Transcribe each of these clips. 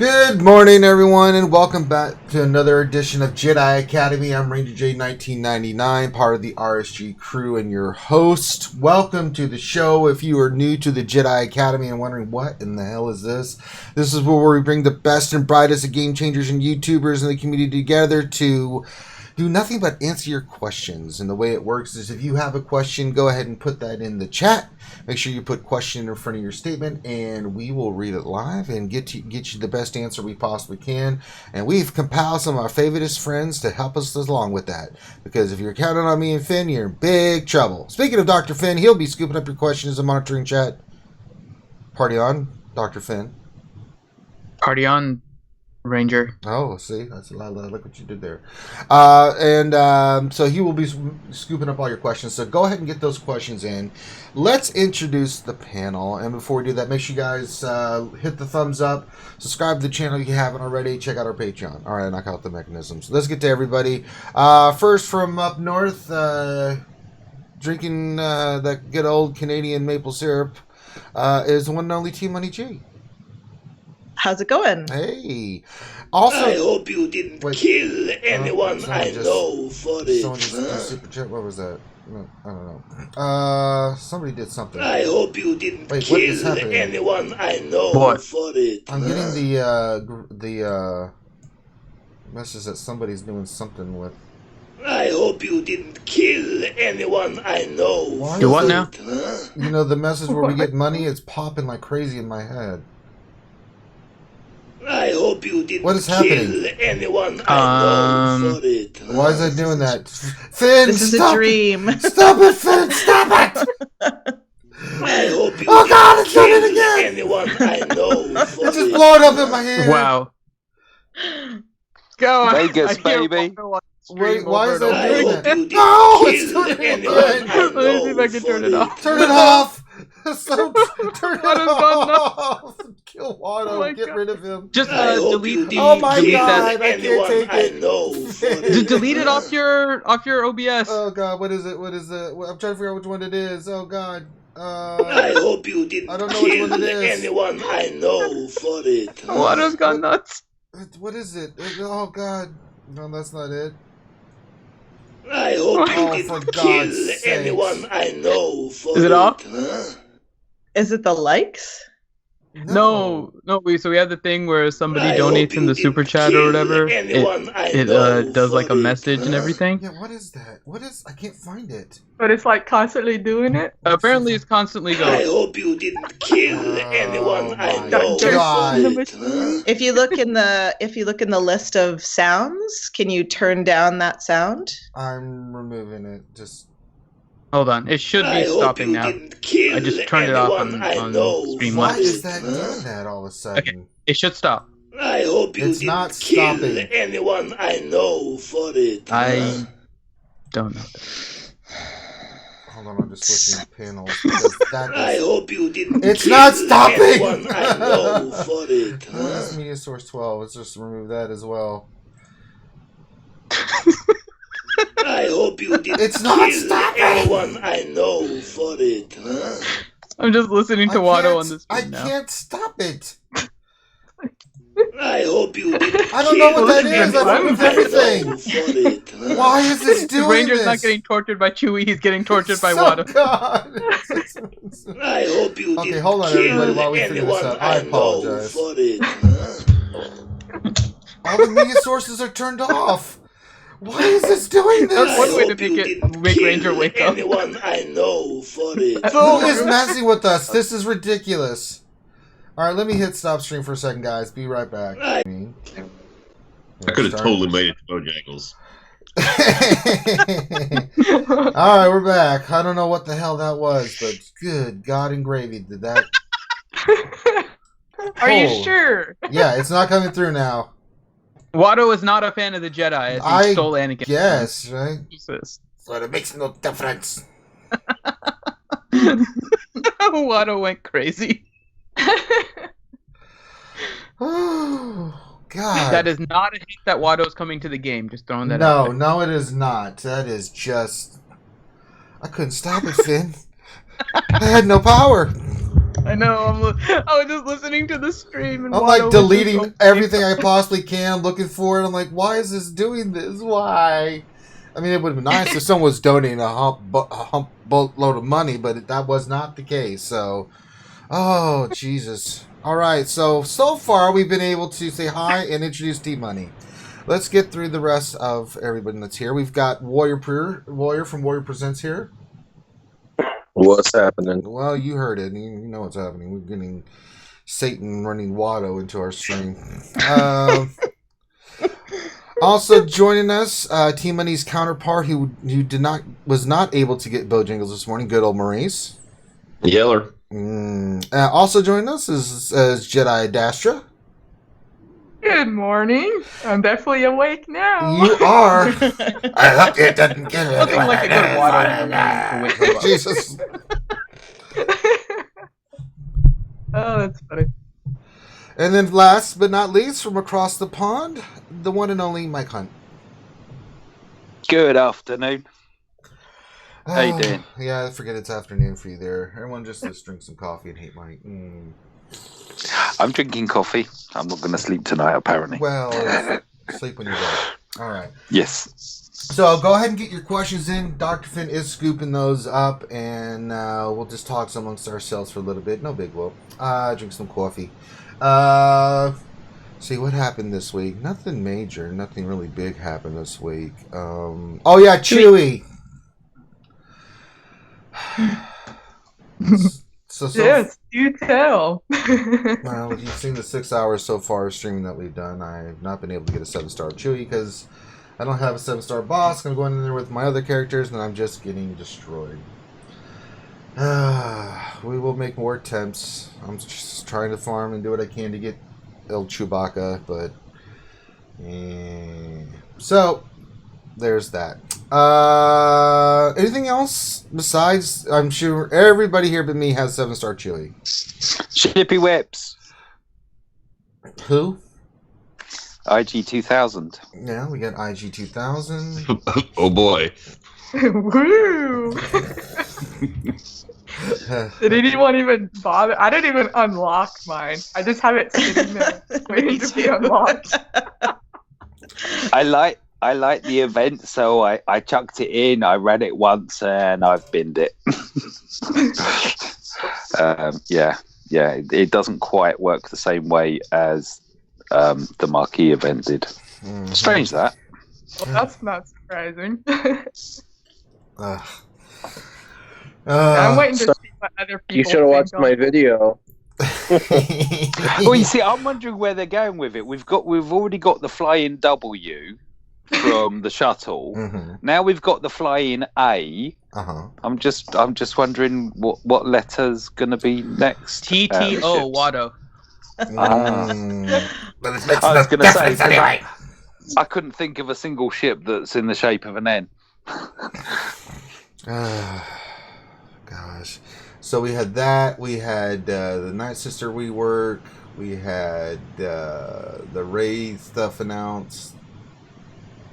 Good morning, everyone, and welcome back to another edition of Jedi Academy. I'm Ranger J 1999, part of the RSG crew and your host. Welcome to the show. If you are new to the Jedi Academy and wondering what in the hell is this is where we bring the best and brightest of game changers and YouTubers in the community together to do nothing but answer your questions. And the way it works is if you have a question, go ahead and put that in the chat. Make sure you put question in front of your statement, and we will read it live and get you the best answer we possibly can. And we've compiled some of our favoriteest friends to help us along with that. Because if you're counting on me and Finn, you're in big trouble. Speaking of Dr. Finn, he'll be scooping up your questions and monitoring chat. Party on, Dr. Finn. Party on, Ranger. Oh, see, that's a lot. Look what you did there. So he will be scooping up all your questions. So go ahead and get those questions in. Let's introduce the panel. And before we do that, make sure you guys hit the thumbs up. Subscribe to the channel if you haven't already. Check out our Patreon. All right, knock out the mechanisms. Let's get to everybody. First from up north, drinking that good old Canadian maple syrup, is the one and only T Money G. How's it going? Hey. Also, I hope you didn't kill anyone I know for it. Someone just super chat. What was that? No, I don't know. Somebody did something. I hope you didn't kill anyone I know for it. I'm getting the message that somebody's doing something with. I hope you didn't kill anyone I know. Do what now? You know, the message where we get money, it's popping like crazy in my head. I hope you didn't what is happening? Kill anyone I know for it. Why is that doing that? Finn, this is a dream. Stop it, Finn! Stop it! I hope you God, it's doing it again! Anyone I know for it's just blowing up in my head. Wow. Go on. Vegas, baby. Wait, why is that doing that? No, it's doing it again. Let me see if I can turn it off. Turn it off! Turn it off! Kill Watto, get rid of him. Just delete. Oh my delete God! that. I can't take it. Just delete it off your OBS. Oh God! What is it? What is it? I'm trying to figure out which one it is. Oh God! I hope you didn't I don't know which one it is. Anyone I know for it. Watto's gone nuts. What is it? Oh God! No, that's not it. I hope you didn't kill anyone I know for it. Is it off? Is it the likes? No. So we have the thing where somebody donates in the super chat or whatever. It does like a message and everything. Yeah, what is that? What is? I can't find it. But it's like constantly doing it. Apparently, it's constantly going. I hope you didn't kill anyone I know. God. If you look in the list of sounds, can you turn down that sound? I'm removing it. Just hold on. It should be stopping now. I just turned it off on Streamlabs. Why is that doing that all of a sudden? Okay, it should stop. I hope you it's didn't not kill stopping. anyone I know for it. I don't know. Hold on, I'm just switching panels. I hope you didn't. It's not stopping. Anyone I know for it. What is Media Source 12? Let's just remove that as well. I hope you didn't. It's not stopping. Anyone I know for it. I'm just listening to Watto on this. I can't stop it. I hope you didn't. I don't know what that is. I removed everything. Why is this doing Ranger's this? not getting tortured by Chewie. He's getting tortured by Watto. God. I hope you didn't. Okay, hold on, everybody, while we figure this out. I apologize. All the media sources are turned off. Why is this doing this? That's one way to make Ranger wake up. Anyone I know for it. Who is messing with us? This is ridiculous. Alright, let me hit stop stream for a second, guys. Be right back. I could have totally made it to Bojangles. Alright, we're back. I don't know what the hell that was, but good God and gravy, did that... Are you sure? Yeah, it's not coming through now. Watto is not a fan of the Jedi. I think stole Anakin. Yes, right? Jesus. So it makes no difference. Watto went crazy. Oh, God. That is not a hint that Watto's coming to the game. Just throwing that out there. No, it is not. That is just... I couldn't stop it, Finn. I had no power. I know. I was just listening to the stream and I'm Watto like was deleting just everything I possibly can, looking for it. I'm like, why is this doing this? Why? I mean, it would have been nice if someone was donating a hump boatload of money, but that was not the case. So, oh, Jesus. All right. So far, we've been able to say hi and introduce T-Money. Let's get through the rest of everybody that's here. We've got Warrior from Warrior Presents here. What's happening? Well, you heard it. You know what's happening. We're getting Satan running Watto into our stream. Also joining us, T-Money's counterpart, who was not able to get Bojangles this morning. Good old Maurice. Yeller. Also joining us is Jedi Dastra. Good morning. I'm definitely awake now. You are. I hope you didn't get it. Nothing like a good water to wake her up. Jesus. Oh, that's funny. And then last but not least, from across the pond, the one and only Mike Hunt. Good afternoon. How you doing? Yeah, I forget it's afternoon for you there. Everyone just drink some coffee and hate Mike. I'm drinking coffee. I'm not going to sleep tonight, apparently. Well, sleep when you're dead. All right. Yes. So go ahead and get your questions in. Dr. Finn is scooping those up, and we'll just talk amongst ourselves for a little bit. No big whoop. Drink some coffee. See what happened this week. Nothing major. Nothing really big happened this week. Oh, yeah, Chewie. So Yes, you tell. well, you've seen the 6 hours so far of streaming that we've done. I've not been able to get a 7-star Chewie because I don't have a 7-star boss. I'm going in there with my other characters, and I'm just getting destroyed. We will make more attempts. I'm just trying to farm and do what I can to get El Chewbacca, but so there's that. Anything else besides? I'm sure everybody here but me has 7-star Chewie. Shippy Whips. Who? IG 2000. Yeah, we got IG 2000. Oh boy. Woo! Did anyone even bother? I didn't even unlock mine. I just have it sitting there waiting to be unlocked. I like the event, so I chucked it in. I read it once and I've binned it. Yeah. It doesn't quite work the same way as the marquee event did. Mm-hmm. Strange that. Well, that's not surprising. I'm waiting to see what other people. You should have watched my video. Well, you see, I'm wondering where they're going with it. We've already got the fly-in W from the shuttle. Mm-hmm. Now we've got the fly-in A. Uh-huh. I'm just wondering what letter's gonna be next. TTO Watto. But it's I was no gonna say, difference anyway. I couldn't think of a single ship that's in the shape of an N. Gosh. So we had that. We had the Nightsister rework. We had the Raid stuff announced.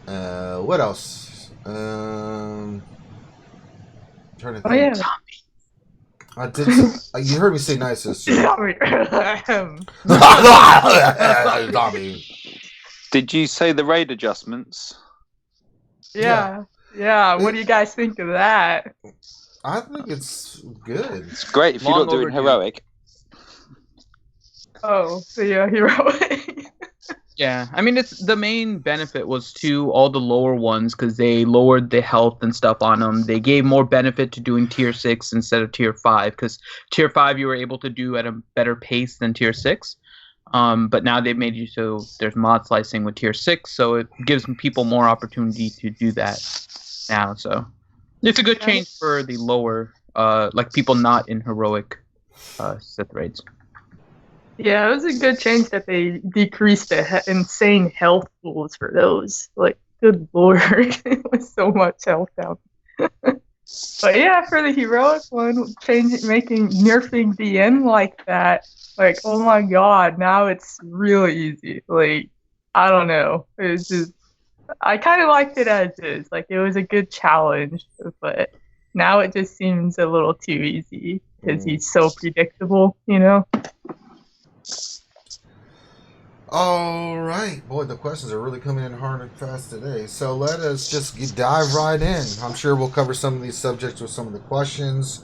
What else? Trying to think. Oh yeah. You heard me say Nightsister. Zombie. Did you say the raid adjustments? Yeah. What do you guys think of that? I think it's good. It's great if you're Long not doing overdue. heroic. Oh, so yeah, heroic. Yeah, I mean, it's the main benefit was to all the lower ones because they lowered the health and stuff on them. They gave more benefit to doing tier 6 instead of tier 5 because tier 5 you were able to do at a better pace than tier 6. But now they've made you so there's mod slicing with tier 6, so it gives people more opportunity to do that now. So it's a good change for the lower, like people not in heroic Sith raids. Yeah, it was a good change that they decreased the insane health pools for those. Like, good lord, it was so much health down. But yeah, for the heroic one, nerfing the end like that, like, oh my god, now it's really easy. Like, I don't know. It's just, I kind of liked it as is. Like, it was a good challenge, but now it just seems a little too easy. because he's so predictable, you know? All right. Boy, the questions are really coming in hard and fast today. So let us just dive right in. I'm sure we'll cover some of these subjects with some of the questions.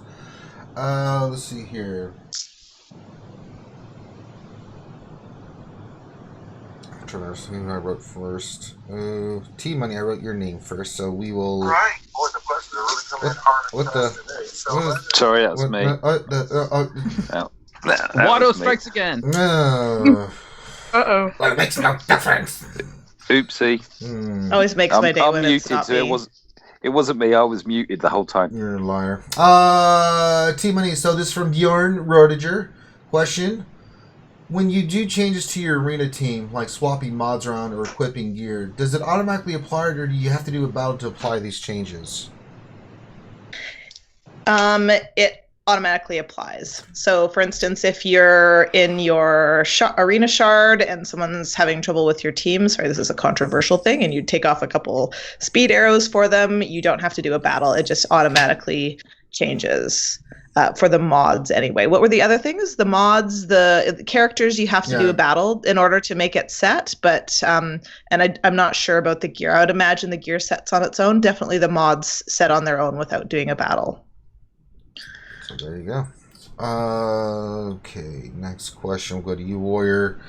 Let's see here. I'm trying to see who I wrote first. T-Money, I wrote your name first, so we will... All right. Boy, the questions are really coming in hard and fast today. So sorry, that's me. Watto strikes again. No. Uh-oh. Well, it makes no difference. Oopsie. Always makes my day I'm when muted, it's not so me. it wasn't me. I was muted the whole time. You're a liar. T-Money, so this is from Bjorn Rodiger. Question. When you do changes to your arena team, like swapping mods around or equipping gear, does it automatically apply, or do you have to do a battle to apply these changes? It automatically applies. So, for instance, if you're in your arena shard and someone's having trouble with your team, sorry, this is a controversial thing, and you take off a couple speed arrows for them, you don't have to do a battle. It just automatically changes. For the mods anyway. What were the other things? The mods, the characters, you have to do a battle in order to make it set, but and I'm not sure about the gear. I would imagine the gear sets on its own. Definitely the mods set on their own without doing a battle. So there you go. Okay, next question. We'll go to you, Warrior.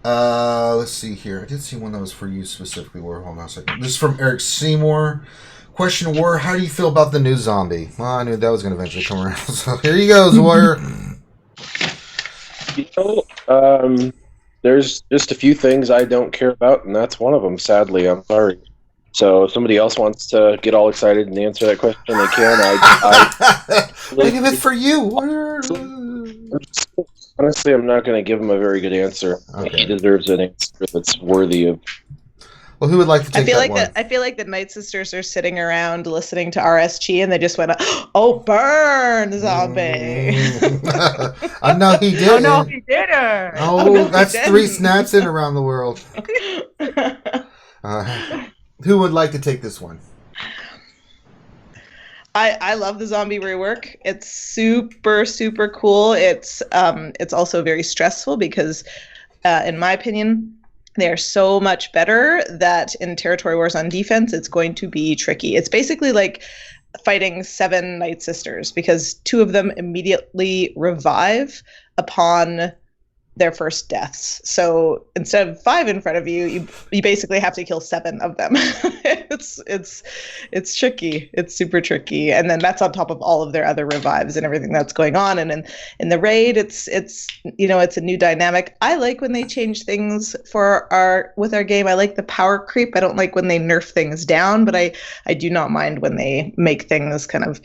Let's see here. I did see one that was for you specifically, Warrior. Hold on a second. This is from Eric Seymour. Question, Warrior, how do you feel about the new zombie? Well, I knew that was going to eventually come around. So here you go, Warrior. There's just a few things I don't care about, and that's one of them, sadly. I'm sorry. So if somebody else wants to get all excited and answer that question, they can. I give it for you, Warrior. Honestly, I'm not going to give him a very good answer. Okay. He deserves an answer that's worthy of... Well, who would like to take that one? I feel like the Nightsisters are sitting around listening to RSG and they just went, "Oh, burn, zombie!" I know he did. Oh no, he didn't. Oh, no, that's he 3 didn't. snaps in around the world. Who would like to take this one? I love the zombie rework. It's super, super cool. It's also very stressful because, in my opinion, they're so much better that in Territory Wars on defense, it's going to be tricky. It's basically like fighting 7 Nightsisters because 2 of them immediately revive upon their first deaths. So instead of 5 in front of you, you basically have to kill 7 of them. It's tricky. It's super tricky. And then that's on top of all of their other revives and everything that's going on. And in the raid, it's a new dynamic. I like when they change things with our game. I like the power creep. I don't like when they nerf things down, but I do not mind when they make things kind of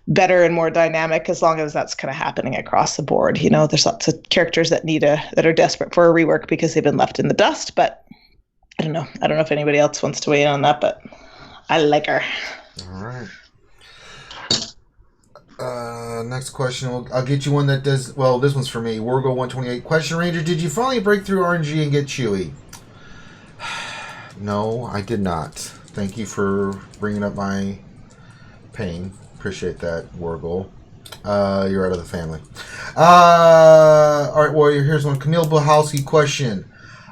better and more dynamic, as long as that's kind of happening across the board. You know, there's lots of characters that are desperate for a rework because they've been left in the dust, but I don't know if anybody else wants to weigh in on that, but I like her. All right. Next question. I'll get you one that does well. This one's for me. Wargo 128. Question, Ranger. Did you finally break through RNG and get Chewie? No, I did not. Thank you for bringing up my pain. Appreciate that, Wargo. You're out of the family. All right, Warrior. Here's one. Camille Bohowski question.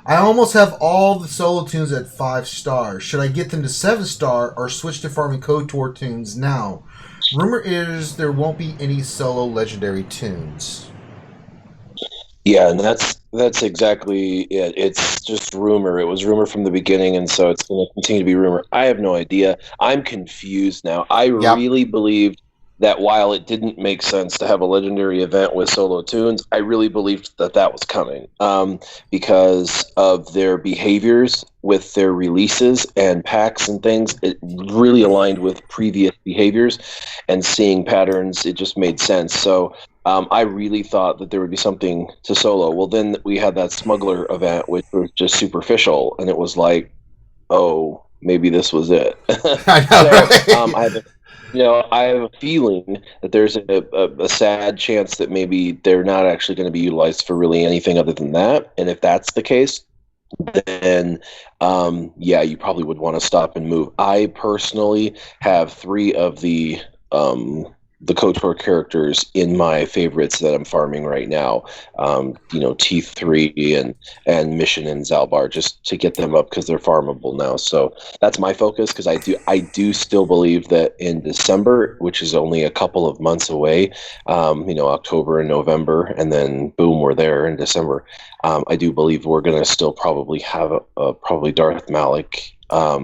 I almost have all the solo tunes at 5 stars. Should I get them to 7 star or switch to farming KOTOR tunes now? Rumor is there won't be any solo legendary tunes. Yeah, and that's exactly it. It's just rumor. It was rumor from the beginning, and so it's going to continue to be rumor. I have no idea. I'm confused now. I really believed that while it didn't make sense to have a legendary event with solo tunes, I really believed that was coming because of their behaviors with their releases and packs and things. It really aligned with previous behaviors, and seeing patterns, it just made sense. So I really thought that there would be something to solo. Well, then we had that smuggler event, which was just superficial, and it was like, oh, maybe this was it. I know, so, I have a feeling that there's a sad chance that maybe they're not actually going to be utilized for really anything other than that. And if that's the case, then you probably would want to stop and move. I personally have 3 of the the KOTOR characters in my favorites that I'm farming right now. T3 and Mission and Zalbar, just to get them up because they're farmable now. So that's my focus, because I do still believe that in December, which is only a couple of months away, October and November, and then boom, we're there in December. I do believe we're going to still probably have probably Darth Malik.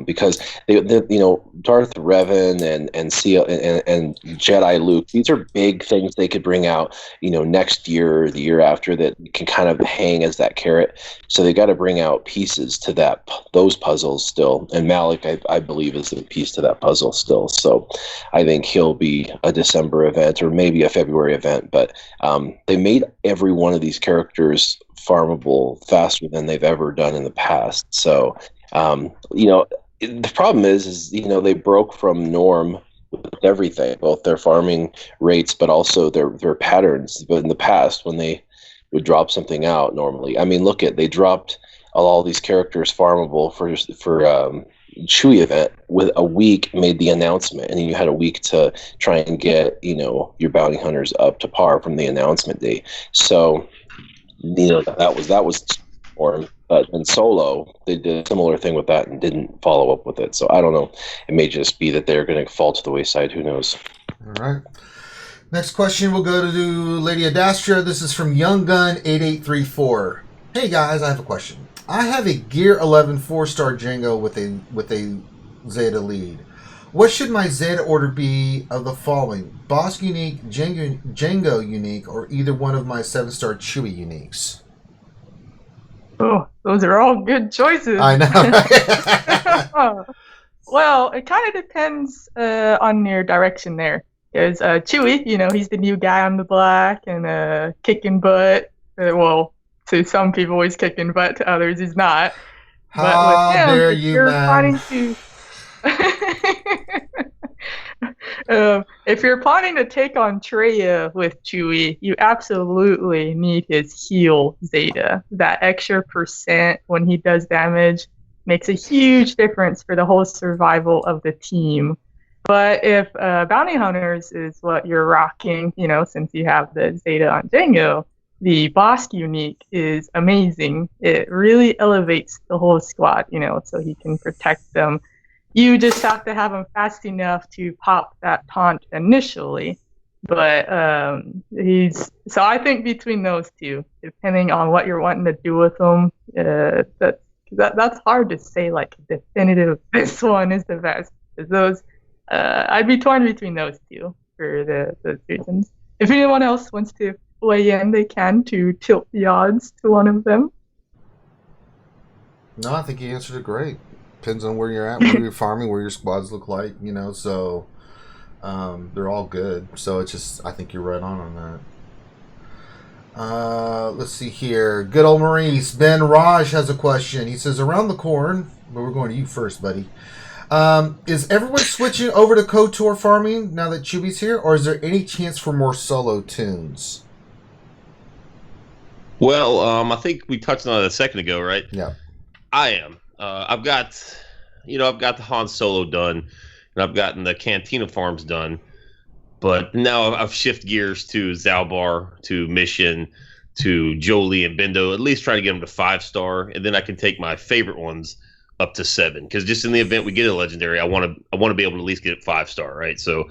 Because Darth Revan and Seal and Jedi Luke, these are big things they could bring out, next year or the year after, that can kind of hang as that carrot. So they got to bring out pieces to those puzzles still. And Malik, I believe, is the piece to that puzzle still. So I think he'll be a December event or maybe a February event. But they made every one of these characters farmable faster than they've ever done in the past. So. The problem is they broke from norm with everything, both their farming rates, but also their patterns. But in the past, when they would drop something out normally, they dropped all these characters farmable for Chewie event with a week, made the announcement, and then you had a week to try and get your bounty hunters up to par from the announcement date. So that was form. But in Solo, they did a similar thing with that and didn't follow up with it. So I don't know. It may just be that they're going to fall to the wayside. Who knows? All right. Next question will go to Lady Adastra. This is from Young Gun 8834. Hey guys, I have a question. I have a Gear 11 4-star Django with a Zeta lead. What should my Zeta order be of the following? Boss unique, Django unique, or either one of my 7-star Chewie uniques? Oh, those are all good choices. I know. Well, it kind of depends on your direction there. Because Chewie, he's the new guy on the block and kicking butt. To some people he's kicking butt, to others he's not. How dare you, man. If you're planning to take on Traya with Chewie, you absolutely need his heal Zeta. That extra % when he does damage makes a huge difference for the whole survival of the team. But if Bounty Hunters is what you're rocking, since you have the Zeta on Django, the boss unique is amazing. It really elevates the whole squad, so he can protect them. You just have to have him fast enough to pop that taunt initially. But so I think between those two, depending on what you're wanting to do with them, that's hard to say like definitive. This one is the best. Those I'd be torn between those two for those reasons. If anyone else wants to weigh in, they can to tilt the odds to one of them. No, I think you answered it great. Depends on where you're at, where you're farming, where your squads look like, so they're all good. So it's just, I think you're right on that. Let's see here. Good old Maurice. Ben Raj has a question. He says, around the corn, but we're going to you first, buddy. Is everyone switching over to KOTOR farming now that Chewie's here, or is there any chance for more solo tunes? Well, I think we touched on it a second ago, right? Yeah. I am. I've got the Han Solo done, and I've gotten the Cantina farms done, but now I've shifted gears to Zalbar, to Mission, to Jolie and Bendo. At least try to get them to 5-star, and then I can take my favorite ones up to 7. Because just in the event we get a legendary, I want to be able to at least get it 5-star, right? So,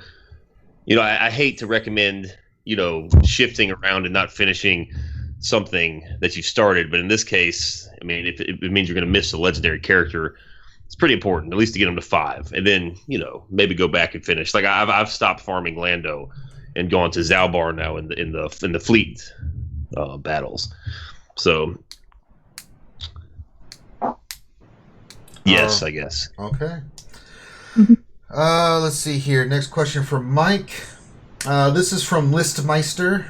I hate to recommend shifting around and not finishing something that you started, but in this case, if it means you're going to miss a legendary character, it's pretty important at least to get them to 5, and then maybe go back and finish. Like I've stopped farming Lando and gone to Zalbar now in the fleet battles. So yes, I guess. Okay. Let's see here. Next question from Mike. This is from Listmeister.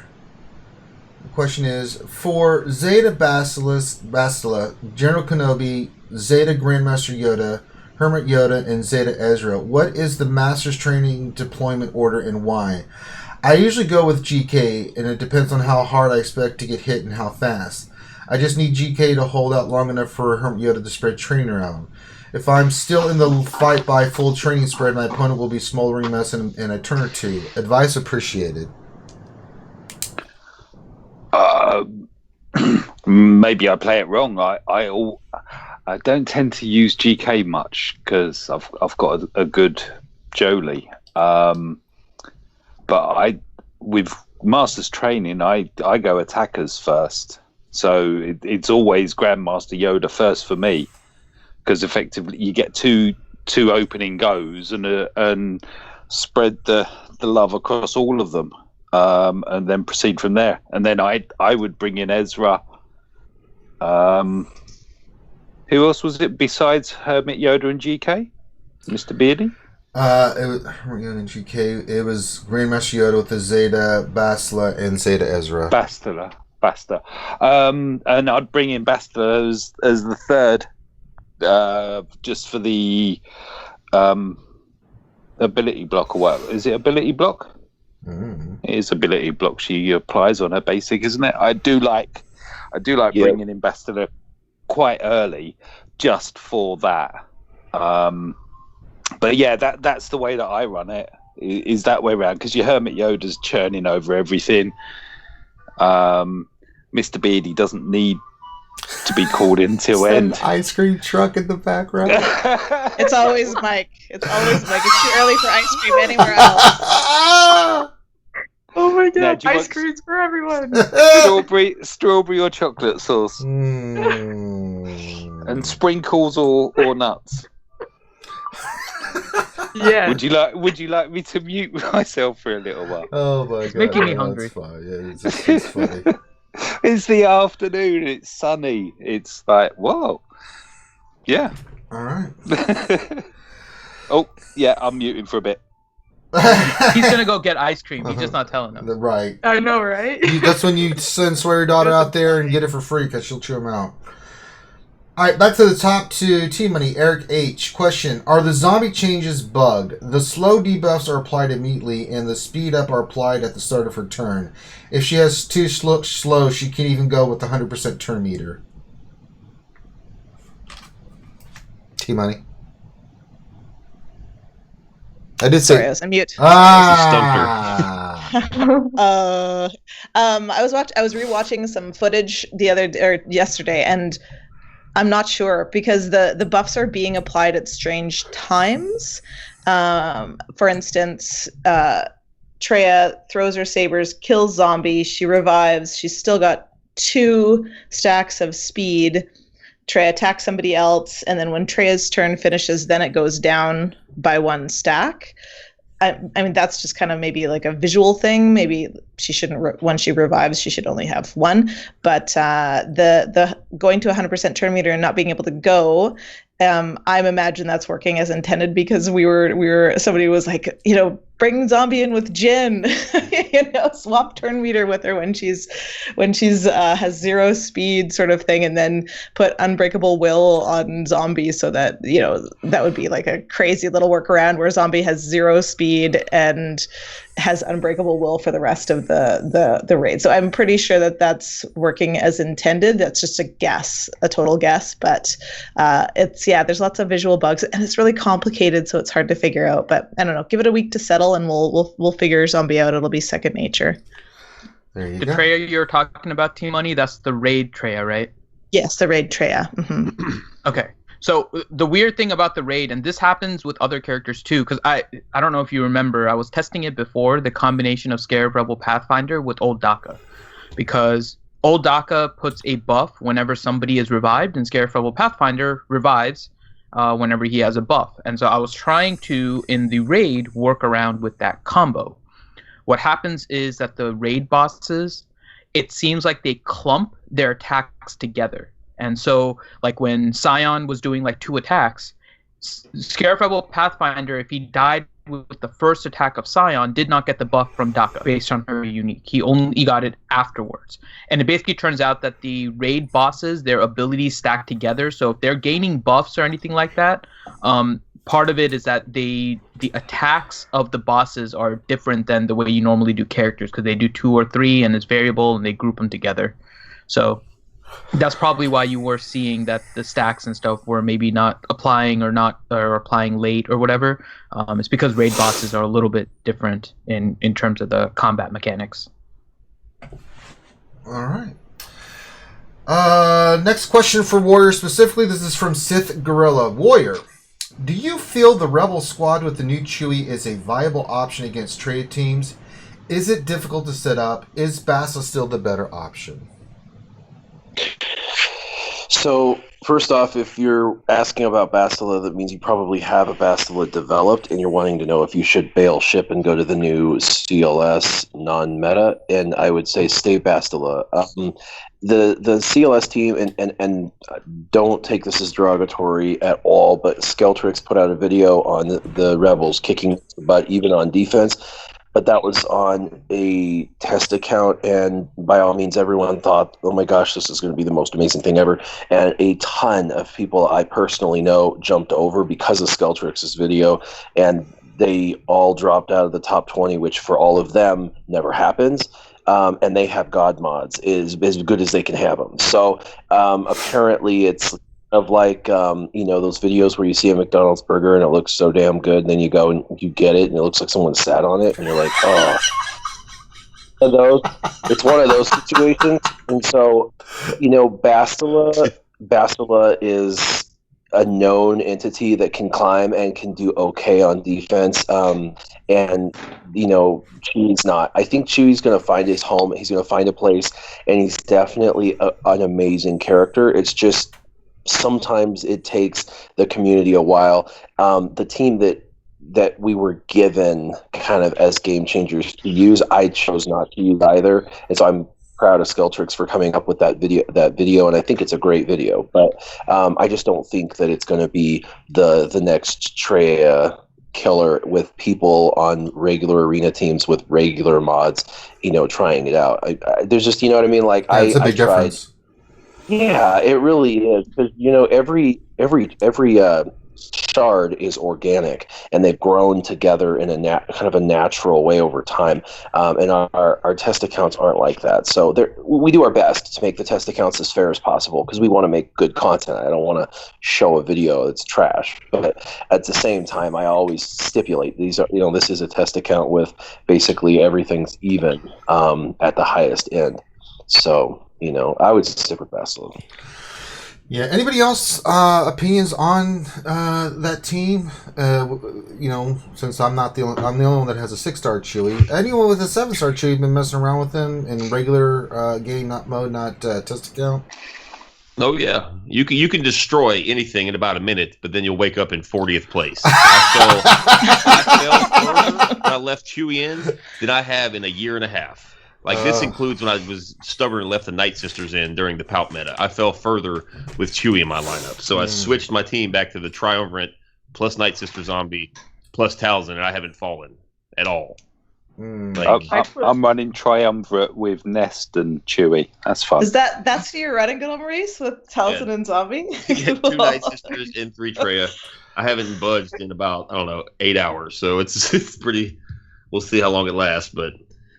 Question is, for Zeta Bastila, General Kenobi, Zeta Grandmaster Yoda, Hermit Yoda, and Zeta Ezra, what is the Master's Training deployment order and why? I usually go with GK, and it depends on how hard I expect to get hit and how fast. I just need GK to hold out long enough for Hermit Yoda to spread training around. If I'm still in the fight by full training spread, my opponent will be smoldering mess in a turn or two. Advice appreciated. Maybe I play it wrong. I don't tend to use GK much because I've got a good Jolie. But with Master's training, I go attackers first. So it's always Grandmaster Yoda first for me, because effectively you get two opening goes and spread the love across all of them, and then proceed from there. And then I would bring in Ezra. Who else was it besides Hermit Yoda and GK? Mr. Beardy? It was Hermit Yoda and GK. It was Grandmaster Yoda with the Zeta, Bastila, and Zeta Ezra. Basta. And I'd bring in Basta as the third, just for the ability block or what? Is it ability block? It is ability block she applies on her basic, isn't it? I do like bringing in Bastila quite early, just for that. But yeah, that's the way that I run it. Is that way around, because your Hermit Yoda's churning over everything. Mr. Beardy doesn't need to be called in till end. An ice cream truck in the background. It's always Mike. It's too early for ice cream anywhere else. Oh my god, Now, ice creams for everyone. strawberry or chocolate sauce, and sprinkles or nuts. Yeah. Would you like me to mute myself for a little while? Oh my god, It's making me no, hungry. It's fine. Yeah, it's funny. It's the afternoon. It's sunny. It's like, whoa. Yeah. All right. Oh, yeah. I'm muting for a bit. He's gonna go get ice cream. He's just not telling them. Right. I know, right? That's when you swear your daughter out there and get it for free because she'll chew them out. All right, back to the top to T-Money. Eric H. Question: are the zombie changes bugged? The slow debuffs are applied immediately, and the speed up are applied at the start of her turn. If she has too slow, she can even go with the 100% turn meter. T-Money. I did say. Sorry, I was on mute. Ah. I was rewatching some footage yesterday, and I'm not sure because the buffs are being applied at strange times. For instance, Traya throws her sabers, kills zombie, she revives, she's still got 2 stacks of speed. Traya attacks somebody else, and then when Treya's turn finishes, then it goes down by 1 stack. I mean, that's just kind of maybe like a visual thing. Maybe she shouldn't, when she revives, she should only have 1. But the going to 100% turn meter and not being able to go, I'm imagine that's working as intended, because somebody was like, bring zombie in with Jin, swap turn meter with her when she's has 0 speed sort of thing, and then put unbreakable will on zombie so that that would be like a crazy little workaround where zombie has 0 speed and has unbreakable will for the rest of the raid. So I'm pretty sure that that's working as intended. That's just a total guess, but there's lots of visual bugs and it's really complicated, so it's hard to figure out. But I don't know, give it a week to settle and we'll figure zombie out. It'll be second nature. There you The go. Traya you're talking about, T-Money, that's the raid Traya, right? Yes, the raid Traya. Mm-hmm. Okay. So the weird thing about the raid, and this happens with other characters too, because I don't know if you remember, I was testing it before, the combination of Scarab Rebel Pathfinder with Old Daka, because Old Daka puts a buff whenever somebody is revived, and Scarab Rebel Pathfinder revives whenever he has a buff. And so I was trying to, in the raid, work around with that combo. What happens is that the raid bosses, it seems like they clump their attacks together. And so, like when Scion was doing like 2 attacks, Scarab Rebel Pathfinder, if he died with the first attack of Scion, did not get the buff from Daka based on her unique. He only got it afterwards. And it basically turns out that the raid bosses, their abilities stack together. So if they're gaining buffs or anything like that, part of it is that the attacks of the bosses are different than the way you normally do characters, because they do 2 or 3 and it's variable and they group them together. So That's probably why you were seeing that the stacks and stuff were maybe not applying or applying late or whatever. It's because raid bosses are a little bit different in terms of the combat mechanics. All right. Next question for Warrior specifically. This is from Sith Gorilla. Warrior, do you feel the Rebel squad with the new Chewie is a viable option against trade teams? Is it difficult to set up? Is Bastila still the better option? So, first off, if you're asking about Bastila, that means you probably have a Bastila developed, and you're wanting to know if you should bail ship and go to the new CLS non-meta, and I would say stay Bastila. The CLS team, and don't take this as derogatory at all, but Skeltrix put out a video on the Rebels kicking butt even on defense. But that was on a test account, and by all means, everyone thought, oh my gosh, this is going to be the most amazing thing ever. And a ton of people I personally know jumped over because of Skeltrix's video, and they all dropped out of the top 20, which for all of them never happens. And they have God mods, is as good as they can have them. So apparently it's of like those videos where you see a McDonald's burger and it looks so damn good, and then you go and you get it and it looks like someone sat on it, and you're like, oh. And it's one of those situations. And so, Bastila is a known entity that can climb and can do okay on defense. And Chewie's not. I think Chewie's going to find his home. He's going to find a place, and he's definitely an amazing character. It's just sometimes it takes the community a while. The team that we were given kind of as game changers to use, I chose not to use either, and so I'm proud of Skeltrix for coming up with that video, and I think it's a great video. But I just don't think that it's going to be the next Traya killer with people on regular arena teams with regular mods, trying it out. There's just, you know what I mean? Like, yeah, it's a big difference. Yeah, it really is, because every shard is organic, and they've grown together in a kind of a natural way over time. And our test accounts aren't like that. So we do our best to make the test accounts as fair as possible, because we want to make good content. I don't want to show a video that's trash. But at the same time, I always stipulate these are, this is a test account with basically everything's even at the highest end. So, I would stick with Bastila. Yeah. Anybody else opinions on that team? Since I'm the only one that has a 6-star Chewie. Anyone with a 7-star Chewie been messing around with him in regular game, not mode, not test account? Oh yeah, you can destroy anything in about a minute, but then you'll wake up in 40th place. I fell further when I left Chewie in than I have in a year and a half. Like, this includes when I was stubborn and left the Nightsisters in during the Palp meta. I fell further with Chewie in my lineup. So I switched my team back to the Triumvirate plus Nightsister Zombie plus Talzin, and I haven't fallen at all. I'm running Triumvirate with Nest and Chewie. That's fun. That's who you're running, Maurice, with Talzin and Zombie? Yeah, 2 Nightsisters and 3 Traya. I haven't budged in about, 8 hours. So it's pretty... We'll see how long it lasts, but...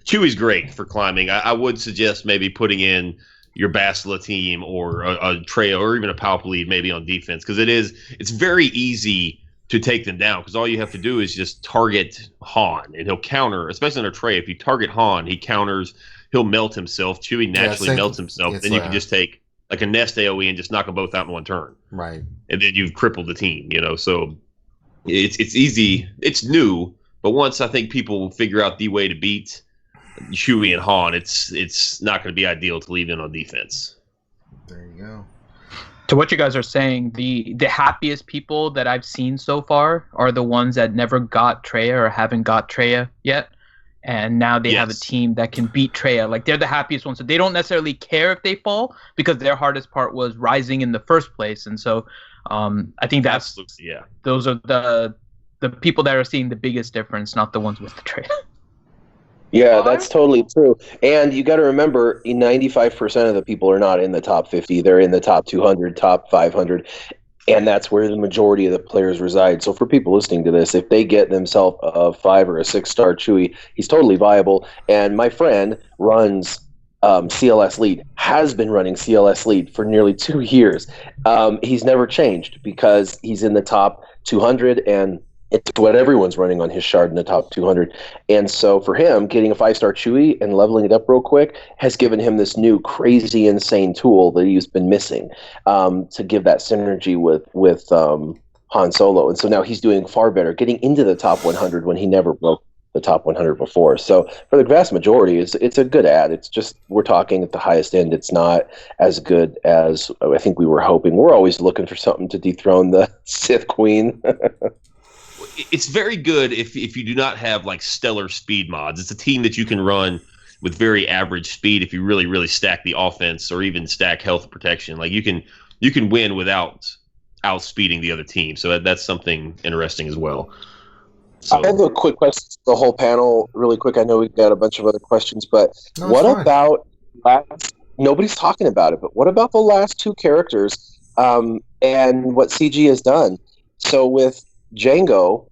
Chewie's great for climbing. I would suggest maybe putting in your Bastila team or a Traya or even a Palp lead maybe on defense, because it's very easy to take them down, because all you have to do is just target Han, and he'll counter, especially on a Traya. If you target Han, he counters, he'll melt himself. Chewie naturally melts himself. Then you can just take like a Nest AoE and just knock them both out in one turn. Right. And then you've crippled the team, So it's easy. It's new, but once I think people will figure out the way to beat Chewie and Han, it's not going to be ideal to leave in on defense. There you go. To what you guys are saying, the happiest people that I've seen so far are the ones that never got Traya or haven't got Traya yet, and now they have a team that can beat Traya. Like, they're the happiest ones. So they don't necessarily care if they fall, because their hardest part was rising in the first place. And so I think those are the people that are seeing the biggest difference, not the ones with the Traya. Yeah, that's totally true. And you got to remember, 95% of the people are not in the top 50. They're in the top 200, top 500. And that's where the majority of the players reside. So for people listening to this, if they get themselves a 5 or a 6-star Chewie, he's totally viable. And my friend runs CLS lead, has been running CLS lead for nearly 2 years. He's never changed because he's in the top 200, and it's what everyone's running on his shard in the top 200. And so for him, getting a 5-star Chewie and leveling it up real quick has given him this new crazy, insane tool that he's been missing to give that synergy with Han Solo. And so now he's doing far better, getting into the top 100 when he never broke the top 100 before. So for the vast majority, it's a good ad. It's just, we're talking at the highest end. It's not as good as I think we were hoping. We're always looking for something to dethrone the Sith Queen. It's very good if you do not have like stellar speed mods. It's a team that you can run with very average speed if you really, really stack the offense or even stack health and protection. Like you can win without outspeeding the other team. So that's something interesting as well. So, I have a quick question to the whole panel, really quick. I know we've got a bunch of other questions, but what about nobody's talking about it, but what about the last 2 characters and what CG has done? So with Django,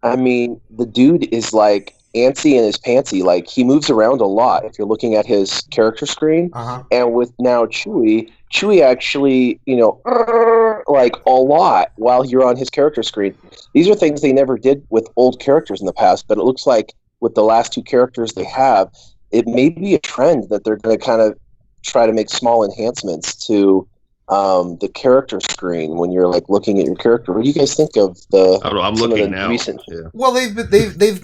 I mean, the dude is like antsy in his pantsy. Like, he moves around a lot if you're looking at his character screen. And with now Chewie actually, like a lot while you're on his character screen. These are things they never did with old characters in the past, but it looks like with the last 2 characters they have, it may be a trend that they're going to kind of try to make small enhancements to the character screen when you're like looking at your character. What do you guys think of the? I'm looking now. Recent... Yeah. Well, they've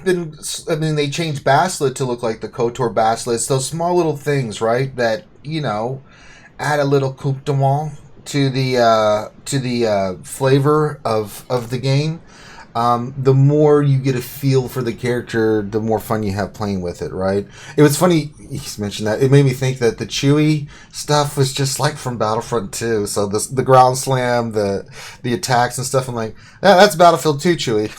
been. I mean, they changed Baslet to look like the KOTOR Baslets. Those small little things, right? That add a little coup de main to the flavor of the game. The more you get a feel for the character, the more fun you have playing with it, right? It was funny he's mentioned that. It made me think that the Chewie stuff was just like from Battlefront 2. So the ground slam, the attacks and stuff, I'm like, that's Battlefield 2 Chewie.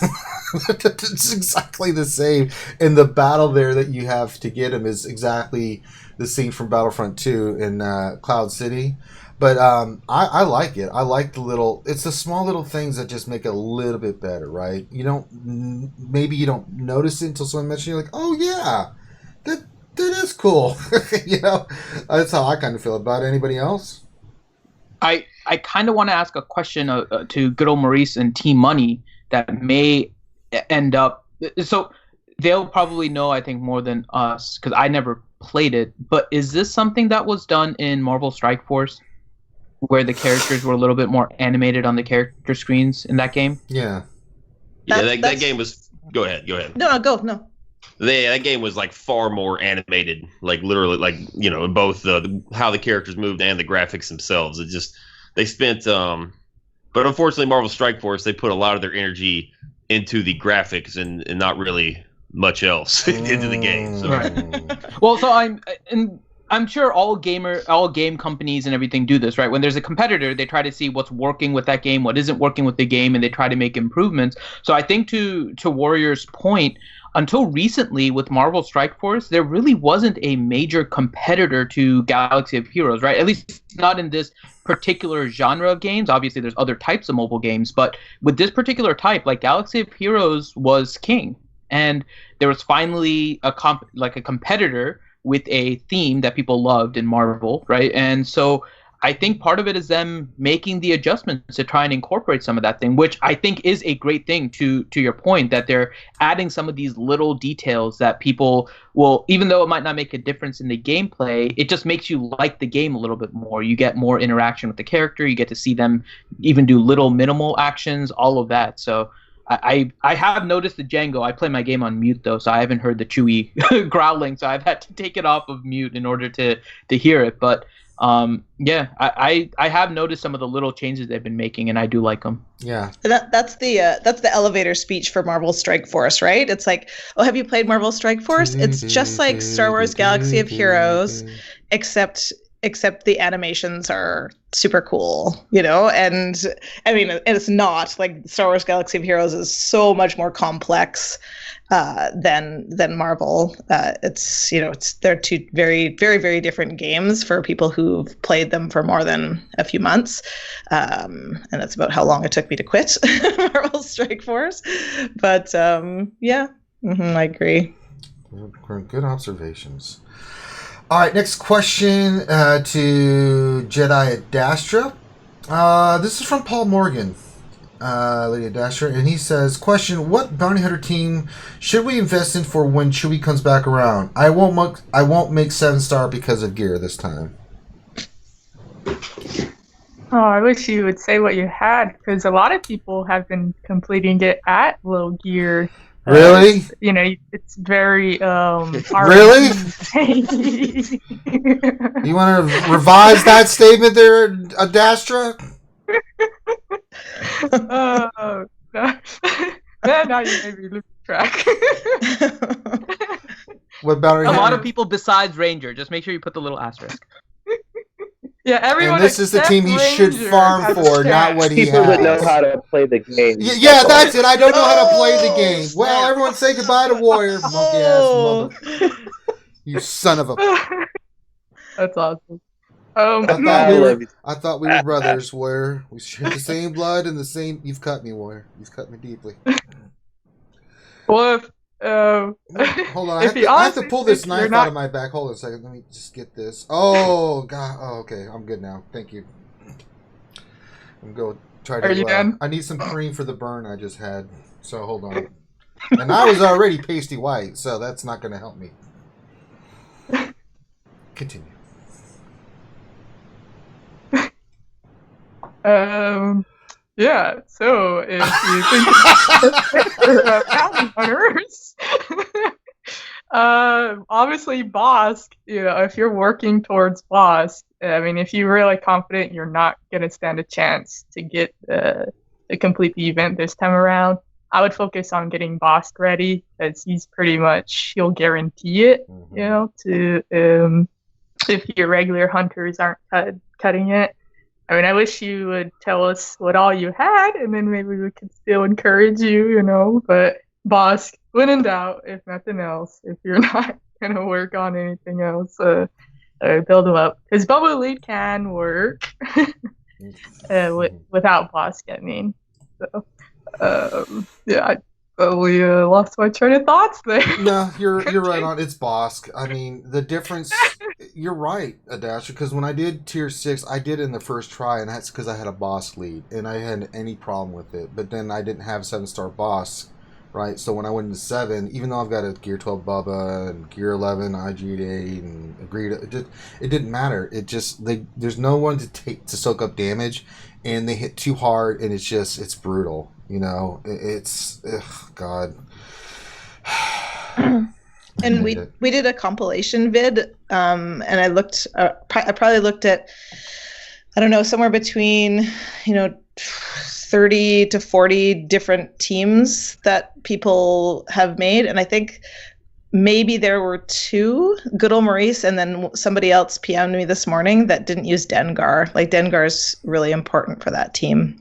It's exactly the same. And the battle there that you have to get him is exactly the scene from Battlefront 2 in Cloud City. But I like it. I like it's the small little things that just make it a little bit better, right? Maybe you don't notice it until someone mentions it. You're like, oh yeah, that is cool. That's how I kind of feel about it. Anybody else? I kind of want to ask a question to good old Maurice and Team Money that may end up. So they'll probably know, I think, more than us because I never played it. But is this something that was done in Marvel Strike Force, where the characters were a little bit more animated on the character screens in that game? Yeah. Yeah, that game was... Go ahead. No, go. No. That game was like far more animated, like literally, like both how the characters moved and the graphics themselves. It just they spent, but unfortunately, Marvel Strike Force, they put a lot of their energy into the graphics and not really much else into the game. So. Right. Well, so I'm sure all game companies and everything do this, right? When there's a competitor, they try to see what's working with that game, what isn't working with the game, and they try to make improvements. So I think to Warrior's point, until recently with Marvel Strike Force, there really wasn't a major competitor to Galaxy of Heroes, right? At least not in this particular genre of games. Obviously, there's other types of mobile games, but with this particular type, like Galaxy of Heroes was king. And there was finally a competitor with a theme that people loved in Marvel, right? And so I think part of it is them making the adjustments to try and incorporate some of that thing, which I think is a great thing to your point, that they're adding some of these little details that people will, even though it might not make a difference in the gameplay, it just makes you like the game a little bit more. You get more interaction with the character. You get to see them even do little minimal actions, all of that. So I have noticed the Django. I play my game on mute though, so I haven't heard the Chewie growling. So I've had to take it off of mute in order to hear it. But yeah, I have noticed some of the little changes they've been making, and I do like them. Yeah, that's the elevator speech for Marvel Strike Force, right? It's like, oh, have you played Marvel Strike Force? It's just like Star Wars Galaxy of Heroes, except the animations are super cool, and I mean, it's not like Star Wars Galaxy of Heroes is so much more complex than Marvel. They're two very, very, very different games for people who've played them for more than a few months, and that's about how long it took me to quit Marvel Strike Force. But yeah, I agree. Good observations. All right, next question to Jedi Adastra. This is from Paul Morgan, Lady Adastra, and he says, question, what bounty hunter team should we invest in for when Chewie comes back around? I won't make 7-star because of gear this time. Oh, I wish you would say what you had, because a lot of people have been completing it at low gear. Really? It's very really? You want to revise that statement there, Adastra? Oh, now you made me lose track. What bounty? A lot of people besides Ranger. Just make sure you put the little asterisk. Yeah, everyone. And this is the team he should farm for, not what he People has. that know how to play the game. Yeah, that's it. I don't know how to play the game. Well, everyone say goodbye to Warrior, monkey ass mother. You son of a. That's awesome. I thought we were brothers, Warrior. We share the same blood and the same. You've cut me, Warrior. You've cut me deeply. Well, hold on, I have to pull this knife out of my back. Hold on a second. Let me just get this. Oh God. Oh, okay. I'm good now. Thank you. I'm going to try to. Are you done? I need some cream for the burn I just had. So hold on. And I was already pasty white, so that's not going to help me. Continue. Yeah, so if you think of bounty hunters, obviously Bosk, if you're working towards Bosk, I mean, if you're really confident you're not going to stand a chance to get to complete the event this time around, I would focus on getting Bosk ready, as he's pretty much, he'll guarantee it, if your regular hunters aren't cutting it. I mean, I wish you would tell us what all you had, and then maybe we could still encourage you, But Bosk, when in doubt, if nothing else, if you're not going to work on anything else, build them up. Because Bubble Lead can work without Bosk, I mean. So, I totally lost my train of thoughts there. No, you're right on. It's Bosk. I mean, the difference. You're right, Adastra. Because when I did tier 6, I did it in the first try, and that's because I had a Bosk lead, and I hadn't any problem with it. But then I didn't have 7-star Bosk, right? So when I went into 7, even though I've got a Gear 12 Bubba and Gear 11 IG8 and agreed, it didn't matter. It just there's no one to soak up damage, and they hit too hard, and it's brutal. It's God. And we did a compilation vid, and I looked. I probably looked at, I don't know, somewhere between 30 to 40 different teams that people have made, and I think maybe there were 2, good old Maurice, and then somebody else PM'd me this morning that didn't use Dengar. Like, Dengar's really important for that team.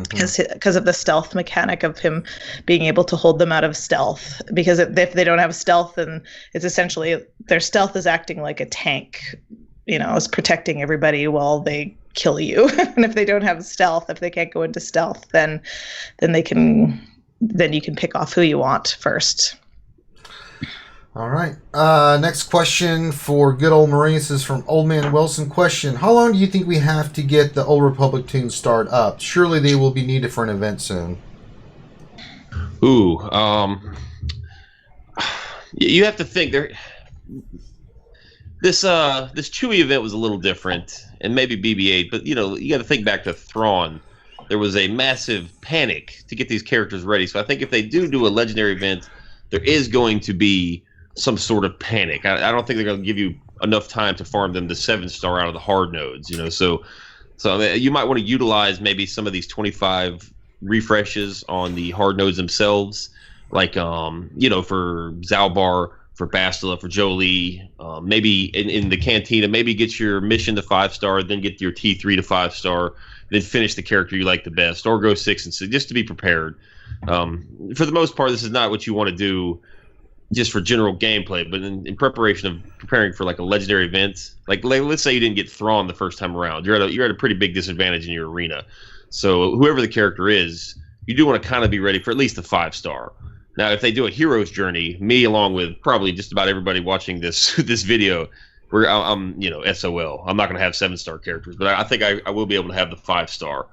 Because of the stealth mechanic of him being able to hold them out of stealth. Because if they don't have stealth, then it's essentially their stealth is acting like a tank, is protecting everybody while they kill you. And if they don't have stealth, if they can't go into stealth, then you can pick off who you want first. All right. Next question for good old Maurice is from Old Man Wilson. Question: how long do you think we have to get the Old Republic tunes started up? Surely they will be needed for an event soon. Ooh, you have to think there. This Chewie event was a little different, and maybe BB-8, but you got to think back to Thrawn. There was a massive panic to get these characters ready. So I think if they do a legendary event, there is going to be some sort of panic. I don't think they're going to give you enough time to farm them to 7-star out of the hard nodes. So you might want to utilize maybe some of these 25 refreshes on the hard nodes themselves, like for Zalbar, for Bastila, for Jolie, maybe in the Cantina, maybe get your mission to 5-star, then get your T3 to 5-star, then finish the character you like the best, or go 6 and 6, just to be prepared. For the most part, this is not what you want to do just for general gameplay, but in preparation of preparing for like a legendary event, like let's say you didn't get Thrawn the first time around, you're at a pretty big disadvantage in your arena. So whoever the character is, you do want to kind of be ready for at least a 5-star. Now, if they do a hero's journey, me along with probably just about everybody watching this video I'm SOL. I'm not going to have 7-star characters, but I think I will be able to have the 5-star.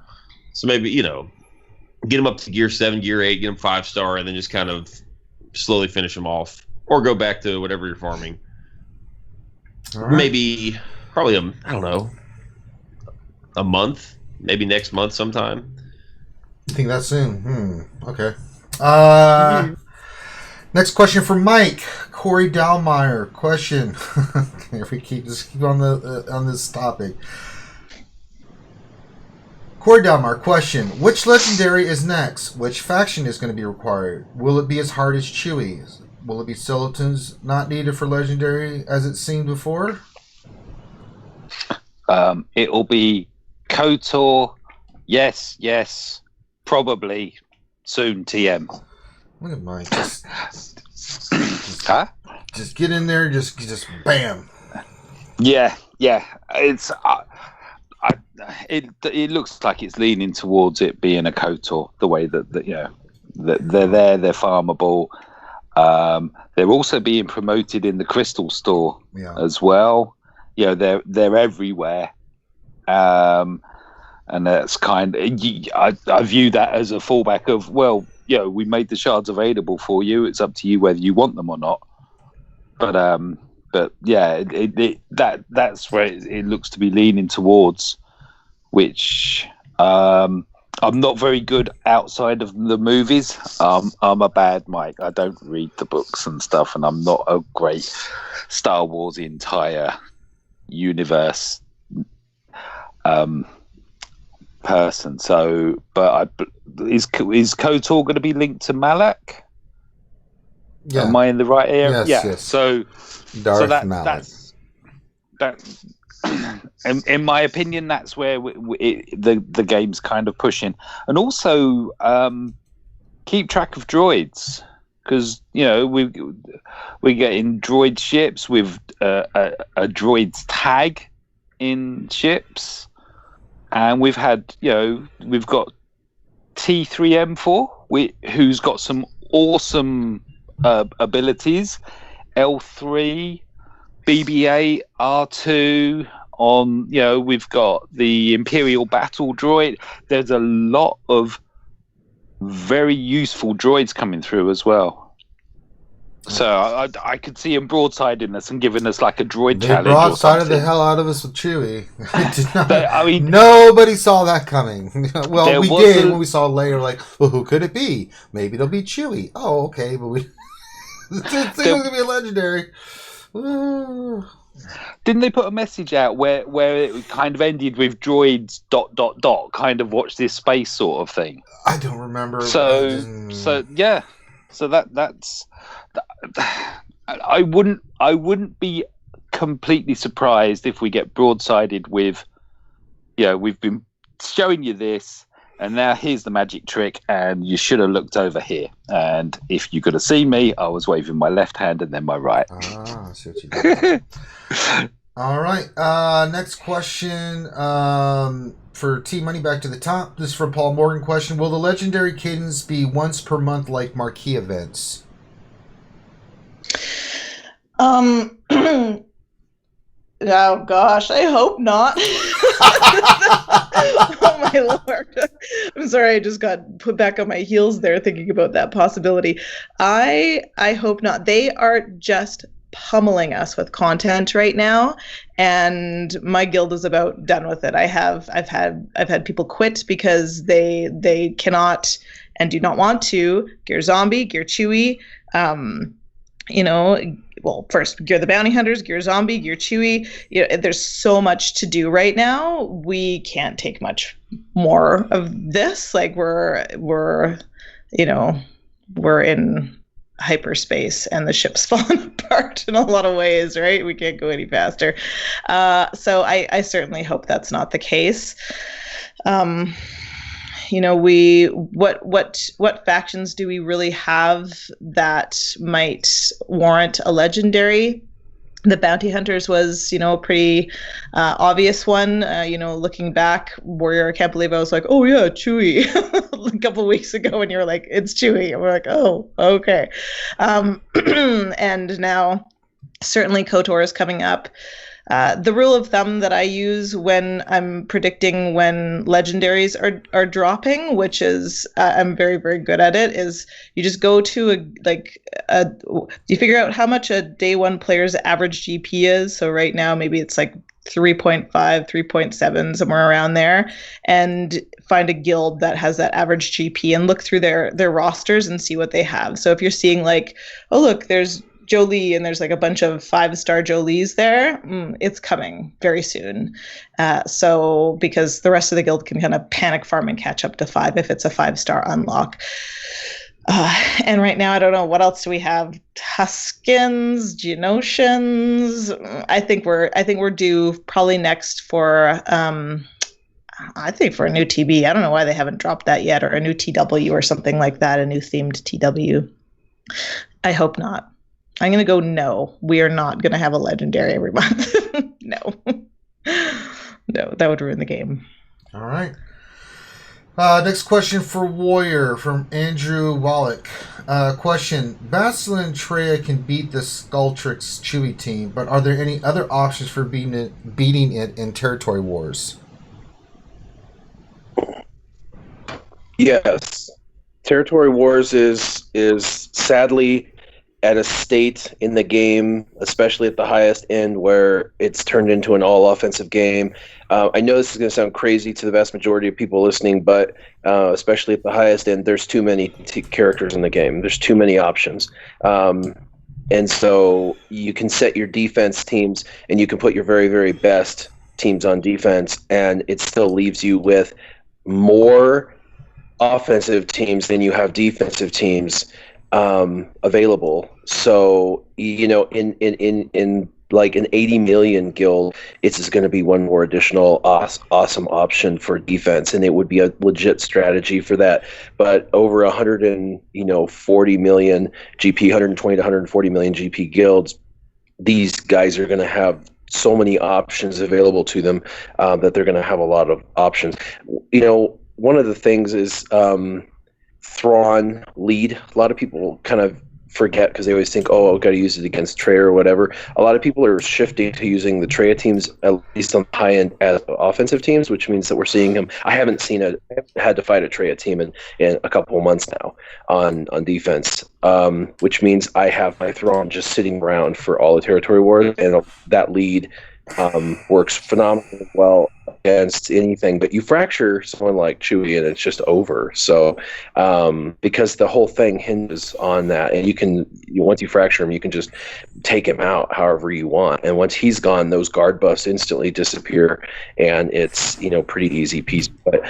So maybe get them up to gear 7, gear 8, get them 5-star, and then just kind of slowly finish them off, or go back to whatever you're farming. Right. Maybe probably I don't know, a month, maybe next month sometime. You think that soon? Okay. Next question from Mike Corey Dalmeyer. Question. If we keep on this topic. Corey Dalmeyer. Question: which legendary is next? Which faction is going to be required? Will it be as hard as Chewie? Will it be skeletons not needed for legendary as it seemed before? It will be KOTOR. Yes. Probably soon. TM. Look at Mike. Huh? Just get in there. Just bam. Yeah. It's. It looks like it's leaning towards it being a KOTOR. The way that they're there, they're farmable. They're also being promoted in the Crystal Store as well. They're everywhere. And that's kind of, I view that as a fallback of, we made the shards available for you. It's up to you whether you want them or not. But yeah, that's where it looks to be leaning towards, which I'm not very good outside of the movies. I'm a bad Mike. I don't read the books and stuff, and I'm not a great Star Wars entire universe person. So, but is KOTOR going to be linked to Malak? Yeah. Am I in the right area? Yes. So Malak. That in my opinion, that's where the game's kind of pushing, and also keep track of droids, because we're getting droid ships with a droid's tag in ships. And we've had, we've got T3M4, who's got some awesome abilities. L3, BB-8, R2. We've got the Imperial Battle Droid. There's a lot of very useful droids coming through as well. So I could see him broadsiding us and giving us like a droid challenge. They broadsided the hell out of us with Chewie. Nobody saw that coming. Well, we did when we saw Leia. Like, well, who could it be? Maybe it'll be Chewie. Oh, okay, but we didn't think it was gonna be a legendary. Didn't they put a message out where it kind of ended with droids ... kind of watch this space sort of thing? I don't remember. So yeah. So that's. I wouldn't be completely surprised if we get broadsided with, we've been showing you this, and now here's the magic trick, and you should have looked over here. And if you could have seen me, I was waving my left hand and then my right. I see what you did. All right. Next question for T-Money, back to the top. This is from Paul Morgan. Question: will the legendary cadence be once per month like marquee events? Oh gosh, I hope not. Oh my lord. I'm sorry, I just got put back on my heels there thinking about that possibility. I hope not. They are just pummeling us with content right now, and my guild is about done with it. I've had people quit because they cannot and do not want to gear zombie, gear Chewie, well, first gear the bounty hunters, gear zombie, gear Chewie. There's so much to do right now. We can't take much more of this. Like we're in hyperspace and the ship's falling apart in a lot of ways, right? We can't go any faster. So I certainly hope that's not the case. What factions do we really have that might warrant a legendary? The bounty hunters was, a pretty obvious one. Looking back, Warrior, I can't believe I was like, oh yeah, Chewie, a couple of weeks ago, and you were like, it's Chewie, and we're like, oh, okay. And now Certainly KOTOR is coming up. The rule of thumb that I use when I'm predicting when legendaries are dropping, which is I'm very, very good at it, is you just go to you figure out how much a day one player's average GP is. So right now maybe it's like 3.5, 3.7, somewhere around there, and find a guild that has that average GP and look through their rosters and see what they have. So if you're seeing like, oh look, there's Jolie and there's like a bunch of 5-star Jolies there, it's coming very soon. So because the rest of the guild can kind of panic farm and catch up to 5 if it's a 5-star unlock. And right now, I don't know, what else do we have? Tuskens, Geonosians. I think we're due probably next for I think for a new TB. I don't know why they haven't dropped that yet, or a new TW or something like that, a new themed TW. I hope not. I'm going to go no. We are not going to have a legendary every month. No. No, that would ruin the game. All right. Next question for Warrior from Andrew Wallach. Question: Bastila and Traya can beat the Skulltrix Chewie team, but are there any other options for beating it in Territory Wars? Yes. Territory Wars is sadly at a state in the game, especially at the highest end, where it's turned into an all-offensive game. I know this is going to sound crazy to the vast majority of people listening, but especially at the highest end, there's too many characters in the game. There's too many options. And so you can set your defense teams, and you can put your very, very best teams on defense, and it still leaves you with more offensive teams than you have defensive teams available. So, you know, in like an 80 million guild, it's just going to be one more additional awesome option for defense, and it would be a legit strategy for that. But over 140 million GP, 120 to 140 million GP guilds, these guys are going to have so many options available to them that they're going to have a lot of options. You know, one of the things is Thrawn lead. A lot of people kind of forget because they always think, oh, I've got to use it against Trey or whatever. A lot of people are shifting to using the Trey teams, at least on the high end, as offensive teams, which means that we're seeing him. I haven't had to fight a Trey team in a couple of months now on defense, which means I have my Thrawn just sitting around for all the territory wars, and that lead works phenomenally well against anything, but you fracture someone like Chewie and it's just over. So because the whole thing hinges on that, and once you fracture him, you can just take him out however you want, and once he's gone, those guard buffs instantly disappear, and it's, you know, pretty easy peasy. But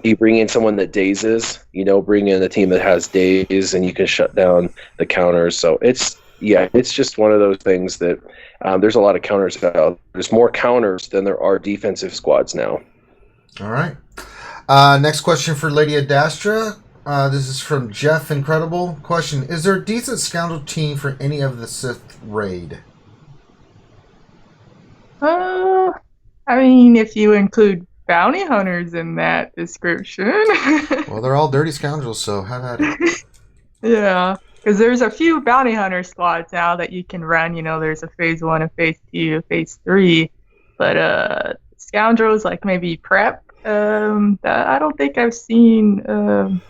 you bring in someone that dazes, you know, bring in a team that has daze, and you can shut down the counters. So it's just one of those things that there's a lot of counters out. There's more counters than there are defensive squads now. All right. Next question for Lady Adastra. This is from Jeff Incredible. Question: is there a decent Scoundrel team for any of the Sith raid? I mean, if you include bounty hunters in that description. Well, they're all dirty scoundrels, so have at it. Yeah. Because there's a few bounty hunter squads now that you can run. You know, there's a phase 1, a phase 2, a phase 3. But Scoundrels, like maybe prep, I don't think I've seen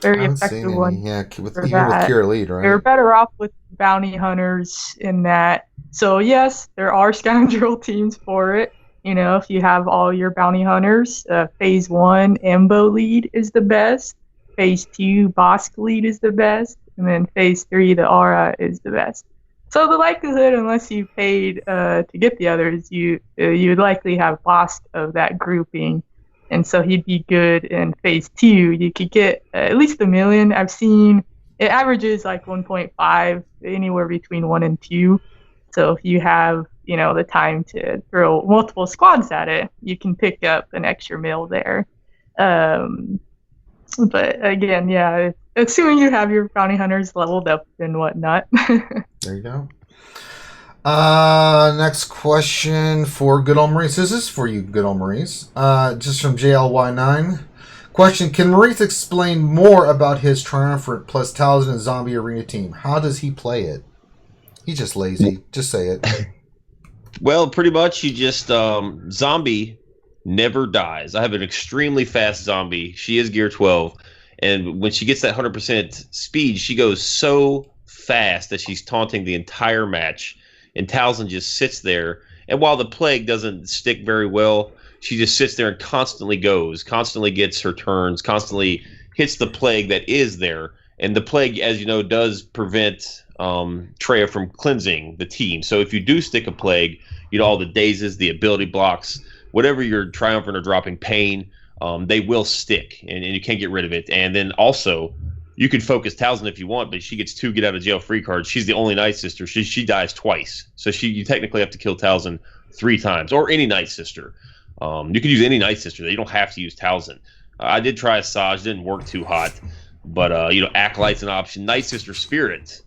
very effective one. Yeah, with Kira Lead, right? They're better off with bounty hunters in that. So yes, there are Scoundrel teams for it. You know, if you have all your bounty hunters, phase 1, Embo Lead is the best. Phase 2, Bosk Lead is the best. And then phase 3, the Aura is the best. So the likelihood, unless you paid to get the others, you would likely have lost of that grouping, and so he'd be good in phase 2. You could get at least 1 million. I've seen it averages like 1.5, anywhere between 1 and 2. So if you have, you know, the time to throw multiple squads at it, you can pick up an extra mil there. But again, yeah, assuming you have your bounty hunters leveled up and whatnot. There you go. Next question for good old Maurice. This is for you, good old Maurice. Just from JLY9. Question: can Maurice explain more about his Triumvirate plus Talisman and Zombie Arena team? How does he play it? He's just lazy. Just say it. Well, pretty much you just zombie never dies. I have an extremely fast zombie. She is gear 12, and when she gets that 100% speed, she goes so fast that she's taunting the entire match, and Talzin just sits there. And while the plague doesn't stick very well, she just sits there and constantly goes, constantly gets her turns, constantly hits the plague that is there. And the plague, as you know, does prevent Traya from cleansing the team. So if you do stick a plague, you know, all the dazes, the ability blocks, whatever you're triumphant or dropping pain, they will stick, and you can't get rid of it. And then also, you could focus Talzin if you want, but she gets 2 get out of jail free cards. She's the only Nightsister. She dies twice, so you technically have to kill Talzin 3 times, or any Nightsister. You could use any Nightsister. You don't have to use Talzin. I did try Asajj, didn't work too hot, but you know, Acolyte's an option. Nightsister Spirit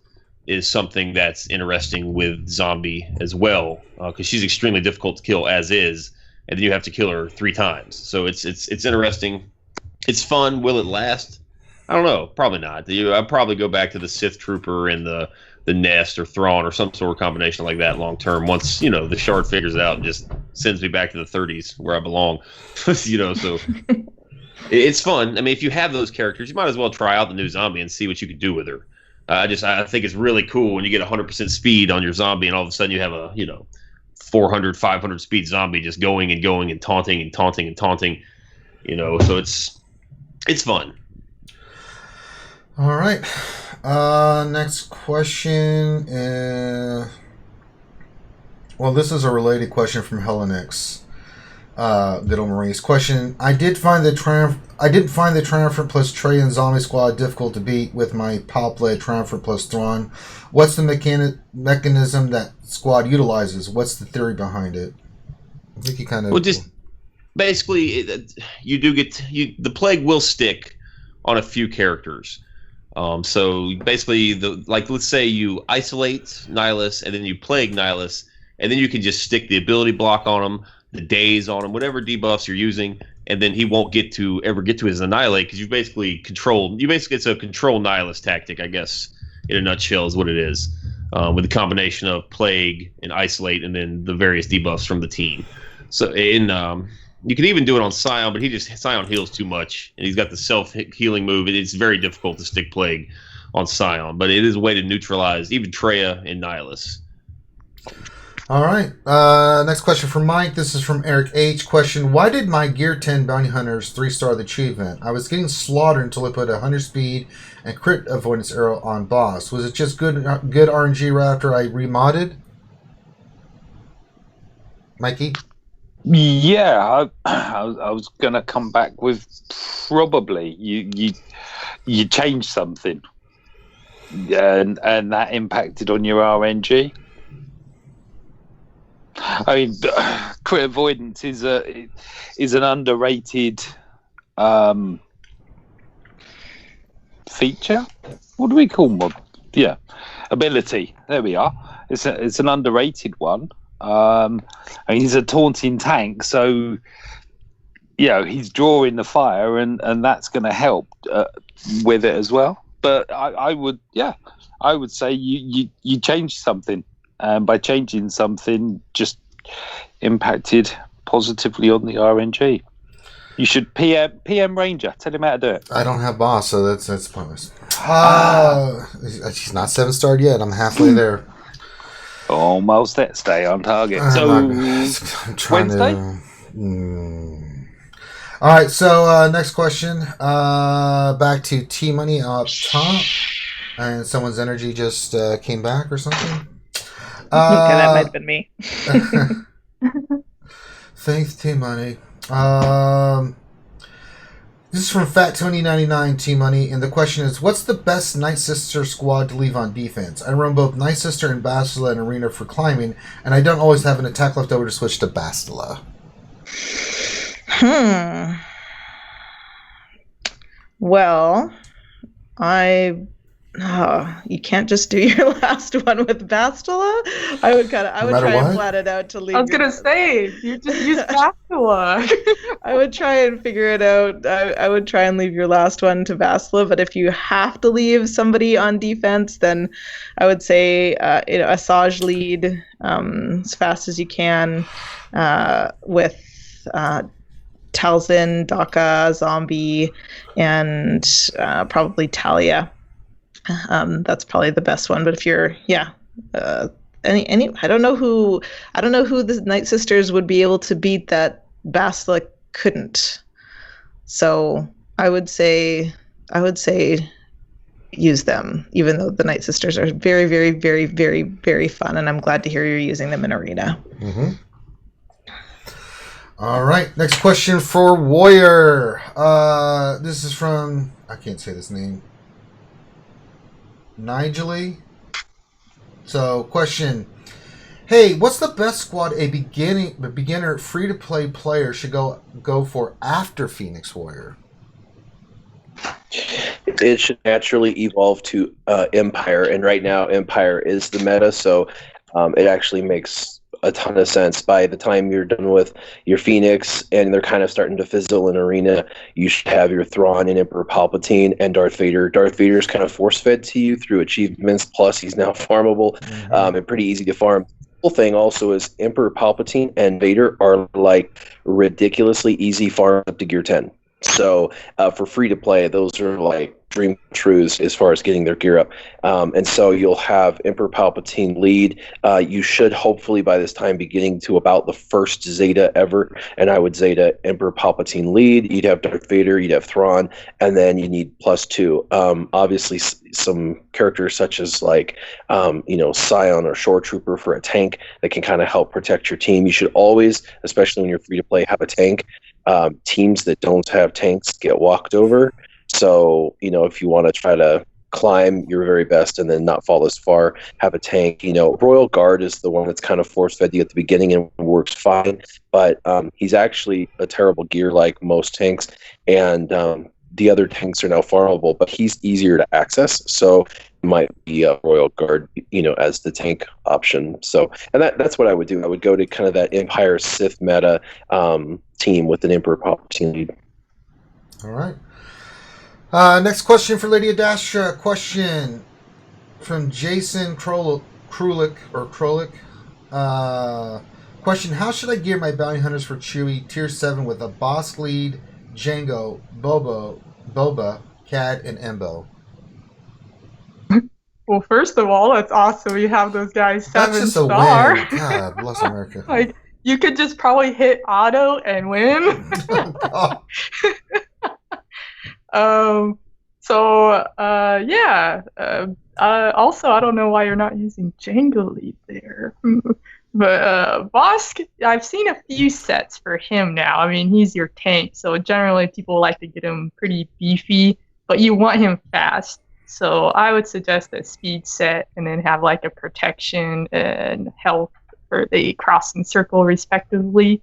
is something that's interesting with Zombie as well, because she's extremely difficult to kill as is, and then you have to kill her 3 times. So it's interesting. It's fun. Will it last? I don't know. Probably not. I'd probably go back to the Sith Trooper and the Nest or Thrawn or some sort of combination like that long term. Once, you know, the Shard figures it out and just sends me back to the 30s where I belong. You know, so it's fun. I mean, if you have those characters, you might as well try out the new Zombie and see what you can do with her. I think it's really cool when you get 100% speed on your zombie and all of a sudden you have a, you know, 400, 500 speed zombie just going and going and taunting and taunting and taunting, you know, so it's fun. All right. Next question. Well, this is a related question from Helenix. Good old Marie's question. I didn't find the Triumphant plus Trey and Zombie Squad difficult to beat with my Palplay Triumphant plus Thrawn. What's the mechanism that squad utilizes? What's the theory behind it? I think you kind of... Well, just basically, the plague will stick on a few characters. So basically, let's say you isolate Nihilus and then you plague Nihilus, and then you can just stick the ability block on him, the daze on him, whatever debuffs you're using, and then he won't ever get to his annihilate because it's a control Nihilus tactic, I guess, in a nutshell is what it is, with a combination of plague and isolate and then the various debuffs from the team. So you can even do it on Scion, but Scion heals too much, and he's got the self-healing move, and it's very difficult to stick plague on Scion, but it is a way to neutralize even Traya and Nihilus. All right. Next question from Mike. This is from Eric H. Question: why did my Gear 10 Bounty Hunters 3-star the achievement? I was getting slaughtered until I put 100 speed and crit avoidance arrow on boss. Was it just good RNG right after I remodded? Mikey? Yeah, I was gonna come back with probably you changed something, and that impacted on your RNG. I mean, crit avoidance is an underrated feature. What do we call mod? Yeah, ability. There we are. It's an underrated one. I mean, he's a taunting tank, so you know he's drawing the fire, and that's going to help with it as well. But I would say you changed something. By changing something, just impacted positively on the RNG. You should PM Ranger. Tell him how to do it. I don't have boss, so that's pointless. She's not 7-starred yet. I'm halfway there. Almost there. Stay on target. I'm trying Wednesday? All right, so next question. Back to T-Money up top. And someone's energy just came back or something. That might have been me. Thanks, T-Money. This is from Fat Tony 99 T-Money, and the question is, what's the best Nightsister squad to leave on defense? I run both Nightsister and Bastila in Arena for climbing, and I don't always have an attack left over to switch to Bastila. Well, I Oh, you can't just do your last one with Bastila? I would try and plan it out to leave. I was gonna say, you just use Bastila. I would try and figure it out. I would try and leave your last one to Bastila, but if you have to leave somebody on defense, then I would say Asajj lead as fast as you can with Talzin, Daka, Zombie, and probably Talia. That's probably the best one. But if you're, any, I don't know who the Nightsisters would be able to beat that Bastila couldn't. So I would say use them, even though the Nightsisters are very, very, very, very, very fun, and I'm glad to hear you're using them in Arena. Mm-hmm. All right, next question for Warrior. This is from, I can't say this name. Nigeli. So, question. Hey, what's the best squad a beginner free-to-play player should go for after Phoenix Warrior? It should naturally evolve to Empire, and right now Empire is the meta, so it actually makes a ton of sense. By the time you're done with your Phoenix and they're kind of starting to fizzle in Arena, you should have your Thrawn and Emperor Palpatine and Darth Vader. Darth Vader's kind of force-fed to you through achievements, plus he's now farmable and pretty easy to farm. The whole thing also is Emperor Palpatine and Vader are like ridiculously easy farm up to Gear 10. So for free to play, those are like dream truths as far as getting their gear up. And so you'll have Emperor Palpatine lead. You should hopefully by this time be getting to about the first Zeta ever. And I would Zeta Emperor Palpatine lead. You'd have Darth Vader, you'd have Thrawn, and then you need +2. Obviously some characters such as like, Scion or Shore Trooper for a tank that can kind of help protect your team. You should always, especially when you're free to play, have a tank. Teams that don't have tanks get walked over. So, if you want to try to climb your very best and then not fall as far, have a tank. Royal Guard is the one that's kind of force-fed you at the beginning and works fine. But he's actually a terrible gear like most tanks. And the other tanks are now farmable, but he's easier to access. So it might be a Royal Guard, as the tank option. So, and that's what I would do. I would go to kind of that Empire Sith meta team with an Emperor Palpatine lead. All right. Next question for Lydia Dasha. Question from Jason Krolik. Question: how should I gear my bounty hunters for Chewie tier 7 with a boss lead, Jango, Boba, Cad, and Embo? Well, first of all, that's awesome. You have those guys 7-star. That's just a win. God bless America. Like, you could just probably hit auto and win. Also, I don't know why you're not using Jango lead there. But Vosk, I've seen a few sets for him now. I mean, he's your tank, so generally people like to get him pretty beefy, but you want him fast. So I would suggest a speed set and then have like a protection and health for the cross and circle respectively.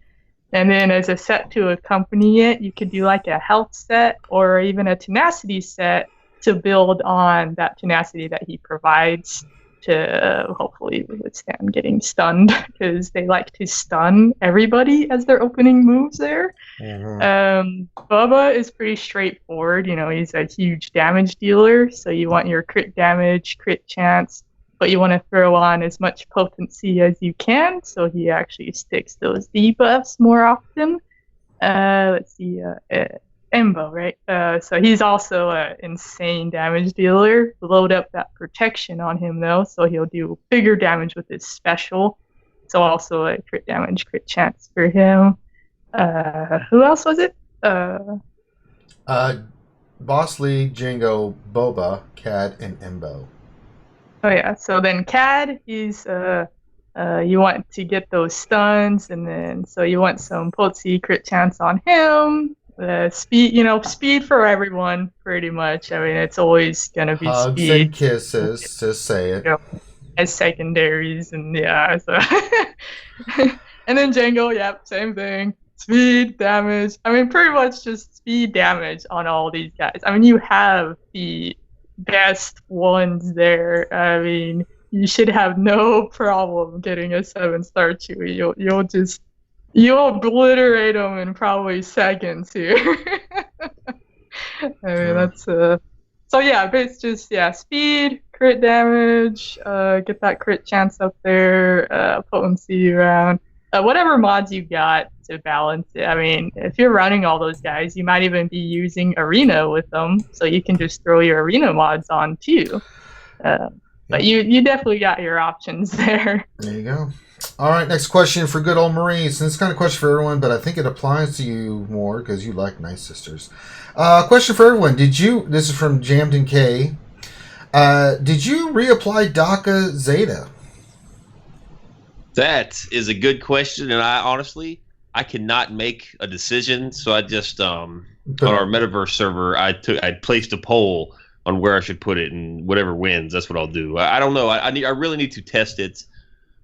And then as a set to accompany it, you could do like a health set or even a tenacity set to build on that tenacity that he provides to hopefully withstand getting stunned, because they like to stun everybody as their opening moves there. Bubba is pretty straightforward. He's a huge damage dealer, so you want your crit damage, crit chance, but you want to throw on as much potency as you can, so he actually sticks those debuffs more often. Let's see, Embo, right? So he's also an insane damage dealer. Load up that protection on him, though, so he'll do bigger damage with his special. So also a crit damage, crit chance for him. Who else was it? Boss League, Jango, Boba, Cad, and Embo. Oh yeah, so then Cad, he's you want to get those stuns, and then so you want some potency, crit chance on him. Speed for everyone, pretty much. I mean, it's always gonna be Hugs speed and kisses, just say it. As secondaries, and yeah. So and then Jango, yep, same thing. Speed, damage. I mean, pretty much just speed, damage on all these guys. I mean, you have the best ones there. I mean, you should have no problem getting a 7-star Chewie. You'll obliterate them in probably seconds here. I mean, that's so yeah, but it's just speed, crit damage, get that crit chance up there, potency around, whatever mods you got to balance it. I mean, if you're running all those guys, you might even be using arena with them, so you can just throw your arena mods on too. But you definitely got your options there. There you go. All right, next question for good old Maurice. And it's kind of a question for everyone, but I think it applies to you more because you like Nightsisters. Question for everyone. This is from Jamden K. Did you reapply Daka Zeta? That is a good question, and I cannot make a decision. So I just on our metaverse server, I placed a poll on where I should put it, and whatever wins, that's what I'll do. I don't know. I really need to test it.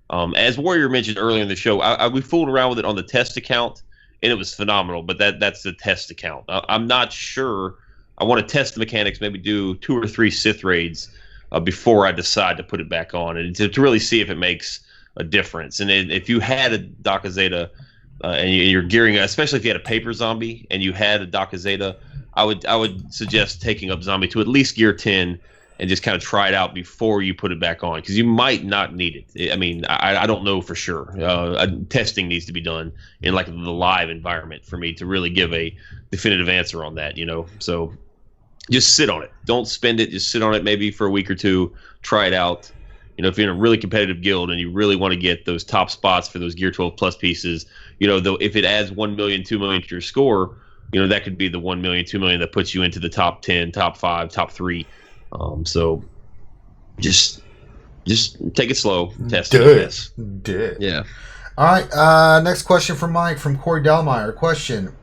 As Warrior mentioned earlier in the show, we fooled around with it on the test account, and it was phenomenal. But that's the test account. I'm not sure. I want to test the mechanics, maybe do 2 or 3 Sith raids before I decide to put it back on, and to really see if it makes a difference. And if you had a Daka Zeta and you're gearing, especially if you had a paper zombie and you had a Daka Zeta, I would suggest taking up zombie to at least gear 10 and just kind of try it out before you put it back on, because you might not need it. I mean, I don't know for sure. Testing needs to be done in like the live environment for me to really give a definitive answer on that, So just sit on it. Don't spend it. Just sit on it maybe for a week or 2. Try it out. If you're in a really competitive guild and you really want to get those top spots for those Gear 12 plus pieces, though if it adds 1 million, 2 million to your score, that could be the 1 million, 2 million that puts you into the top 10, top 5, top 3. So just take it slow. Test it. Yeah. All right. Next question from Mike from Corey Delmeyer. Question.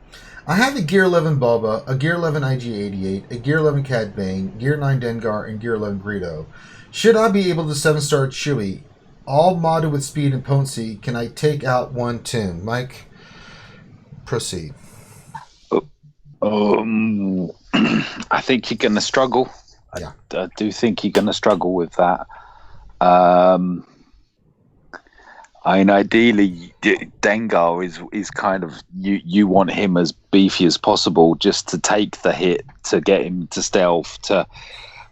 I have a Gear 11 Boba, a Gear 11 IG-88, a Gear 11 Cad Bane, Gear 9 Dengar, and Gear 11 Greedo. Should I be able to 7-star Chewie, all modded with speed and potency? Can I take out one Tim? Mike, proceed. I think you're going to struggle. Yeah. I do think you're going to struggle with that. I mean, ideally, Dengar is kind of you want him as beefy as possible, just to take the hit, to get him to stealth, to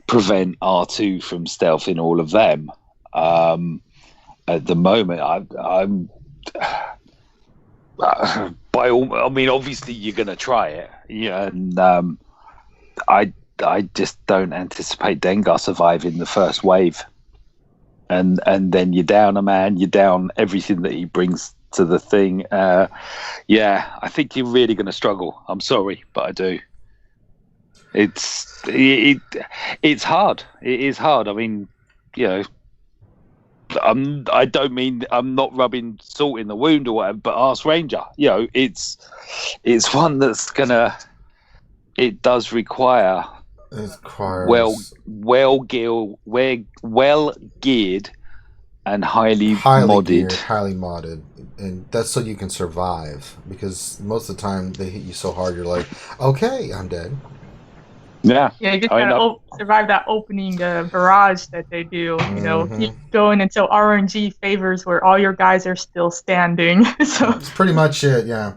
prevent R2 from stealthing all of them. At the moment, I'm obviously you're going to try it, and I just don't anticipate Dengar surviving the first wave, and then you're down a man, you're down everything that he brings to the thing. I think you're really going to struggle. I'm sorry, but I do. It's hard. It is hard. I mean, I don't mean I'm not rubbing salt in the wound or whatever, but ask Ranger. It's one that's gonna. It does require well geared and highly modded, and that's so you can survive. Because most of the time they hit you so hard, you're like, okay, I'm dead. Yeah, you just gotta survive that opening barrage that they do. Keep going until RNG favors where all your guys are still standing. So that's pretty much it. Yeah.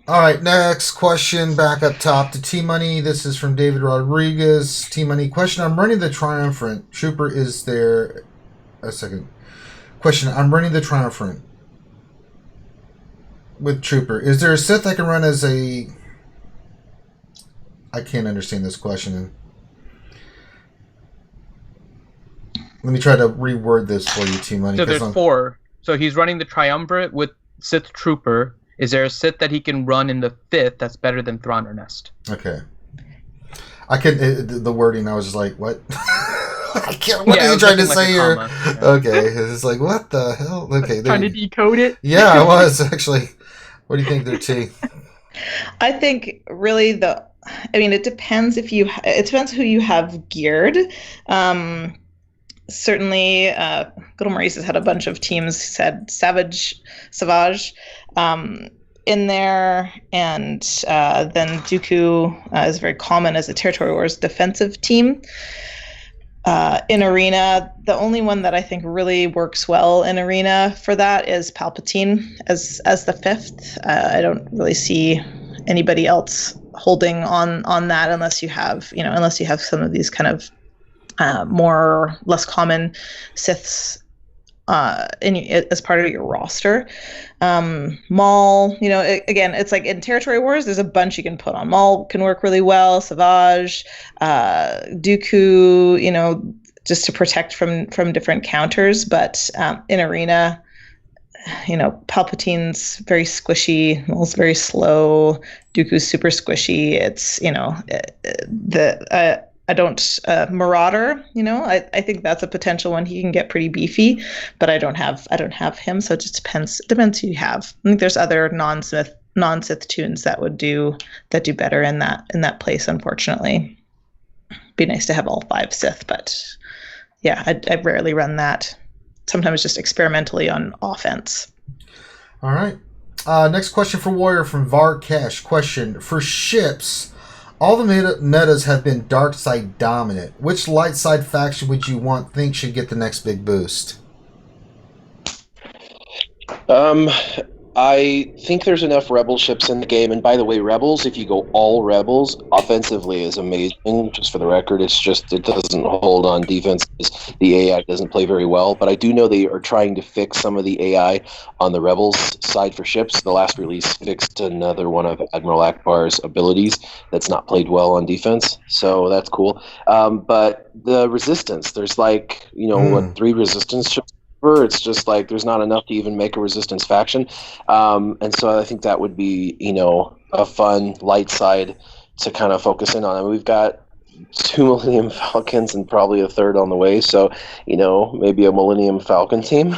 All right, next question back up top to T-Money. This is from David Rodriguez. T-Money question. I'm running the Triumphant. Trooper is there. A second. Question. I'm running the Triumphant with Trooper. Is there a Sith I can run as a... I can't understand this question. Let me try to reword this for you, T-Money. So there's 4. So he's running the Triumvirate with Sith Trooper. Is there a Sith that he can run in the 5th that's better than Thrawn or Nest? Okay. The wording, I was just like, what? I can't. What are you trying to say here? Yeah. Okay. It's like, what the hell? Okay. Trying to decode it? Yeah, I was, actually. What do you think there, T? I think really it depends it depends who you have geared. Certainly, good old Maurice has had a bunch of teams, said Savage. in there, and then Dooku is very common as a Territory Wars defensive team. In Arena, the only one that I think really works well in Arena for that is Palpatine as the 5th. I don't really see anybody else holding on that unless you have some of these kind of less common Siths as part of your roster. Maul, again, it's like in Territory Wars, there's a bunch you can put on. Maul can work really well. Savage, Dooku, just to protect from different counters. But in Arena, Palpatine's very squishy. Maul's very slow. Dooku's super squishy. It's I don't Marauder. I think that's a potential one. He can get pretty beefy, but I don't have him. So it just depends. It depends who you have. I think there's other non-Sith tunes that do better in that place. Unfortunately, be nice to have all 5 Sith, but yeah, I rarely run that. Sometimes just experimentally on offense. All right. Next question for Warrior from Varkesh. Question for ships. All the metas have been dark side dominant. Which light side faction would you think should get the next big boost? I think there's enough Rebel ships in the game. And by the way, Rebels, if you go all Rebels, offensively is amazing. Just for the record, it doesn't hold on defense. The AI doesn't play very well. But I do know they are trying to fix some of the AI on the Rebels side for ships. The last release fixed another one of Admiral Akbar's abilities that's not played well on defense. So that's cool. But the Resistance, there's 3 Resistance ships. It's just like there's not enough to even make a Resistance faction, and so I think that would be a fun light side to kind of focus in on. I mean, we've got 2 Millennium Falcons and probably a 3rd on the way, so maybe a Millennium Falcon team.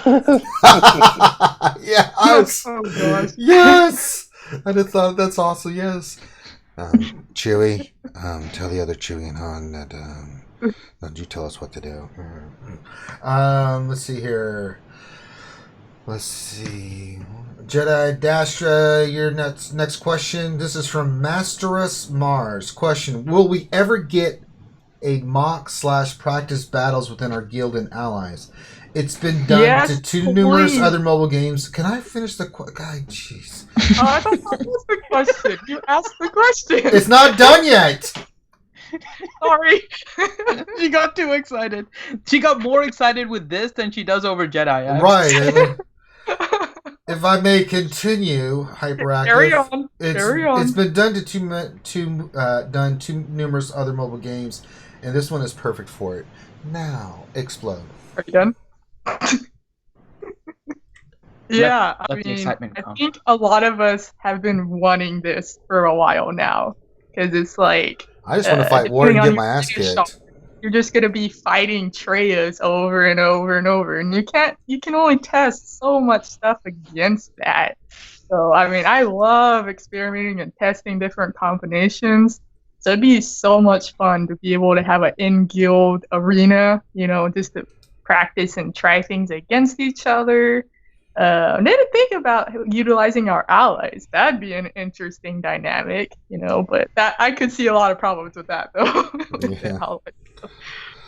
Yes. Oh gosh. Yes. I just thought that's awesome. Yes. Chewie, tell the other Chewie and Han that. Don't you tell us what to do. Let's see here. Let's see. Jedi Dasha, your next question. This is from Masterus Mars. Question: will we ever get a mock/practice battles within our guild and allies? It's been done to too numerous other mobile games. Can I finish the guy? Jeez. I thought that was the question. You asked the question. It's not done yet. Sorry. She got too excited. She got more excited with this than she does over Jedi. Right. If I may continue, hyperactive. Carry on. It's been done to too numerous other mobile games, and this one is perfect for it. Now, explode. Are you done? Yeah, let the excitement come. I think a lot of us have been wanting this for a while now, because it's like I just want to fight war and get my ass kicked. You're just gonna be fighting Treyas over and over and over, and you can only test so much stuff against that. So I mean, I love experimenting and testing different combinations. So it'd be so much fun to be able to have an in-guild arena, just to practice and try things against each other. Then to think about utilizing our allies, that'd be an interesting dynamic, but that I could see a lot of problems with that though.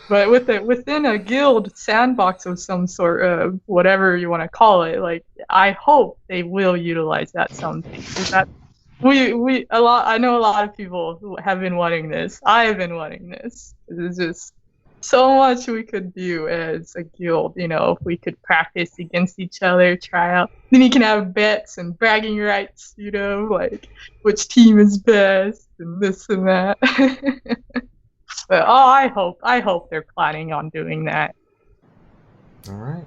But within a guild sandbox of some sort of whatever you want to call it, like I hope they will utilize that someday. That I know a lot of people who have been wanting this. I have been wanting this. It's just so much we could do as a guild, if we could practice against each other, try out. Then you can have bets and bragging rights, like which team is best and this and that. But I hope they're planning on doing that. All right.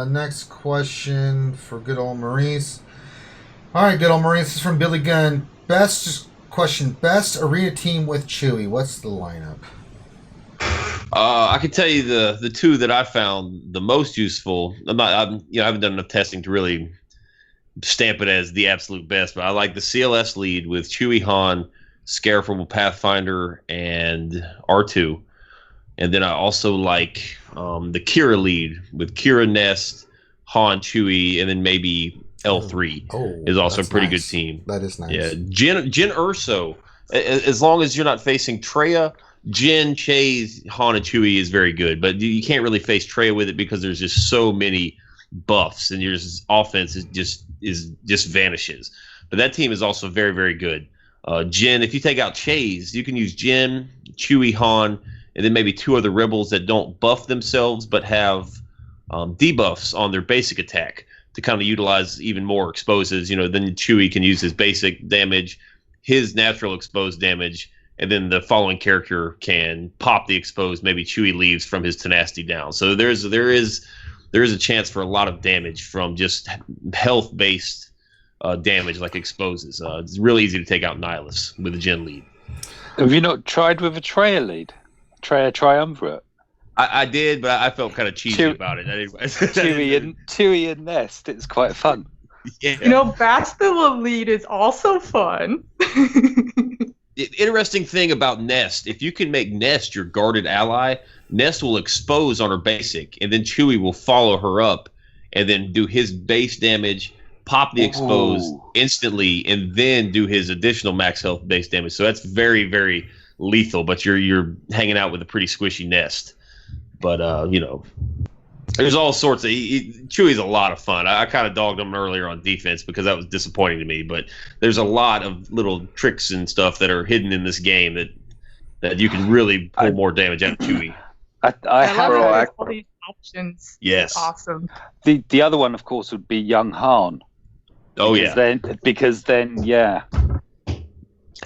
Next question for good old Maurice. All right, good old Maurice. This is from Billy Gunn. Best arena team with Chewie. What's the lineup? I can tell you the 2 that I found the most useful. I haven't done enough testing to really stamp it as the absolute best, but I like the CLS lead with Chewie, Han, Scarif from Pathfinder, and R2. And then I also like the Kira lead with Kira, Nest, Han, Chewie, and then maybe L3 is also a pretty good team. That is nice. Yeah, Jin Urso. As long as you're not facing Traya, Jin, Chase, Han, and Chewie is very good. But you can't really face Traya with it because there's just so many buffs, and your offense is just vanishes. But that team is also very, very good. Jin, if you take out Chase, you can use Jin, Chewie, Han, and then maybe 2 other rebels that don't buff themselves but have debuffs on their basic attack to kind of utilize even more exposes. Then Chewie can use his basic damage, his natural exposed damage, and then the following character can pop the exposed. Maybe Chewie leaves from his tenacity down. So there is a chance for a lot of damage from just health-based damage like exposes. It's really easy to take out Nihilus with a Jin lead. Have you not tried with a Traya lead? Traya Triumvirate? I did, but I felt kind of cheesy about it. Chewie and Nest. It's quite fun. Yeah. Bastila lead is also fun. Interesting thing about Nest, if you can make Nest your guarded ally, Nest will expose on her basic, and then Chewie will follow her up and then do his base damage, pop the expose instantly, and then do his additional max health base damage. So that's very, very lethal, but you're hanging out with a pretty squishy Nest. But there's all sorts of Chewie's a lot of fun. I kind of dogged him earlier on defense because that was disappointing to me. But there's a lot of little tricks and stuff that are hidden in this game that you can really pull more damage out of Chewie. I have all these options. Yes, it's awesome. The other one, of course, would be young Han. Oh yeah, because then yeah.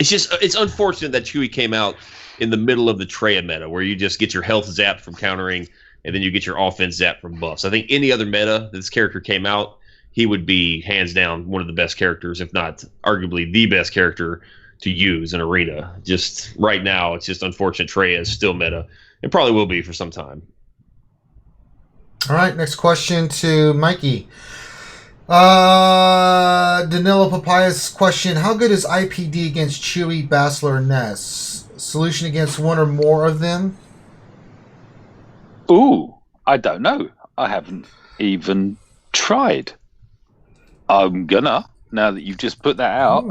It's unfortunate that Chewie came out in the middle of the Traya meta, where you just get your health zapped from countering, and then you get your offense zapped from buffs. I think any other meta this character came out, he would be hands down one of the best characters, if not arguably the best character to use in Arena. Just right now, it's just unfortunate Traya is still meta, and probably will be for some time. All right, next question to Mikey. Danilo Papaya's question: how good is IPD against Chewie, Bastila, and Ness? Solution against one or more of them? Ooh, I don't know. I haven't even tried. I'm gonna, now that you've just put that out.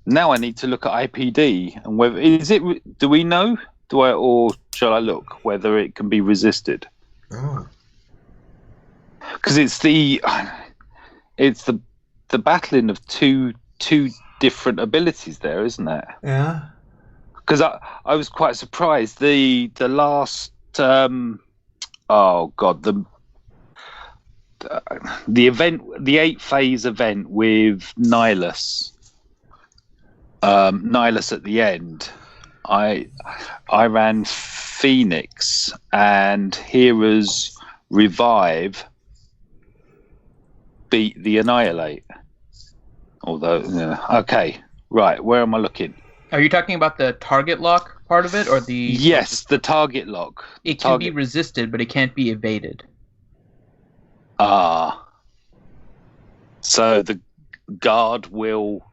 Now I need to look at IPD and whether do we know? Or shall I look whether it can be resisted? Oh. Because it's the battling of two different abilities there, isn't it? Yeah. Because I was quite surprised. The last the event, the 8-phase event with Nihilus at the end. I ran Phoenix and Hera's Revive beat the Annihilate. Although, okay, right, where am I looking? Are you talking about the target lock part of it, or the... Yes, the target lock. It can be resisted, but it can't be evaded. So the guard will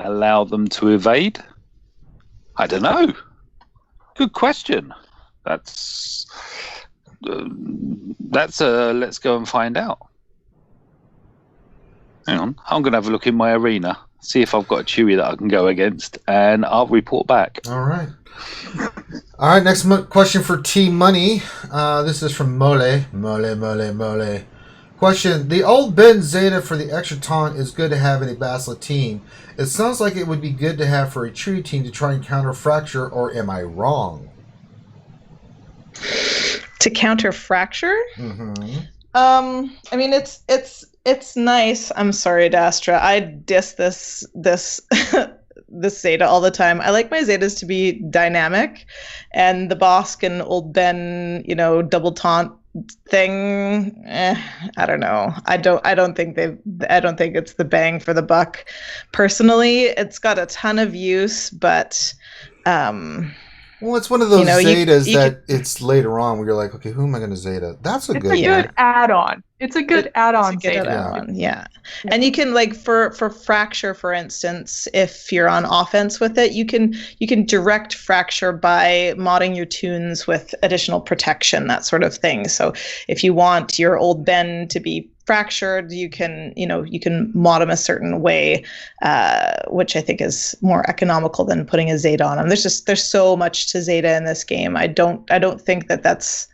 allow them to evade? I don't know. Good question. That's let's go and find out. Hang on, I'm going to have a look in my arena, see if I've got a Chewie that I can go against, and I'll report back. All right. All right, next question for Team Money. This is from Mole. Question: the old Ben Zeta for the extra taunt is good to have in a Bastila team. It sounds like it would be good to have for a Chewie team to try and counter Fracture, or am I wrong? To counter Fracture? Mm-hmm. I mean, it's nice. I'm sorry, Dastra. I diss this this Zeta all the time. I like my Zetas to be dynamic, and the Bosk and old Ben, double taunt thing. I don't know. I don't think it's the bang for the buck. Personally, it's got a ton of use, but Well, it's one of those Zetas that it's later on where you're like, okay, who am I going to Zeta? That's a good one. It's a good add-on. It's a good add-on Zeta. Yeah. And you can, like, for Fracture, for instance, if you're on offense with it, you can direct Fracture by modding your tunes with additional protection, that sort of thing. So if you want your old Ben to be fractured, you can mod him a certain way, which I think is more economical than putting a Zeta on him. There's so much to Zeta in this game. I don't think that's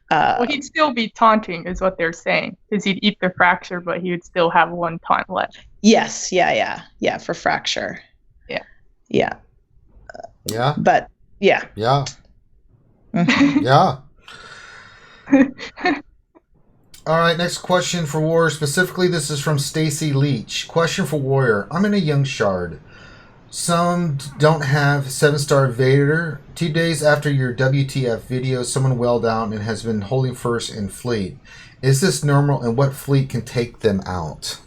well, he'd still be taunting, is what they're saying, because he'd eat the fracture, but he would still have one taunt left. Yes, yeah, for Fracture. Yeah. But yeah. Yeah. Mm-hmm. Yeah. All right, next question for Warrior. Specifically, this is from Stacy Leach. Question for Warrior. I'm in a young shard. Some don't have 7-star Vader. 2 days after your WTF video, someone welled out and has been holding first in fleet. Is this normal, and what fleet can take them out?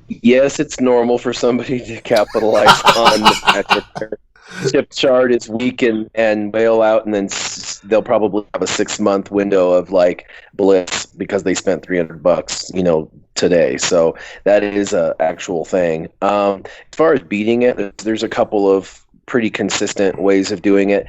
Yes, it's normal for somebody to capitalize on the fact that their ship shard is weak and bail out, and then they'll probably have a 6-month window of like bliss because they spent $300, today. So that is a actual thing. As far as beating it, there's a couple of pretty consistent ways of doing it.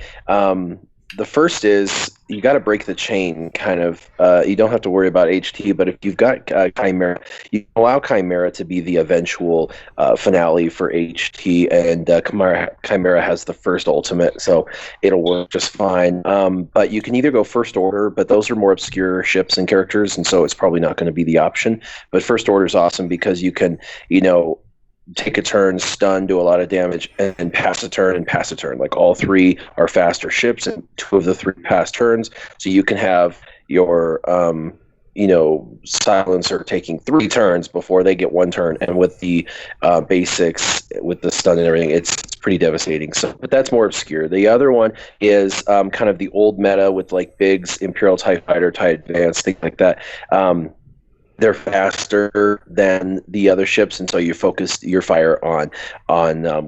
The first is you got to break the chain, kind of. You don't have to worry about HT, but if you've got Chimera, you can allow Chimera to be the eventual finale for HT, and Chimera has the first ultimate, so it'll work just fine. But you can either go First Order, but those are more obscure ships and characters, and so it's probably not going to be the option. But First Order is awesome because you can, take a turn, stun, do a lot of damage, and pass a turn and pass a turn. Like, all 3 are faster ships, and 2 of the 3 pass turns. So you can have your, silencer taking 3 turns before they get 1 turn. And with the basics, with the stun and everything, it's pretty devastating. So, but that's more obscure. The other one is kind of the old meta with like Biggs, Imperial TIE Fighter, TIE Advance, things like that. They're faster than the other ships, and so you focus your fire on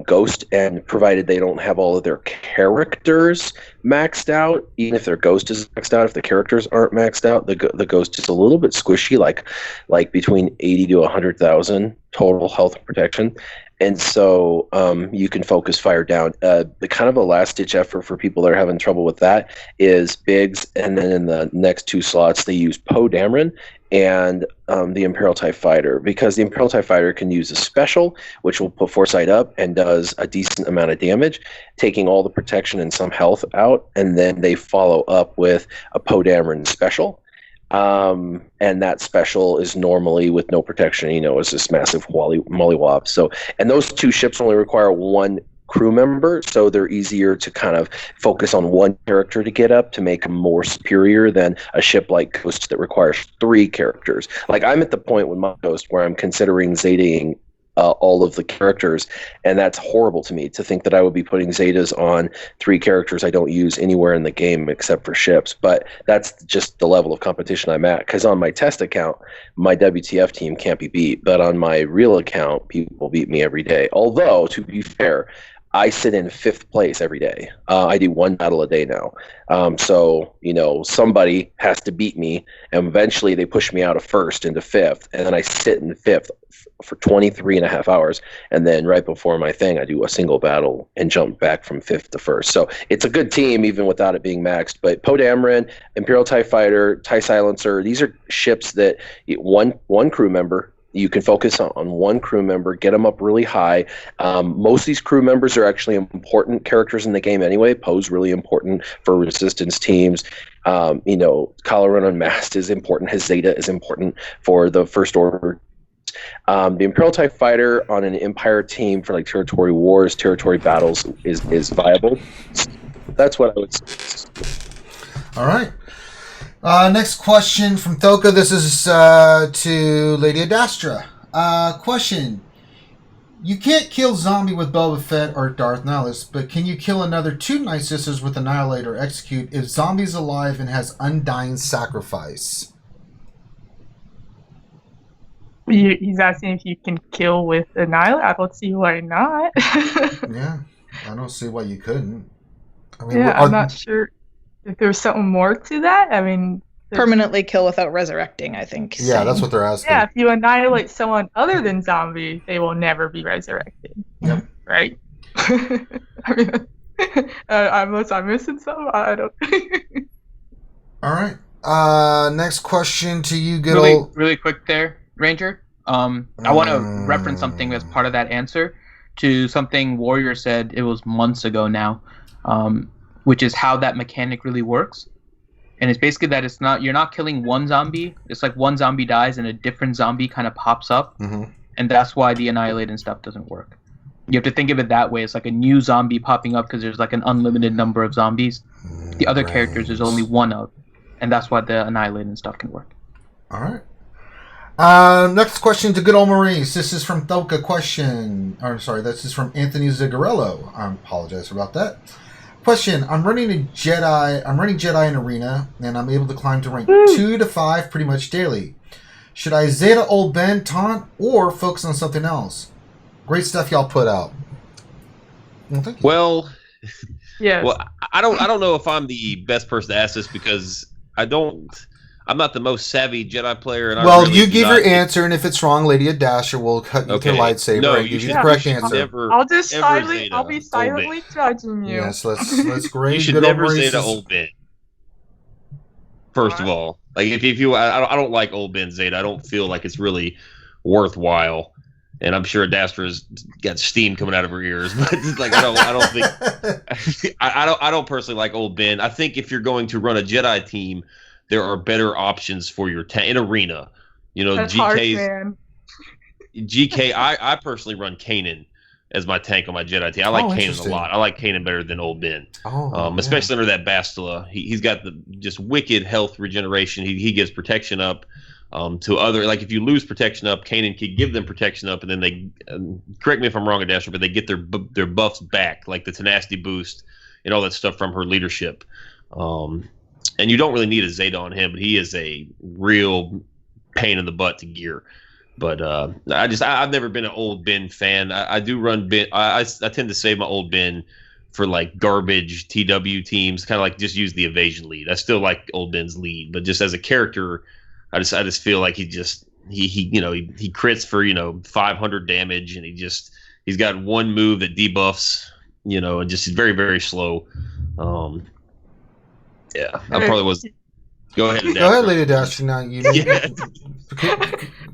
Ghost, and provided they don't have all of their characters maxed out, even if their Ghost is maxed out, if the characters aren't maxed out, the Ghost is a little bit squishy, like between 80 to 100,000 total health and protection. And so you can focus fire down. The kind of a last-ditch effort for people that are having trouble with that is Biggs, and then in the next 2 slots they use Poe Dameron and the Imperial TIE Fighter, because the Imperial TIE Fighter can use a special, which will put Foresight up and does a decent amount of damage, taking all the protection and some health out, and then they follow up with a Poe Dameron special. And that special is normally with no protection, it's this massive mollywop. So, and those 2 ships only require 1 crew member, so they're easier to kind of focus on 1 character to get up to make them more superior than a ship like Ghost that requires 3 characters. Like, I'm at the point with my Ghost where I'm considering Zetaing all of the characters, and that's horrible to me to think that I would be putting Zetas on 3 characters I don't use anywhere in the game except for ships. But that's just the level of competition I'm at, because on my test account, my WTF team can't be beat, but on my real account, people beat me every day. Although, to be fair, I sit in 5th place every day. I do 1 battle a day now. So, somebody has to beat me, and eventually they push me out of 1st into 5th, and then I sit in 5th for 23 and a half hours, and then right before my thing, I do a single battle and jump back from 5th to 1st. So it's a good team, even without it being maxed. But Poe Dameron, Imperial TIE Fighter, TIE Silencer, these are ships that one crew member, you can focus on 1 crew member, get them up really high. Most of these crew members are actually important characters in the game anyway. Poe's really important for resistance teams. Colorado Unmasked is important. His Zeta is important for the First Order. The Imperial TIE Fighter on an Empire team for like territory wars, territory battles is viable. That's what I would say. All right. Next question from Thoka. This is to Lady Adastra. Question. You can't kill Zombie with Boba Fett or Darth Nihilus, but can you kill another 2 Nightsisters with Annihilate or Execute if Zombie's alive and has Undying Sacrifice? He's asking if you can kill with Annihilate. I don't see why not. Yeah, I don't see why you couldn't. I mean, Yeah, I'm not sure if there's something more to that. I mean, Permanently kill without resurrecting, I think. Yeah, saying. that's what they're asking. Yeah, if you annihilate someone other than zombie, they will never be resurrected. Yep. Right? I mean, unless I'm missing something, I don't. All right. Next question to you, really quick there, Ranger. I want to reference something as part of that answer to something Warrior said. It was months ago now, which is how that mechanic really works. And it's basically that you're not killing one zombie. It's like one zombie dies and a different zombie kind of pops up, and that's why the annihilate and stuff doesn't work. You have to think of it that way. It's like a new zombie popping up because there's like an unlimited number of zombies. The other characters there's only one of, and that's why the annihilate and stuff can work. All right. Next question to good old Maurice. This is from Daka question. This is from Anthony Zigarello. I apologize about that. Question: I'm running Jedi in Arena, and I'm able to climb to rank 2 to 5 pretty much daily. Should I Zeta Old Ben taunt or focus on something else? Great stuff y'all put out. Well, thank you. Well, yes. Well, I don't know if I'm the best person to ask this because I'm not the most savvy Jedi player. And well, you give your answer, and if it's wrong, Lady Adasher will cut you with her lightsaber and give you the correct answer. I'll be silently judging you. Yes, let's grade. You should never Zeta Old Ben. First of all, like if you, I don't like Old Ben Zeta. I don't feel like it's really worthwhile. And I'm sure Adastra's got steam coming out of her ears, but it's like I don't think I don't personally like Old Ben. I think if you're going to run a Jedi team, there are better options for your in Arena. You know, That's GK. I personally run Kanan as my tank on my Jedi team. I like Kanan a lot. I like Kanan better than Old Ben. Especially under that Bastila. He's got the just wicked health regeneration. He gives protection up. To other, like if you lose protection up, Kanan could give them protection up, and then they correct me if I'm wrong, Adasher, but they get their buffs back, like the tenacity boost and all that stuff from her leadership. And you don't really need a Zeta on him, but he is a real pain in the butt to gear. But I've never been an Old Ben fan. I do run Ben. I tend to save my Old Ben for like garbage TW teams, kind of like just use the evasion lead. I still like Old Ben's lead, but just as a character. I just feel like he crits for 500 damage, and he's got one move that debuffs, and just very, very slow. Yeah, I probably was. Go ahead, Lady Dash. Now you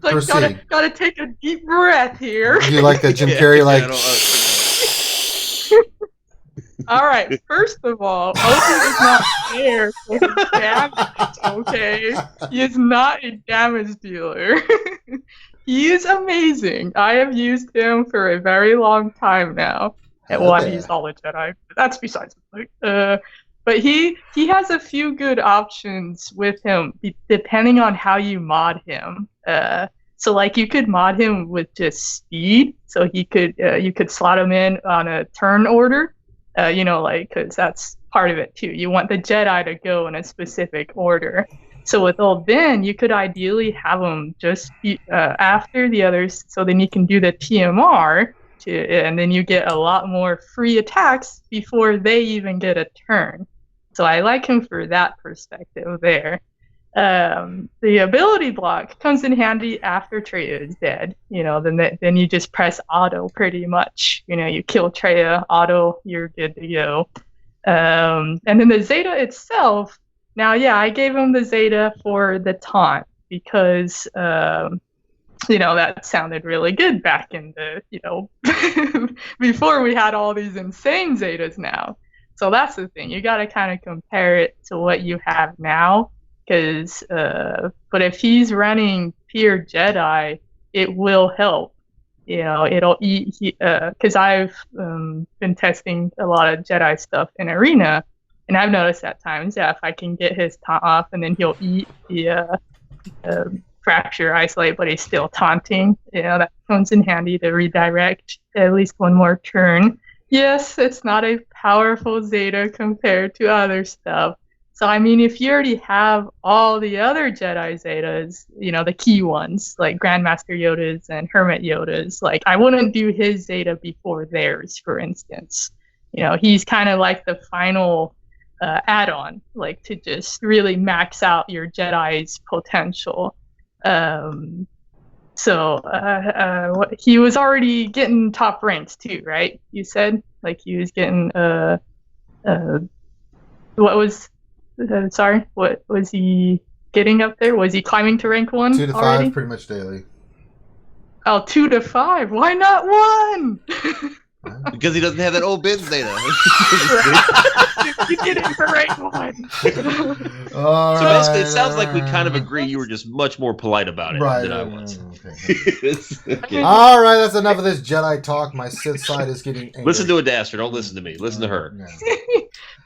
proceed. Gotta take a deep breath here. You like that Jim Carrey All right, first of all, Obi is not there for his damage, okay? He is not a damage dealer. He is amazing. I have used him for a very long time now. And I've used all the Jedi. That's besides the point. But he has a few good options with him, depending on how you mod him. So like you could mod him with just speed, so you could slot him in on a turn order. Because that's part of it too. You want the Jedi to go in a specific order. So with Old Ben, you could ideally have him just after the others, so then you can do the TMR, and then you get a lot more free attacks before they even get a turn. So I like him for that perspective there. The ability block comes in handy after Traya is dead. Then you just press auto pretty much. You kill Traya, auto, you're good to go. And then the Zeta itself, now, I gave him the Zeta for the taunt because, that sounded really good back in the, before we had all these insane Zetas now. So that's the thing. You got to kind of compare it to what you have now. But if he's running pure Jedi, it will help. It'll eat. Because I've been testing a lot of Jedi stuff in Arena, and I've noticed at times, if I can get his taunt off, and then he'll eat the fracture, isolate, but he's still taunting. That comes in handy to redirect at least one more turn. Yes, it's not a powerful Zeta compared to other stuff. So, I mean, if you already have all the other Jedi Zetas, the key ones, like Grandmaster Yoda's and Hermit Yoda's, like, I wouldn't do his Zeta before theirs, for instance. he's kind of like the final add-on, like to just really max out your Jedi's potential. So he was already getting top ranks too, right? You said like he was getting what was he getting up there? Was he climbing to rank 1 2 to 5 already? pretty much daily. Oh, 2 to 5. Why not 1? Because he doesn't have that old Ben Zeta. You get it for rank 1. All So right, basically, it sounds like we all kind of right. agree you were just much more polite about it Right, than I right, was. okay. Okay. All right, that's enough of this Jedi talk. My Sith side is getting angry. Listen to a Daster. Don't listen to me. Listen to her.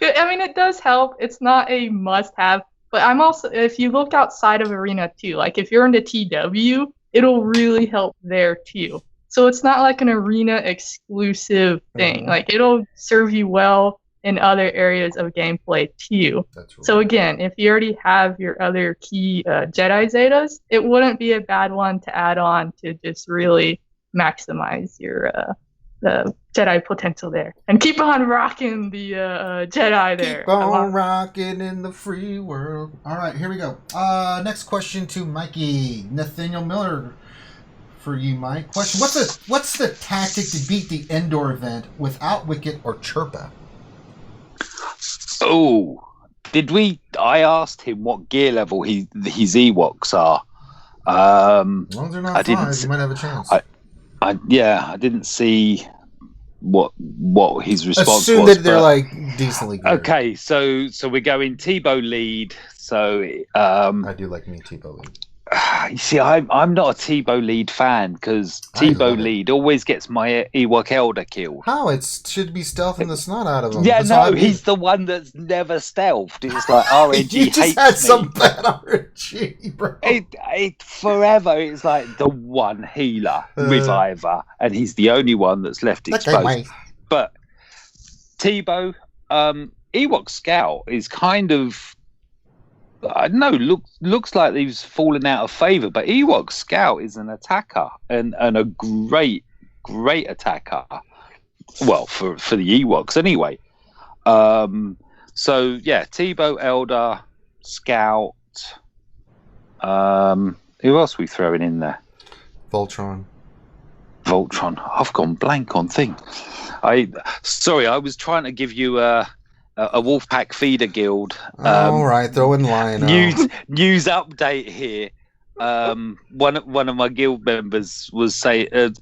Yeah. I mean, it does help. It's not a must-have, but I'm also, if you look outside of Arena too, like if you're into TW, it'll really help there too. So it's not like an Arena exclusive thing. Like it'll serve you well in other areas of gameplay too. That's right. So again, if you already have your other key Jedi Zetas, it wouldn't be a bad one to add on to just really maximize your the Jedi potential there. And keep on rocking the Jedi there. Keep on rocking in the free world. All right, here we go. Next question to Mikey. Nathaniel Miller for you, Mike. Question: What's the tactic to beat the Endor event without Wicket or Chirpa? Oh, did we? I asked him what gear level his Ewoks are. As long as they're not I didn't 5, you might have a chance. I didn't see what his response Assume was. that they're like decently geared. Okay, so we're going Tebow lead. So I do like me Tebow lead. you see, I'm not a Tebow lead fan because I love Tebow it. lead always gets my Ewok Elder killed. How? It should be stealthing the snot out of him. Yeah, That's how no, I he's the one that's never stealthed. It's like RNG You just hates had me. some bad RNG, bro. It forever. It's like the one healer reviver, and he's the only one that's left That guy exposed. might. But Tebow, Ewok Scout is kind of, I don't know, looks like he's fallen out of favor. But Ewok Scout is an attacker and a great attacker. Well, for the Ewoks anyway. So yeah, Tebow, Elder, Scout. Who else are we throwing in there? Voltron. I've gone blank on thing. I was trying to give you a Wolfpack feeder guild. All right, throw in Lion. News update here. One of my guild members was took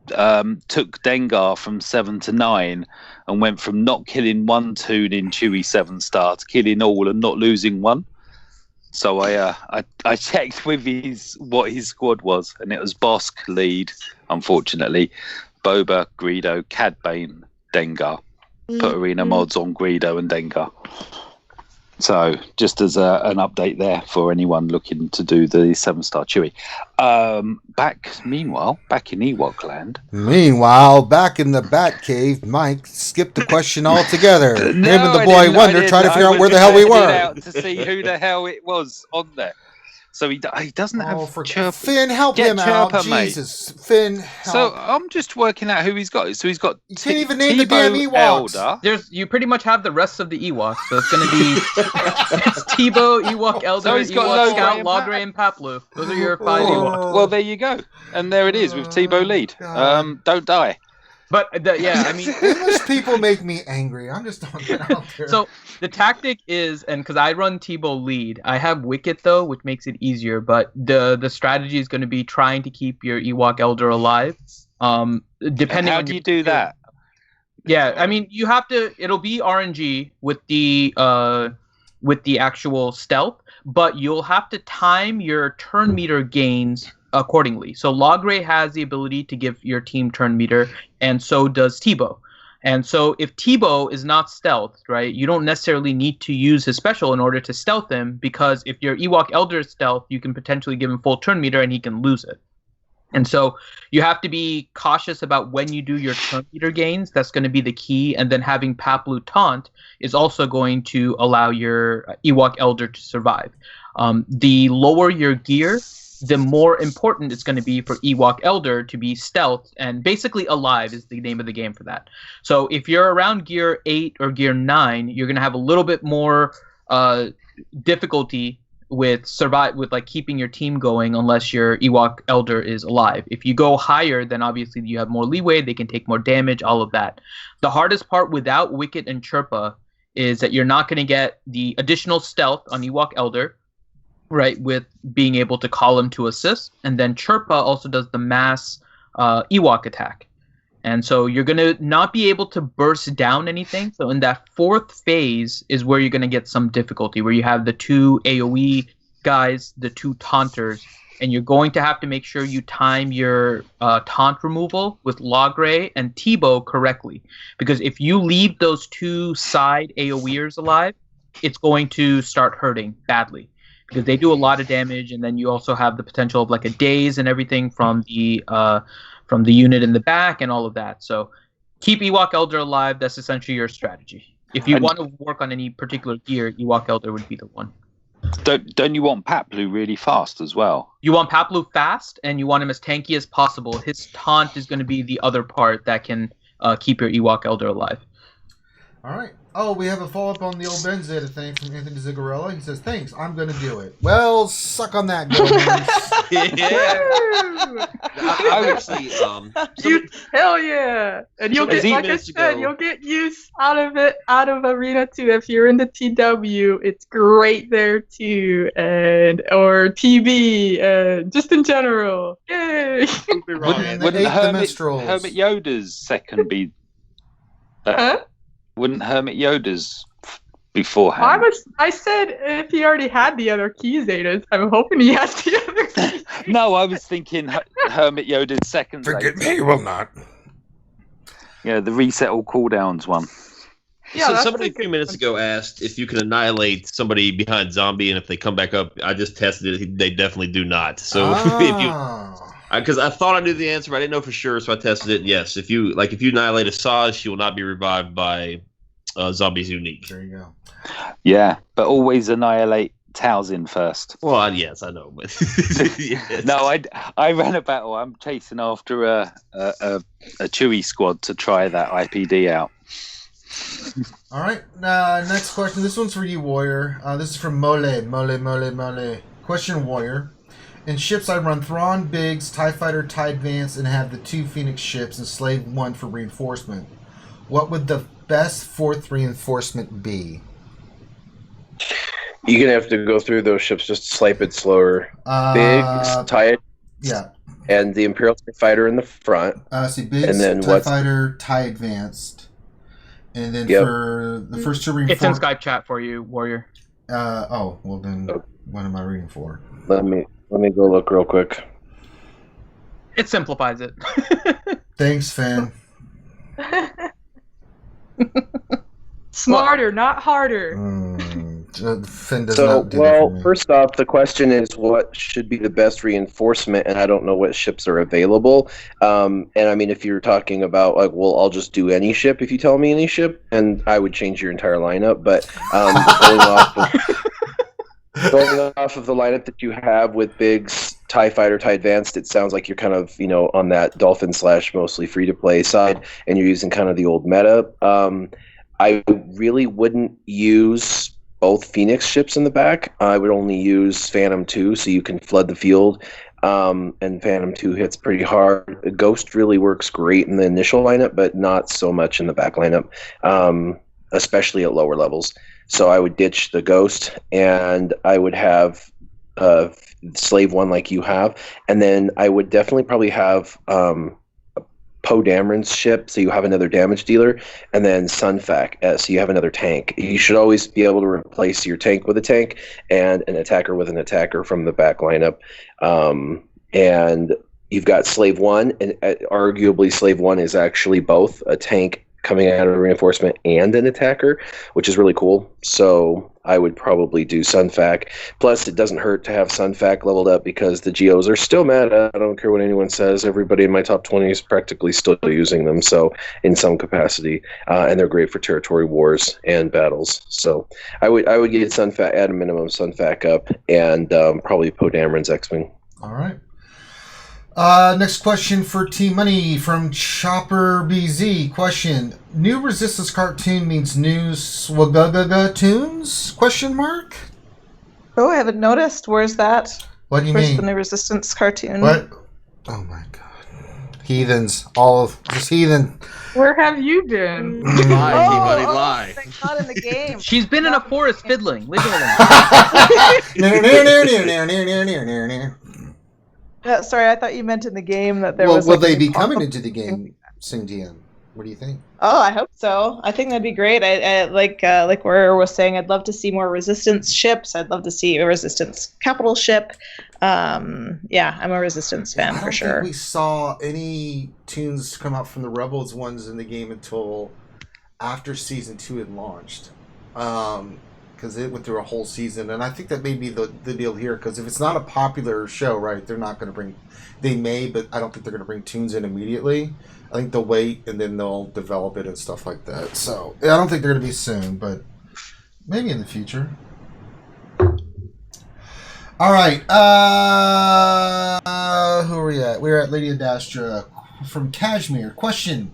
Dengar from 7 to 9 and went from not killing one toon in Chewie 7 star to killing all and not losing one. So I checked with what his squad was, and it was Bosk lead, unfortunately, Boba, Greedo, Cad Bane, Dengar. Put arena mods on Greedo and Dengar. So just as an update there for anyone looking to do the 7-star Chewie. Meanwhile, back in Ewok land. Meanwhile, back in the Batcave, Mike skipped the question altogether. Him and the boy Wonder trying to figure out where the hell we were. Out to see who the hell it was on there. So he doesn't have Chirpa. Finn, help him out. Mate. Jesus. Finn, help. So I'm just working out who he's got. So he's got You can't even name the damn Ewoks. Elder. You pretty much have the rest of the Ewoks, so it's going to be it's Tebow, Ewok Elder, So he's got Ewok Logray Scout, and Logray, and Paplu. Those are your 5 Ewoks. Well, there you go. And there it is with Tebow lead. Don't die. But I mean, English people make me angry. I'm just throwing it out there. So the tactic is, and because I run Tebow lead, I have Wicket though, which makes it easier. But the strategy is going to be trying to keep your Ewok Elder alive. Depending. How on do you do that? Yeah, I mean, you have to. It'll be RNG with the actual stealth, but you'll have to time your turn meter gains accordingly. So Logray has the ability to give your team turn meter, and so does Tebow. And so if Tebow is not stealthed, right, you don't necessarily need to use his special in order to stealth him, because if your Ewok Elder is stealth, you can potentially give him full turn meter and he can lose it. And so you have to be cautious about when you do your turn meter gains. That's going to be the key. And then having Paplu taunt is also going to allow your Ewok Elder to survive. The lower your gear, the more important it's going to be for Ewok Elder to be stealth and basically alive is the name of the game for that. So if you're around gear 8 or gear 9, you're going to have a little bit more difficulty with like keeping your team going unless your Ewok Elder is alive. If you go higher, then obviously you have more leeway, they can take more damage, all of that. The hardest part without Wicket and Chirpa is that you're not going to get the additional stealth on Ewok Elder, right, with being able to call him to assist. And then Chirpa also does the mass Ewok attack. And so you're going to not be able to burst down anything. So in that fourth phase is where you're going to get some difficulty, where you have the 2 AoE guys, the 2 taunters, and you're going to have to make sure you time your taunt removal with Logray and T-Bow correctly. Because if you leave those 2 side AoEers alive, it's going to start hurting badly. Because they do a lot of damage, and then you also have the potential of like a daze and everything from the unit in the back and all of that. So keep Ewok Elder alive. That's essentially your strategy. If you want to work on any particular gear, Ewok Elder would be the one. Don't you want Paplu really fast as well? You want Paplu fast, and you want him as tanky as possible. His taunt is going to be the other part that can keep your Ewok Elder alive. All right. Oh, we have a follow-up on the old Ben Zeta thing from Anthony Zigarella. He says, thanks, I'm going to do it. Well, suck on that, Gomez. Yeah. I actually, hell yeah. And you'll get, like I said, you'll get use out of it, out of Arena too. If you're into TW, it's great there too. Or TB, just in general. Yay. Wouldn't Hermit Yoda's second be... Wouldn't Hermit Yoda's beforehand? I said if he already had the other key Zetas, I'm hoping he has the other key. No, I was thinking Hermit Yoda's second. Forget me, you will not. Yeah, the reset all cooldowns one. Yeah, so somebody a few minutes ago asked if you can annihilate somebody behind zombie, and if they come back up, I just tested it. They definitely do not. So if you... Because I thought I knew the answer, but I didn't know for sure, so I tested it. Yes, if you annihilate a Saj, she will not be revived by zombies unique. There you go. Yeah, but always annihilate Talzin first. Well, yes, I know, but yes. No, I ran a battle. I'm chasing after a Chewie squad to try that IPD out. All right, next question. This one's for you, Warrior. This is from Mole. Question, Warrior. In ships, I run Thrawn, Biggs, TIE Fighter, TIE Advance, and have the 2 Phoenix ships and Slave 1 for reinforcement. What would the best 4th reinforcement be? You're going to have to go through those ships just to swipe it slower. Biggs, TIE, yeah, and the Imperial TIE Fighter in the front. See, Biggs, and then TIE Fighter, TIE Advanced. And then for the first 2 reinforcements... It's in Skype chat for you, Warrior. Well then, what am I reading for? Let me go look real quick. It simplifies it. Thanks, Finn. Smarter, not harder. Finn does not do that for me. First off, the question is what should be the best reinforcement, and I don't know what ships are available. And I mean, if you're talking about like, well, I'll just do any ship if you tell me any ship, and I would change your entire lineup. But going off of the lineup that you have with Biggs, TIE Fighter, TIE Advanced, it sounds like you're kind of, on that Dolphin / mostly free-to-play side, and you're using kind of the old meta. I really wouldn't use both Phoenix ships in the back. I would only use Phantom 2 so you can flood the field, and Phantom 2 hits pretty hard. Ghost really works great in the initial lineup, but not so much in the back lineup, especially at lower levels. So I would ditch the Ghost, and I would have Slave 1 like you have. And then I would definitely probably have Poe Dameron's ship, so you have another damage dealer, and then Sunfac, so you have another tank. You should always be able to replace your tank with a tank and an attacker with an attacker from the back lineup. And you've got Slave 1, and arguably Slave 1 is actually both a tank coming out of reinforcement and an attacker, which is really cool. So I would probably do Sunfac. Plus, it doesn't hurt to have Sunfac leveled up because the Geos are still meta. I don't care what anyone says. Everybody in my top 20 is practically still using them, so in some capacity, and they're great for territory wars and battles. So I would get Sunfac, at a minimum Sunfac up, and probably Poe Dameron's X-Wing. All right. Next question for Team Money from Chopper BZ. Question: New Resistance cartoon means new SWGOH tunes? Question mark. Oh, I haven't noticed. Where's that? What do you Where's mean? the New Resistance cartoon? What? Oh my god. Heathens. All of just heathen. Where have you been? Lie, T-Money, lie. Thank God in the game. She's been in a forest fiddling. Leave her alone. Sorry, I thought you meant in the game that there Well, was. will like, they a be new coming pop-up. into the game soon, DM? What do you think? Oh, I hope so. I think that'd be great. I like Warrior was saying, I'd love to see more Resistance ships. I'd love to see a Resistance capital ship. Yeah, I'm a Resistance fan I don't for sure. think we saw any tunes come out from the Rebels ones in the game until after Season 2 had launched. Because it went through a whole season. And I think that may be the deal here. Because if it's not a popular show, right, they're not going to bring... They may, but I don't think they're going to bring tunes in immediately. I think they'll wait and then they'll develop it and stuff like that. So I don't think they're going to be soon, but maybe in the future. All right. Who are we at? We're at Lady Adastra from Kashmir. Question.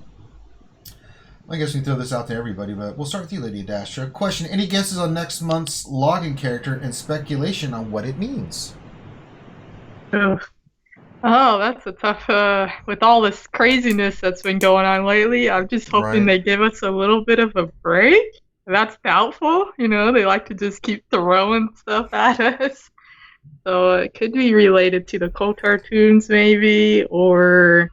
I guess we can throw this out to everybody, but we'll start with you, Lady Adastra. Question. Any guesses on next month's login character and speculation on what it means? Oh, that's a tough, with all this craziness that's been going on lately, I'm just hoping they give us a little bit of a break. That's doubtful. You know, they like to just keep throwing stuff at us. So it could be related to the cult cartoons maybe, or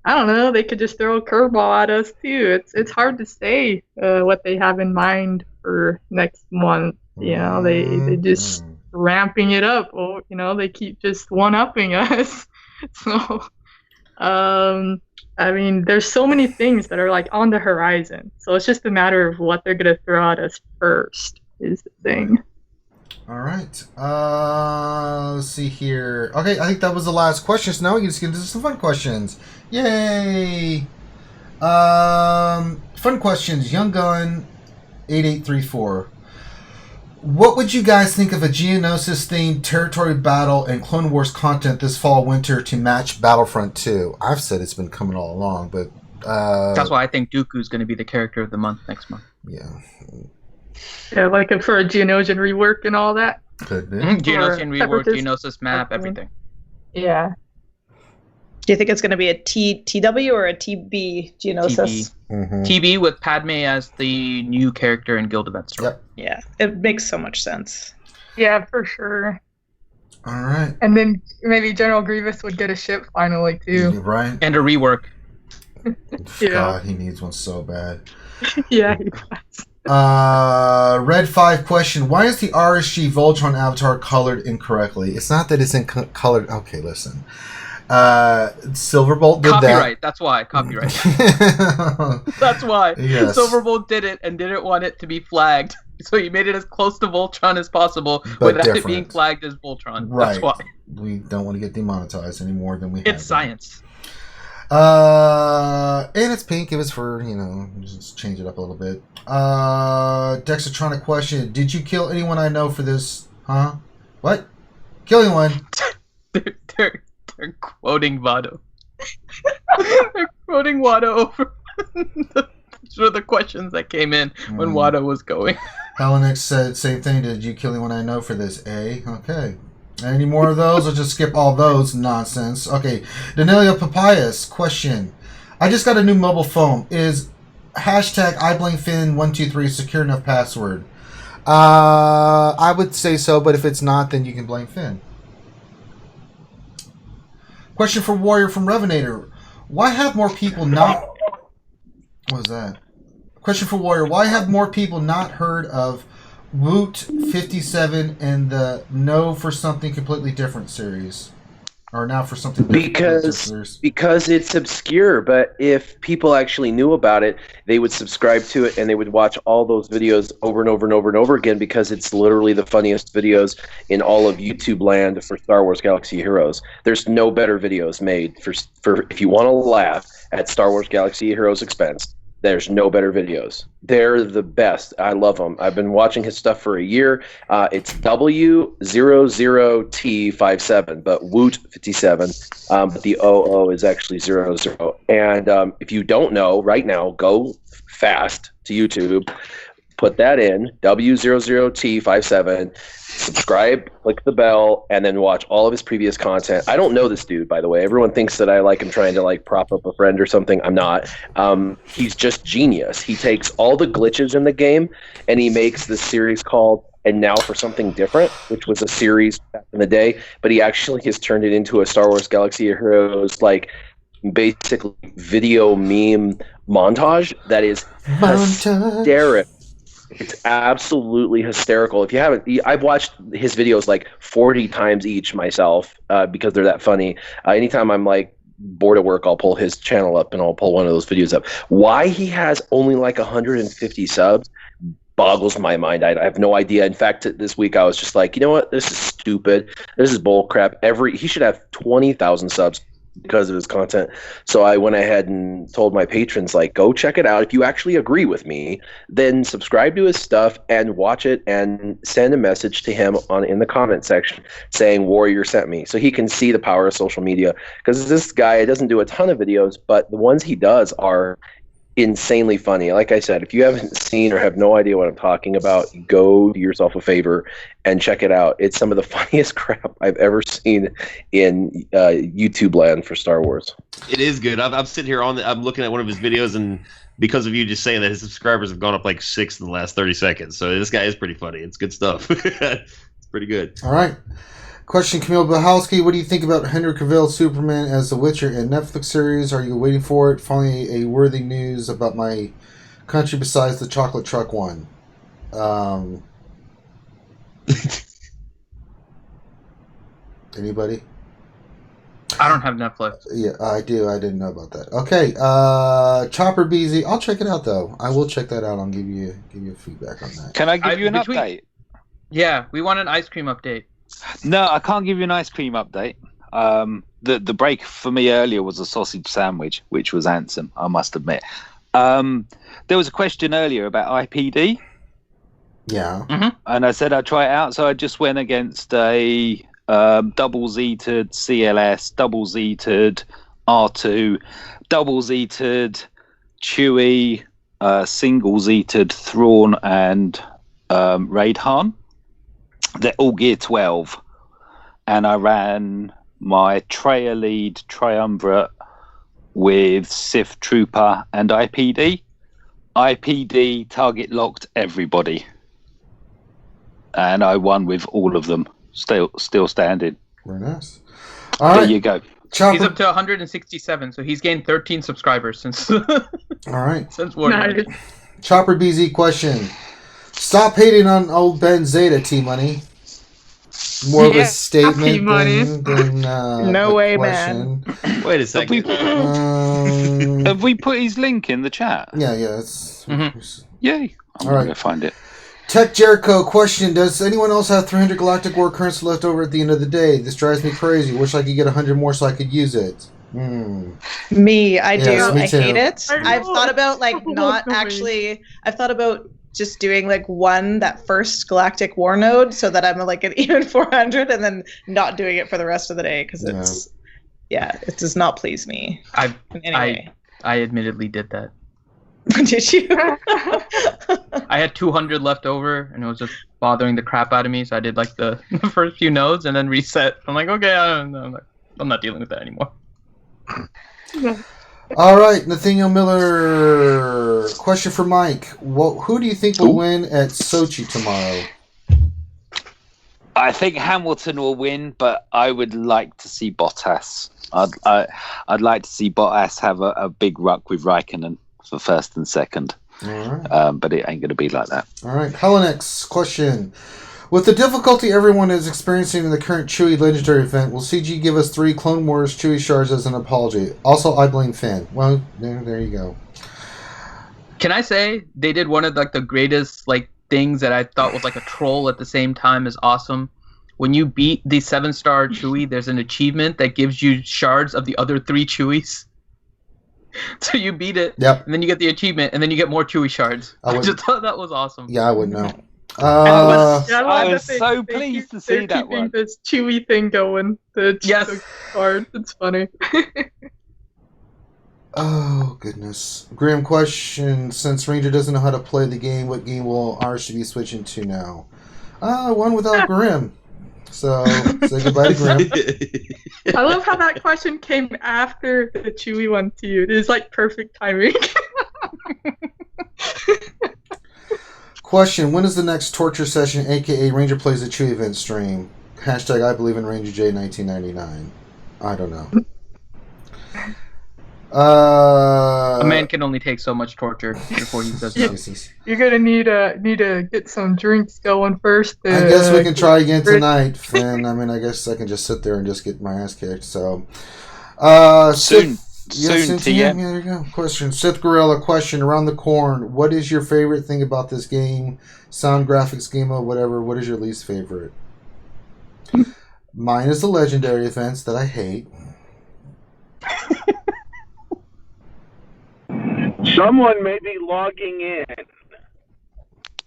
I don't know, they could just throw a curveball at us too. It's hard to say what they have in mind for next month. You know, they just ramping it up. Or, you know, they keep just one-upping us. So, I mean, there's so many things that are like on the horizon. So it's just a matter of what they're gonna throw at us first is the thing. All right. Let's see here. Okay, I think that was the last question. So now we can just get into some fun questions. Yay! Fun questions. Young Gun 8834. What would you guys think of a Geonosis-themed territory battle and Clone Wars content this fall/winter to match Battlefront 2? I've said it's been coming all along, but... That's why I think Dooku's going to be the character of the month next month. Yeah. Yeah, like for a Geonosian rework and all that. Could be. Geonosian rework, Separatist. Geonosis map, everything. Yeah. Do you think it's going to be a TW or a TB Geonosis? TB with Padme as the new character in Guild Event Story. Yep. Yeah, it makes so much sense. Yeah, for sure. All right. And then maybe General Grievous would get a ship finally too. Right? And a rework. Yeah. God, he needs one so bad. Yeah, he does. Red 5 question. Why is the RSG Voltron avatar colored incorrectly? It's not that it's colored. Okay, listen. Silverbolt did Copyright. That's why. Copyright. that. That's why. Yes. Silverbolt did it and didn't want it to be flagged. So he made it as close to Voltron as possible But without it different. being flagged as Voltron. Right. That's why. We don't want to get demonetized any more than we have. It's science. And it's pink. It was for, just change it up a little bit. Dexatronic question. Did you kill anyone I know for this? Huh? What? Kill anyone? They're quoting Vado. They're quoting Wado over those were the questions that came in when Wado was going. Helenix said same thing. Did you kill anyone I know for this? Okay. Any more of those? Or just skip all those nonsense. Okay. Danilio Papayas question. I just got a new mobile phone. Is hashtag IBlameFinn123 secure enough password? I would say so, but if it's not, then you can blame Finn. Question for Warrior from Revenator. Why have more people not... What was that? Question for Warrior. Why have more people not heard of Woot 57 and the No for Something Completely Different series? Or Now for Something Different Because it's obscure, but if people actually knew about it, they would subscribe to it and they would watch all those videos over and over and over and over again because it's literally the funniest videos in all of YouTube land for Star Wars Galaxy Heroes. There's no better videos made for if you want to laugh at Star Wars Galaxy Heroes' expense. There's no better videos. They're the best. I love them. I've been watching his stuff for a year. It's W00T57, but Woot 57. But the 00 is actually 00. And if you don't know, right now, go fast to YouTube. Put that in, W00T57, subscribe, click the bell, and then watch all of his previous content. I don't know this dude, by the way. Everyone thinks that I like him trying to like prop up a friend or something. I'm not. He's just genius. He takes all the glitches in the game and he makes this series called And Now for Something Different, which was a series back in the day, but he actually has turned it into a Star Wars Galaxy of Heroes, like basically video meme montage that is hysterical. It's absolutely hysterical. If you haven't, I've watched his videos like 40 times each myself because they're that funny. Anytime I'm like bored at work, I'll pull his channel up and I'll pull one of those videos up. Why he has only like 150 subs boggles my mind. I have no idea. In fact, this week I was just like, you know what? This is stupid. This is bull crap. He should have 20,000 subs because of his content. So I went ahead and told my patrons, like, go check it out. If you actually agree with me, then subscribe to his stuff and watch it and send a message to him in the comment section saying Warrior sent me, so he can see the power of social media. Because this guy doesn't do a ton of videos, but the ones he does are insanely funny. Like I said, if you haven't seen or have no idea what I'm talking about, go do yourself a favor and check it out. It's some of the funniest crap I've ever seen in YouTube land for Star Wars. It is good. I'm sitting here I'm looking at one of his videos, and because of you just saying that, his subscribers have gone up like 6 in the last 30 seconds. So this guy is pretty funny. It's good stuff. It's pretty good. All right. Question, Camille Bahalski. What do you think about Henry Cavill's Superman as The Witcher in Netflix series? Are you waiting for it? Finally, a worthy news about my country besides the chocolate truck one. Anybody? I don't have Netflix. Yeah, I do. I didn't know about that. Okay, Chopper BZ. I'll check it out though. I will check that out. I'll give you feedback on that. Can I give you an update? Yeah, we want an ice cream update. No, I can't give you an ice cream update. The break for me earlier was a sausage sandwich, which was handsome, I must admit. There was a question earlier about IPD. Yeah. Mm-hmm. And I said I'd try it out, so I just went against a double Zeted CLS, double Zeted R2, double Zeted Chewie, single Zeted Thrawn and Raidhan. They're all gear 12, and I ran my Trayer lead triumvirate with Sith Trooper and IPD. IPD target locked everybody, and I won with all of them. Still standing. Very nice. All right, there you go. Chopper. He's up to 167, so he's gained 13 subscribers since. All right. Since Warrior. Nice. Chopper BZ question. Stop hating on old Ben Zeta, T-Money. More of a statement than no way, question. man. Wait a second. Have we put his link in the chat? Yeah, it's... Yay. I'm All right. going to find it. Tech Jericho question. Does anyone else have 300 Galactic War currency left over at the end of the day? This drives me crazy. Wish I could get 100 more so I could use it. Me, I do. Yes, me I too. hate it. I've thought about I've thought about just doing like that first Galactic War node so that I'm like an even 400 and then not doing it for the rest of the day because it does not please me. I admittedly did that. Did you? I had 200 left over and it was just bothering the crap out of me, so I did like the first few nodes and then reset. I'm like, okay, I'm not dealing with that anymore. All right, Nathaniel Miller. Question for Mike. Who do you think will win at Sochi tomorrow? I think Hamilton will win, but I would like to see Bottas. I'd like to see Bottas have a big ruck with Raikkonen for first and second. All right. But it ain't going to be like that. All right. Helenex question. With the difficulty everyone is experiencing in the current Chewie Legendary event, will CG give us 3 Clone Wars Chewie shards as an apology? Also, I blame Finn. Well, there you go. Can I say they did one of like the greatest like things that I thought was like a troll at the same time as awesome? When you beat the 7-star Chewie, there's an achievement that gives you shards of the other 3 Chewies. So you beat it. Yep. And then you get the achievement, and then you get more Chewie shards. I just thought that was awesome. Yeah, I wouldn't know. I was so pleased to see that one. This Chewie thing going. The card. It's funny. Oh, goodness. Grim question. Since Ranger doesn't know how to play the game, what game will ours be switching to now? One without Grim. So, say goodbye to Grim. I love how that question came after the Chewie one, too. It is like perfect timing. Question. When is the next torture session, a.k.a. Ranger Plays a Chewie event stream? Hashtag I believe in Ranger J 1999. I don't know. A man can only take so much torture before he does that. You're gonna need to get some drinks going first. I guess we can try again tonight, Finn. I mean, I guess I can just sit there and just get my ass kicked. So, soon TM. Yeah, there you go. Question. Sith Gorilla question. Around the corn. What is your favorite thing about this game? Sound, graphics, game mode, whatever. What is your least favorite? Mine is the legendary events that I hate. Someone may be logging in.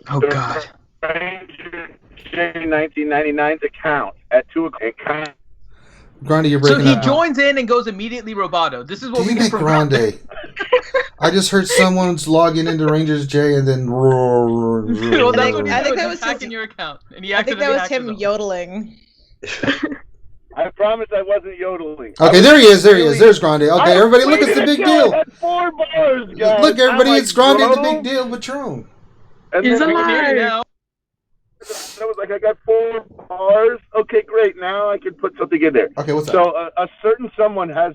Oh, God. Ranger J 1999's account at 2 o'clock. Grande, you're So breaking he up. joins in and goes immediately roboto. This is what we Damn get it, from Grande. I just heard someone's logging into Rangers J and then. Well, that's what I think he's that was hacking your account. And he I think that was accidentally him yodeling. I promise I wasn't yodeling. Okay, there he is. There's Grande. Okay, everybody, look, it's the big deal. That's 4 bars, guys. Look, everybody, I'm it's Grande, like, the big deal, Patron. And He's then alive. now. I was like, I got 4 bars. Okay, great. Now I can put something in there. Okay, what's So a certain someone has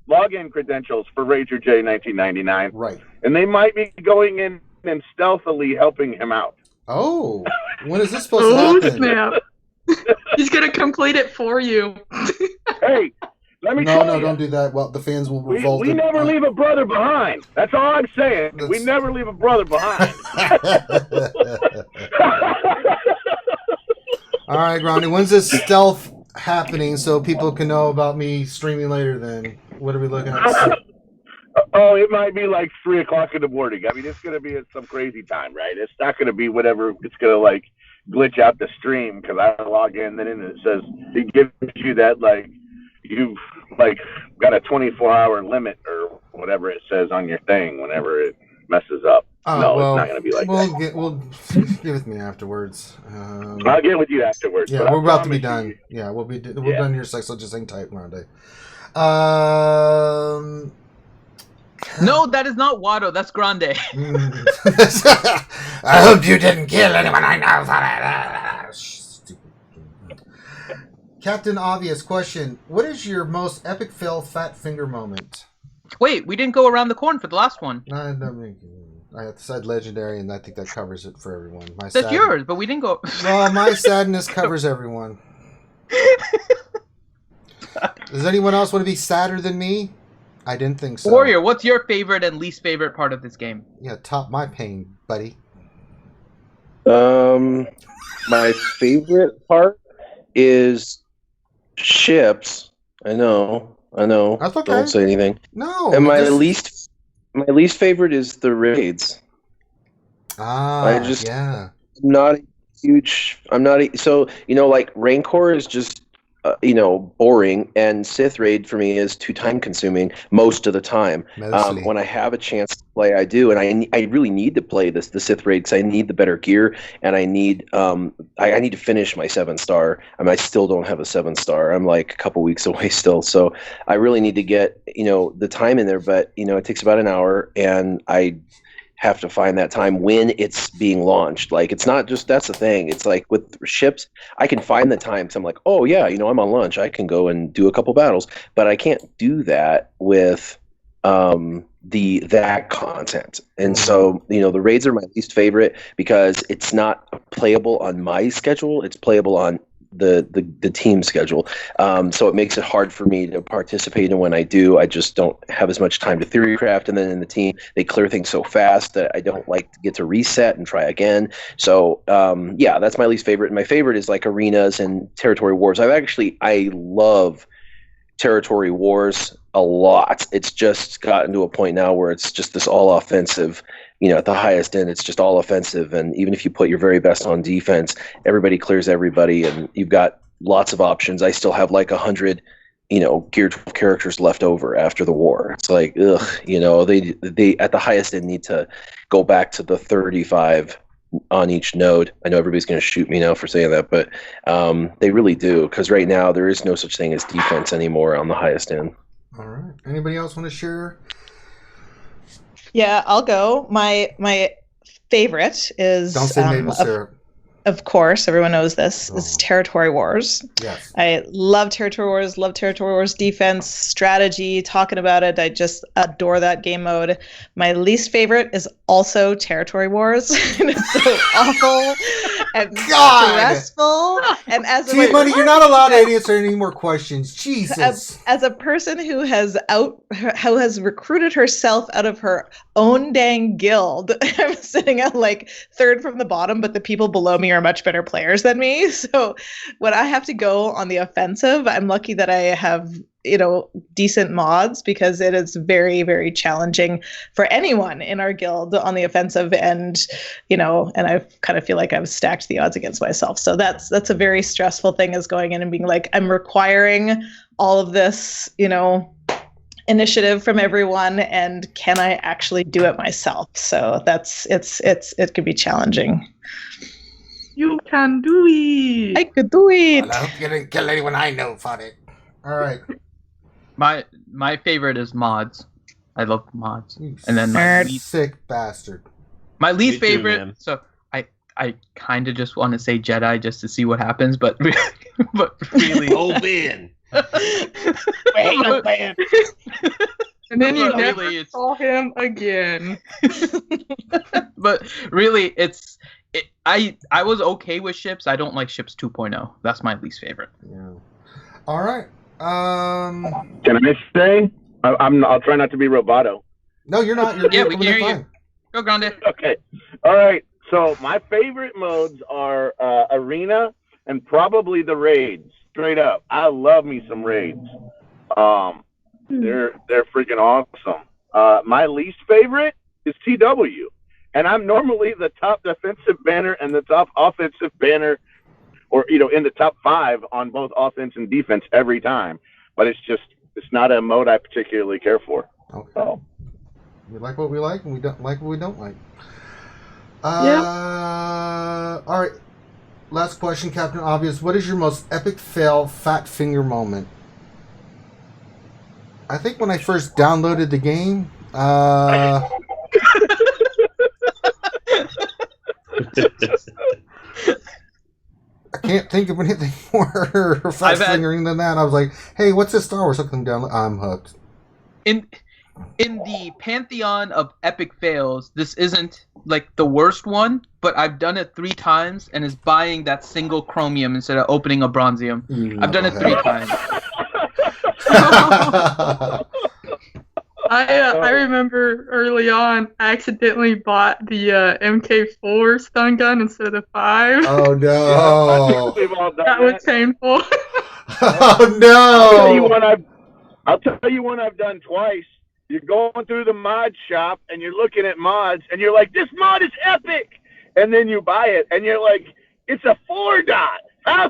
login credentials for Ranger J 1999. Right. And they might be going in and stealthily helping him out. Oh, when is this supposed to happen? Snap. He's gonna complete it for you. Hey, let me No, tell no, you. don't do that. Well, the fans will We revolt. never leave a brother behind. That's all I'm saying. We never leave a brother behind. All right, Grande, when's this stealth happening so people can know about me streaming later then? What are we looking at? Oh, it might be like 3 o'clock in the morning. I mean, it's going to be at some crazy time, right? It's not going to be whatever. It's going to like glitch out the stream because I log in, then it says it gives you that like you've like got a 24-hour limit or whatever it says on your thing whenever it messes up. No, well, it's not going to be like that. We'll get with me afterwards. I'll get with you afterwards. Yeah, but we're I about to be promise done. you- Yeah, we're Yeah. done here, so just hang tight, Grande. No, that is not Watto. That's Grande. I hope you didn't kill anyone I know for it. Stupid. Captain Obvious question. What is your most epic fail fat finger moment? Wait, we didn't go around the corn for the last one. I said legendary, and I think that covers it for everyone. That's yours, but we didn't go. Well, my sadness covers everyone. Does anyone else want to be sadder than me? I didn't think so. Warrior, what's your favorite and least favorite part of this game? Yeah, top my pain, buddy. My favorite part is ships. I know. That's okay. Don't say anything. No. And my least favorite is the raids. Yeah. So, like Rancor is just boring, and Sith raid for me is too time consuming most of the time. When I have a chance to play, I do, and I really need to play the Sith raid because I need the better gear, and I need to finish my 7-star. I mean, I still don't have a 7-star. I'm like a couple weeks away still, so I really need to get the time in there. But it takes about an hour, and I have to find that time when it's being launched. Like, it's not just, that's the thing. It's like with ships, I can find the time. So I'm like, oh yeah, I'm on lunch. I can go and do a couple battles, but I can't do that with that content. And so, the raids are my least favorite because it's not playable on my schedule. It's playable on the team schedule. So it makes it hard for me to participate in when I do. I just don't have as much time to theorycraft, and then in the team they clear things so fast that I don't like to get to reset and try again. So yeah, that's my least favorite. And my favorite is like arenas and territory wars. I love territory wars a lot. It's just gotten to a point now where it's just this all offensive. At the highest end, it's just all offensive. And even if you put your very best on defense, everybody clears everybody, and you've got lots of options. I still have like 100, Gear 12 characters left over after the war. It's like, ugh, they at the highest end need to go back to the 35 on each node. I know everybody's going to shoot me now for saying that, but they really do, because right now there is no such thing as defense anymore on the highest end. All right. Anybody else want to share? Yeah, I'll go. My favorite is Don't say maple syrup. Of course, everyone knows this. It's Territory Wars. Yes. I love Territory Wars, love Territory Wars defense, strategy, talking about it. I just adore that game mode. My least favorite is also Territory Wars. And it's so awful and stressful. And as T-Money, you're not allowed to answer any more questions. Jesus. As a person who has recruited herself out of her own dang guild, I'm sitting at like third from the bottom, but the people below me are much better players than me. So when I have to go on the offensive, I'm lucky that I have, decent mods, because it is very, very challenging for anyone in our guild on the offensive end, and I kind of feel like I've stacked the odds against myself. So that's a very stressful thing, is going in and being like, I'm requiring all of this, initiative from everyone, and can I actually do it myself? So it could be challenging. You can do it. I could do it. Well, I hope you didn't kill anyone I know for it. All right. My favorite is mods. I love mods. And then sick bastard. My least favorite. So I kind of just want to say Jedi just to see what happens, but really, oh Ben. Man. And then you never saw him again. But really, I was okay with ships. I don't like ships 2.0. That's my least favorite. Yeah. All right. Can I say? I'll try not to be roboto. No, you're not. We can hear you. Go, Grande. Okay. All right. So my favorite modes are arena and probably the raids. Straight up, I love me some raids. They're freaking awesome. My least favorite is TW, and I'm normally the top defensive banner and the top offensive banner, or in the top 5 on both offense and defense every time. But it's not a mode I particularly care for. Okay. So. We like what we like, and we don't like what we don't like. Yep. All right. Last question, Captain Obvious. What is your most epic fail fat finger moment? I think when I first downloaded the game, I can't think of anything more fat fingering than that. I was like, hey, what's this Star Wars? Something down. I'm hooked. In the pantheon of epic fails, this isn't like the worst one, but I've done it 3 times and is buying that single chromium instead of opening a bronzium. I've done it 3 times. I remember early on, I accidentally bought the MK4 stun gun instead of 5. Oh no! That was painful. Oh no! I'll tell you one I've done twice. You're going through the mod shop and you're looking at mods and you're like, this mod is epic. And then you buy it and you're like, it's a 4-dot. I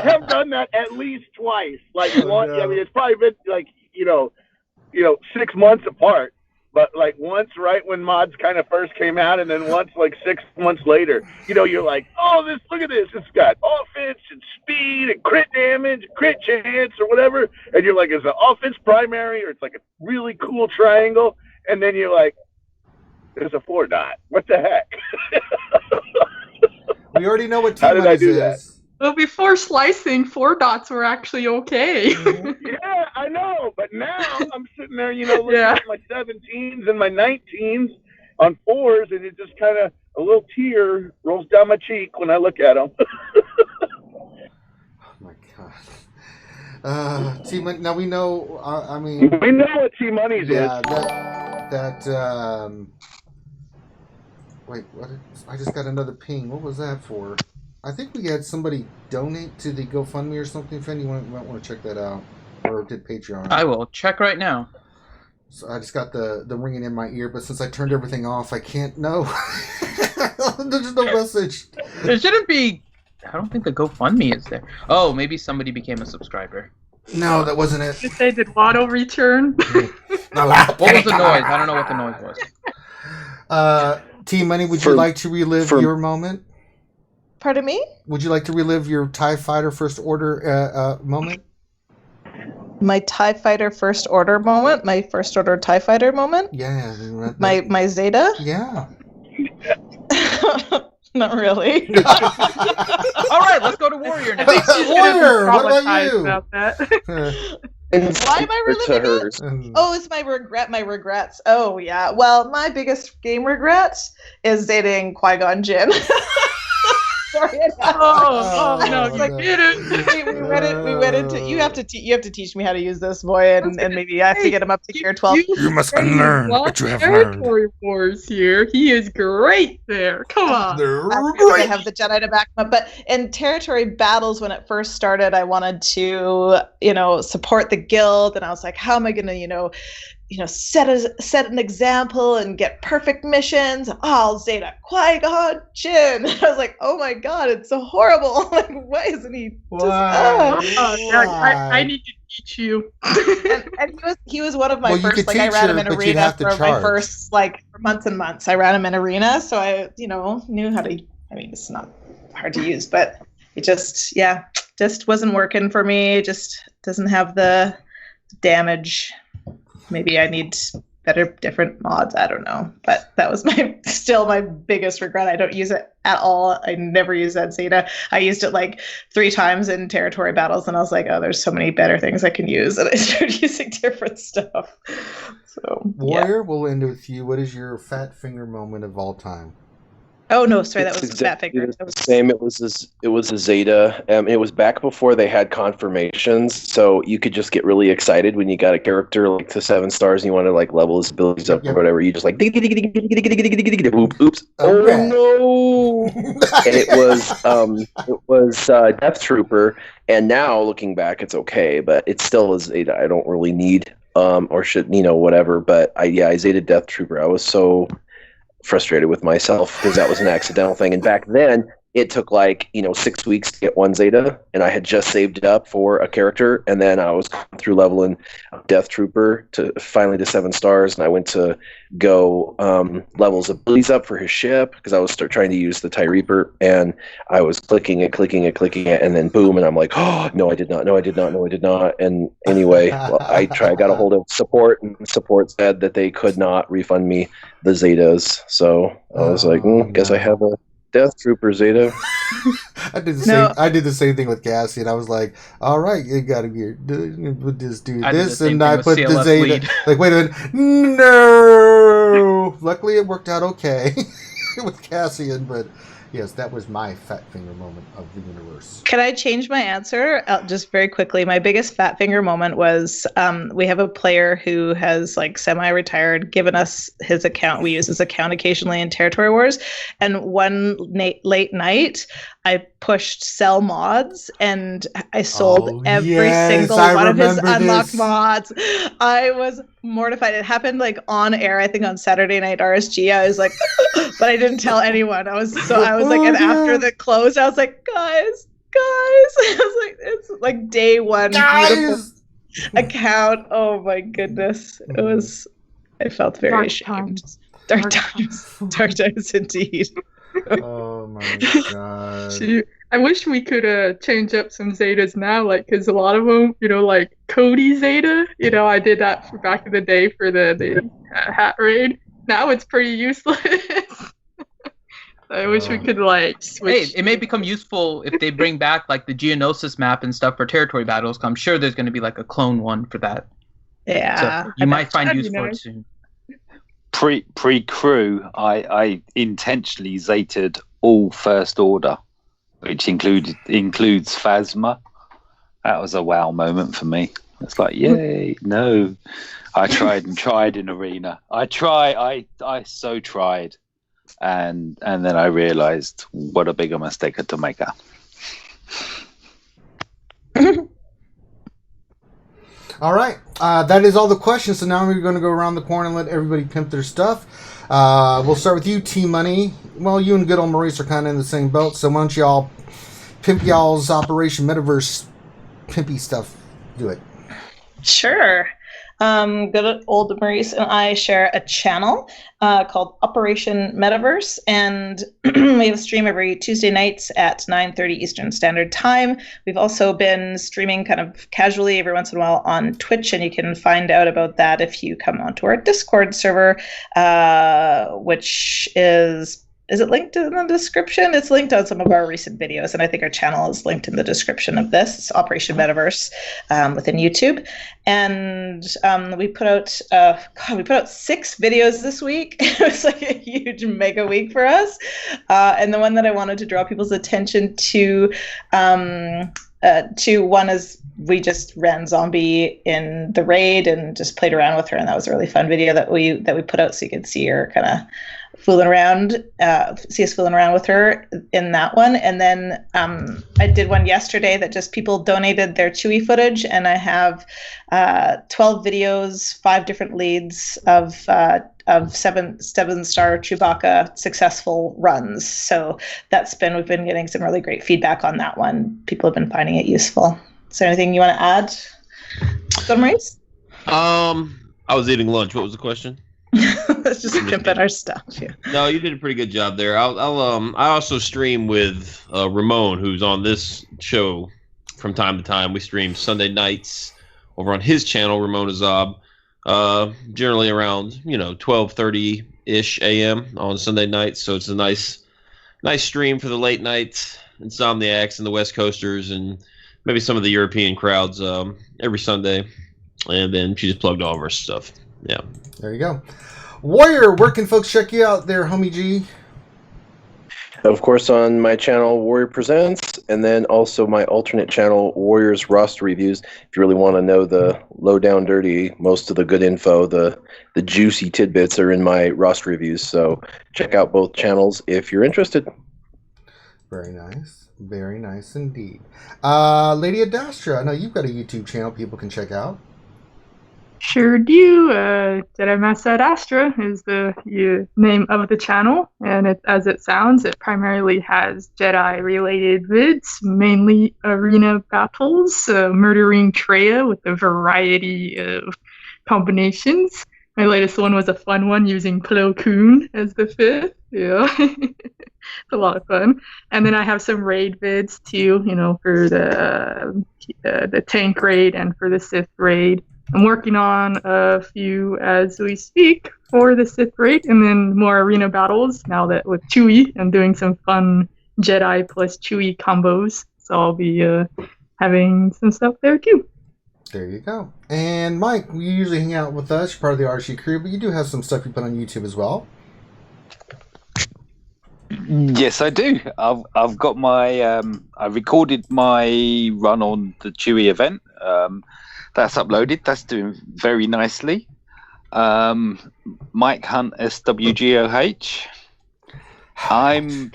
have done that at least twice. Like one, I mean, it's probably been like, 6 months apart. But like once right when mods kind of first came out, and then once like 6 months later, you're like, oh, look at this. It's got offense and speed and crit damage, crit chance or whatever. And you're like, is it offense primary or it's like a really cool triangle? And then you're like, there's a 4-dot. What the heck? We already know what How did I do that? Well, before slicing, 4 dots were actually okay. Yeah, I know. But now I'm sitting there, looking at my 17s and my 19s on 4s, and it just kind of, a little tear rolls down my cheek when I look at them. Oh, my God. T-Money, now we know, we know what T-Money's is. Wait, what? I just got another ping. What was that for? I think we had somebody donate to the GoFundMe or something. If anyone might want to check that out. whoever did Patreon. I will check right now. So I just got the ringing in my ear, but since I turned everything off, I can't know. There's no message. There shouldn't be. I don't think the GoFundMe is there. Oh, maybe somebody became a subscriber. No, that wasn't it. Did they did Watto return? What was the noise? I don't know what the noise was. Team Money, would you like to relive your moment? Pardon me? Would you like to relive your TIE Fighter First Order moment? My TIE Fighter First Order moment? My First Order TIE Fighter moment? Yeah. My Zeta? Yeah. Not really. All right, let's go to Warrior now. Warrior, what about you? About that. Why am I reliving it? Oh, it's my regrets. Oh, yeah. Well, my biggest game regret is dating Qui-Gon Jinn. Sorry. Oh no! Like, we went into. You have to teach me how to use this boy, and maybe I have to get him up to gear 12. You must unlearn what you have learned. Territory Wars here. He is great there. Come on. I have the Jedi to back him up. But in territory battles, when it first started, I wanted to, support the guild, and I was like, how am I going to, set an example and get perfect missions. Oh, Zeta, Qui-Gon Jinn. I was like, oh my god, it's so horrible. Like, why isn't he? I need to teach you. and he was one of my first. Like, I ran him in arena for my first for months and months. I ran him in arena, so I knew how to. I mean, it's not hard to use, but it just wasn't working for me. It just doesn't have the damage. Maybe I need different mods. I don't know. But that was still my biggest regret. I don't use it at all. I never use that Zeta. I used it like 3 times in territory battles, and I was like, oh, there's so many better things I can use. And I started using different stuff. So Warrior, we'll end with you. What is your fat finger moment of all time? Oh no, sorry, that was fat finger. It was the same. It was a Zeta. It was back before they had confirmations, so you could just get really excited when you got a character like to 7 stars and you want to like level his abilities up or whatever. You just like oops. Oh no! And it was Death Trooper. And now looking back, it's okay, but it still is Zeta. I don't really need or should whatever. But I Zeta Death Trooper. I was so frustrated with myself because that was an accidental thing, and back then it took 6 weeks to get 1 Zeta, and I had just saved it up for a character, and then I was going through leveling Death Trooper to finally to 7 stars, and I went to go levels abilities up for his ship because I was trying to use the TIE Reaper, and I was clicking it, and then boom, and I'm like, oh no, I did not, and anyway, I got a hold of support, and support said that they could not refund me the Zetas, so I was like, guess I have a Death Trooper Zeta. I did the same thing with Cassie, and I was like, all right, you gotta just do this, and I put the Zeta lead. Like, wait a minute, no. Luckily it worked out okay with Cassian, but yes, that was my fat finger moment of the universe. Can I change my answer just very quickly? My biggest fat finger moment was we have a player who has semi-retired, given us his account. We use his account occasionally in Territory Wars. And one late night, I pushed sell mods and I sold every single one of his unlocked mods. I was mortified. It happened on air, I think on Saturday night RSG. I was like, but I didn't tell anyone. I was after the close, I was like, guys, I was like, it's like day one, beautiful account. Oh my goodness. I felt very ashamed. Dark times indeed. Oh my god. Shoot. I wish we could change up some Zetas now, because a lot of them, Cody Zeta, I did that back in the day for the hat raid. Now it's pretty useless. I wish we could switch. Hey, it may become useful if they bring back the Geonosis map and stuff for territory battles. I'm sure there's going to be a clone one for that. Yeah, so you might find use for it soon. Pre-crew, I intentionally Zeta'd all First Order, which includes Phasma. That was a wow moment for me. It's like, yay! No, I tried in arena. I so tried, and then I realized what a bigger mistake to make. All right. That is all the questions. So now we're going to go around the corner and let everybody pimp their stuff. We'll start with you, T-Money. Well, you and good old Maurice are kind of in the same boat. So why don't y'all pimp y'all's Operation Metaverse pimpy stuff? Do it. Sure. Good old Maurice and I share a channel called Operation Metaverse, and we have a stream every Tuesday nights at 9:30 Eastern Standard Time. We've also been streaming kind of casually every once in a while on Twitch, and you can find out about that if you come onto our Discord server, which is it linked in the description? It's linked on some of our recent videos, and I think our channel is linked in the description of this. It's Operation Metaverse within YouTube. And we put out 6 videos this week. It was like a huge mega week for us. And the one that I wanted to draw people's attention to one is we just ran Zombie in the raid and just played around with her, and that was a really fun video that we put out so you could see her kind of fooling around, see us fooling around with her in that one. And then I did one yesterday that just people donated their Chewie footage, and I have 12 videos, 5 different leads of 7-star Chewbacca successful runs. So we've been getting some really great feedback on that one. People have been finding it useful. Is there anything you want to add, Maurice? I was eating lunch. What was the question? Let's just pimping our stuff. Yeah. No, you did a pretty good job there. I also stream with Ramon, who's on this show from time to time. We stream Sunday nights over on his channel, Ramon Azab, generally around 12:30-ish a.m. on Sunday nights. So it's a nice stream for the late night insomniacs and the West Coasters and maybe some of the European crowds every Sunday. And then she just plugged all of her stuff. Yeah. There you go. Warrior, where can folks check you out there, homie G? Of course, on my channel, Warrior Presents, and then also my alternate channel, Warriors Roster Reviews. If you really want to know the low down dirty, most of the good info, the juicy tidbits are in my roster reviews. So check out both channels if you're interested. Very nice. Very nice indeed. Lady Adastra, I know you've got a YouTube channel people can check out. Sure do. Jedi Master Astra is the name of the channel, and as it sounds, it primarily has Jedi-related vids, mainly arena battles, murdering Traya with a variety of combinations. My latest one was a fun one using Plo Koon as the 5th. Yeah, it's a lot of fun. And then I have some raid vids too, for the tank raid and for the Sith raid. I'm working on a few as we speak for the Sith raid, and then more arena battles now that with Chewie. I'm doing some fun Jedi plus Chewie combos, so I'll be having some stuff there too. There you go. And Mike, you usually hang out with us, you're part of the RSG crew, but you do have some stuff you put on YouTube as well. Yes, I do. I've got my I recorded my run on the Chewie event. That's uploaded. That's doing very nicely. Mike Hunt, SWGOH. I'm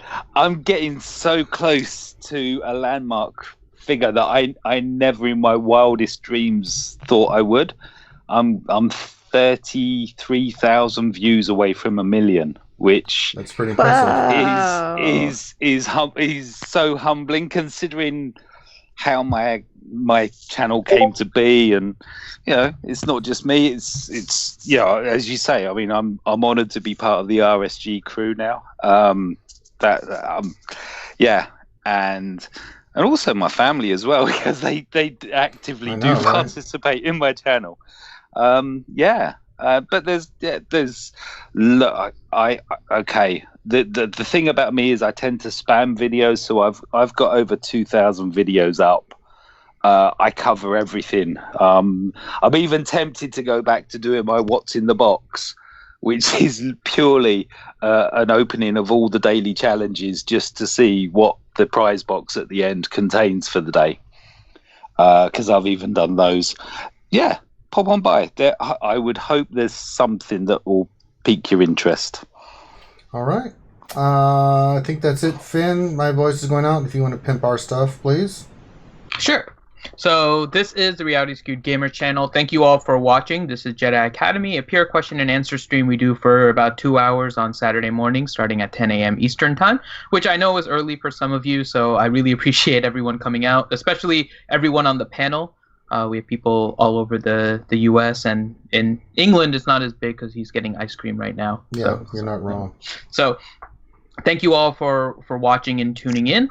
getting so close to a landmark figure that I never in my wildest dreams thought I would. I'm 33,000 views away from 1 million, which that's pretty impressive. Wow. is so humbling considering how my channel came to be, and it's not just me. It's as you say. I mean, I'm honoured to be part of the RSG crew now. And also my family as well, because they actively participate in my channel. But there's okay. The thing about me is I tend to spam videos, so I've got over 2,000 videos up. I cover everything. I'm even tempted to go back to doing my What's in the Box, which is purely an opening of all the daily challenges just to see what the prize box at the end contains for the day. Because I've even done those. Yeah, pop on by. I would hope there's something that will pique your interest. All right. I think that's it, Finn. My voice is going out. If you want to pimp our stuff, please. Sure. So this is the Reality Skewed Gamer channel. Thank you all for watching. This is Jedi Academy, a pure question and answer stream we do for about 2 hours on Saturday mornings starting at 10 a.m. Eastern time, which I know is early for some of you, so I really appreciate everyone coming out, especially everyone on the panel. We have people all over the U.S. and in England it's not as big because he's getting ice cream right now. Yeah, so, you're not wrong. So thank you all for watching and tuning in.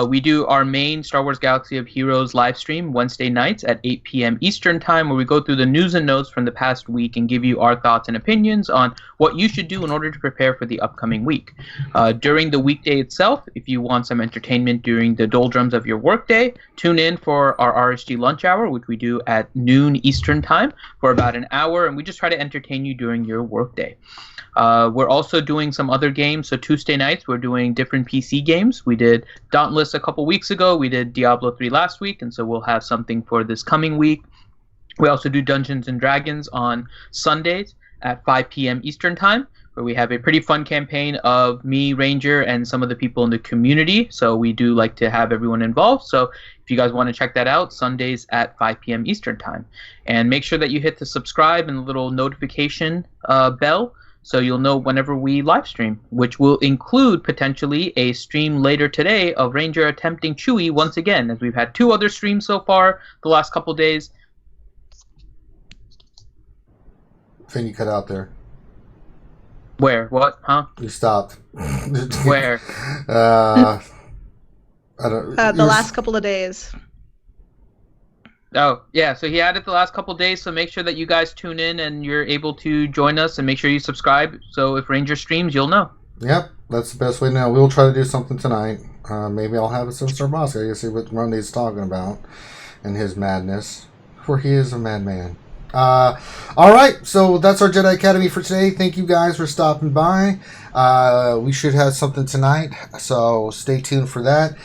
We do our main Star Wars Galaxy of Heroes live stream Wednesday nights at 8 p.m. Eastern Time, where we go through the news and notes from the past week and give you our thoughts and opinions on what you should do in order to prepare for the upcoming week. During the weekday itself, if you want some entertainment during the doldrums of your workday, tune in for our RSG lunch hour, which we do at noon Eastern Time for about an hour, and we just try to entertain you during your workday. We're also doing some other games. So Tuesday nights, we're doing different PC games. We did Dauntless a couple weeks ago. We did Diablo 3 last week, and so we'll have something for this coming week. We also do Dungeons & Dragons on Sundays at 5 p.m. Eastern Time, where we have a pretty fun campaign of me, Ranger, and some of the people in the community. So we do like to have everyone involved. So if you guys want to check that out, Sundays at 5 p.m. Eastern Time. And make sure that you hit the subscribe and the little notification bell, so you'll know whenever we live stream, which will include potentially a stream later today of Ranger attempting Chewie once again, as we've had 2 other streams so far the last couple days. Thing you cut out there. Where? What? Huh? You stopped. Where? I don't. The last couple of days. Oh, yeah, so he had it the last couple days, so make sure that you guys tune in and you're able to join us, and make sure you subscribe, so if Ranger streams, you'll know. Yep, that's the best way to know. We'll try to do something tonight. Maybe I'll have a Star Boss. I guess see what Ronnie's talking about and his madness, for he is a madman. All right, so that's our Jedi Academy for today. Thank you guys for stopping by. We should have something tonight, so stay tuned for that.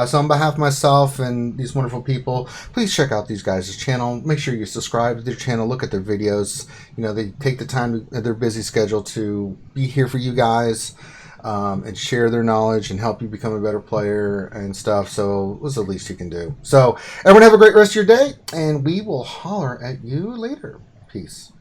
So on behalf of myself and these wonderful people, please check out these guys' channel. Make sure you subscribe to their channel, look at their videos. You know, they take the time in their busy schedule to be here for you guys, and share their knowledge and help you become a better player and stuff. So what's the least you can do? So everyone have a great rest of your day, and we will holler at you later. Peace.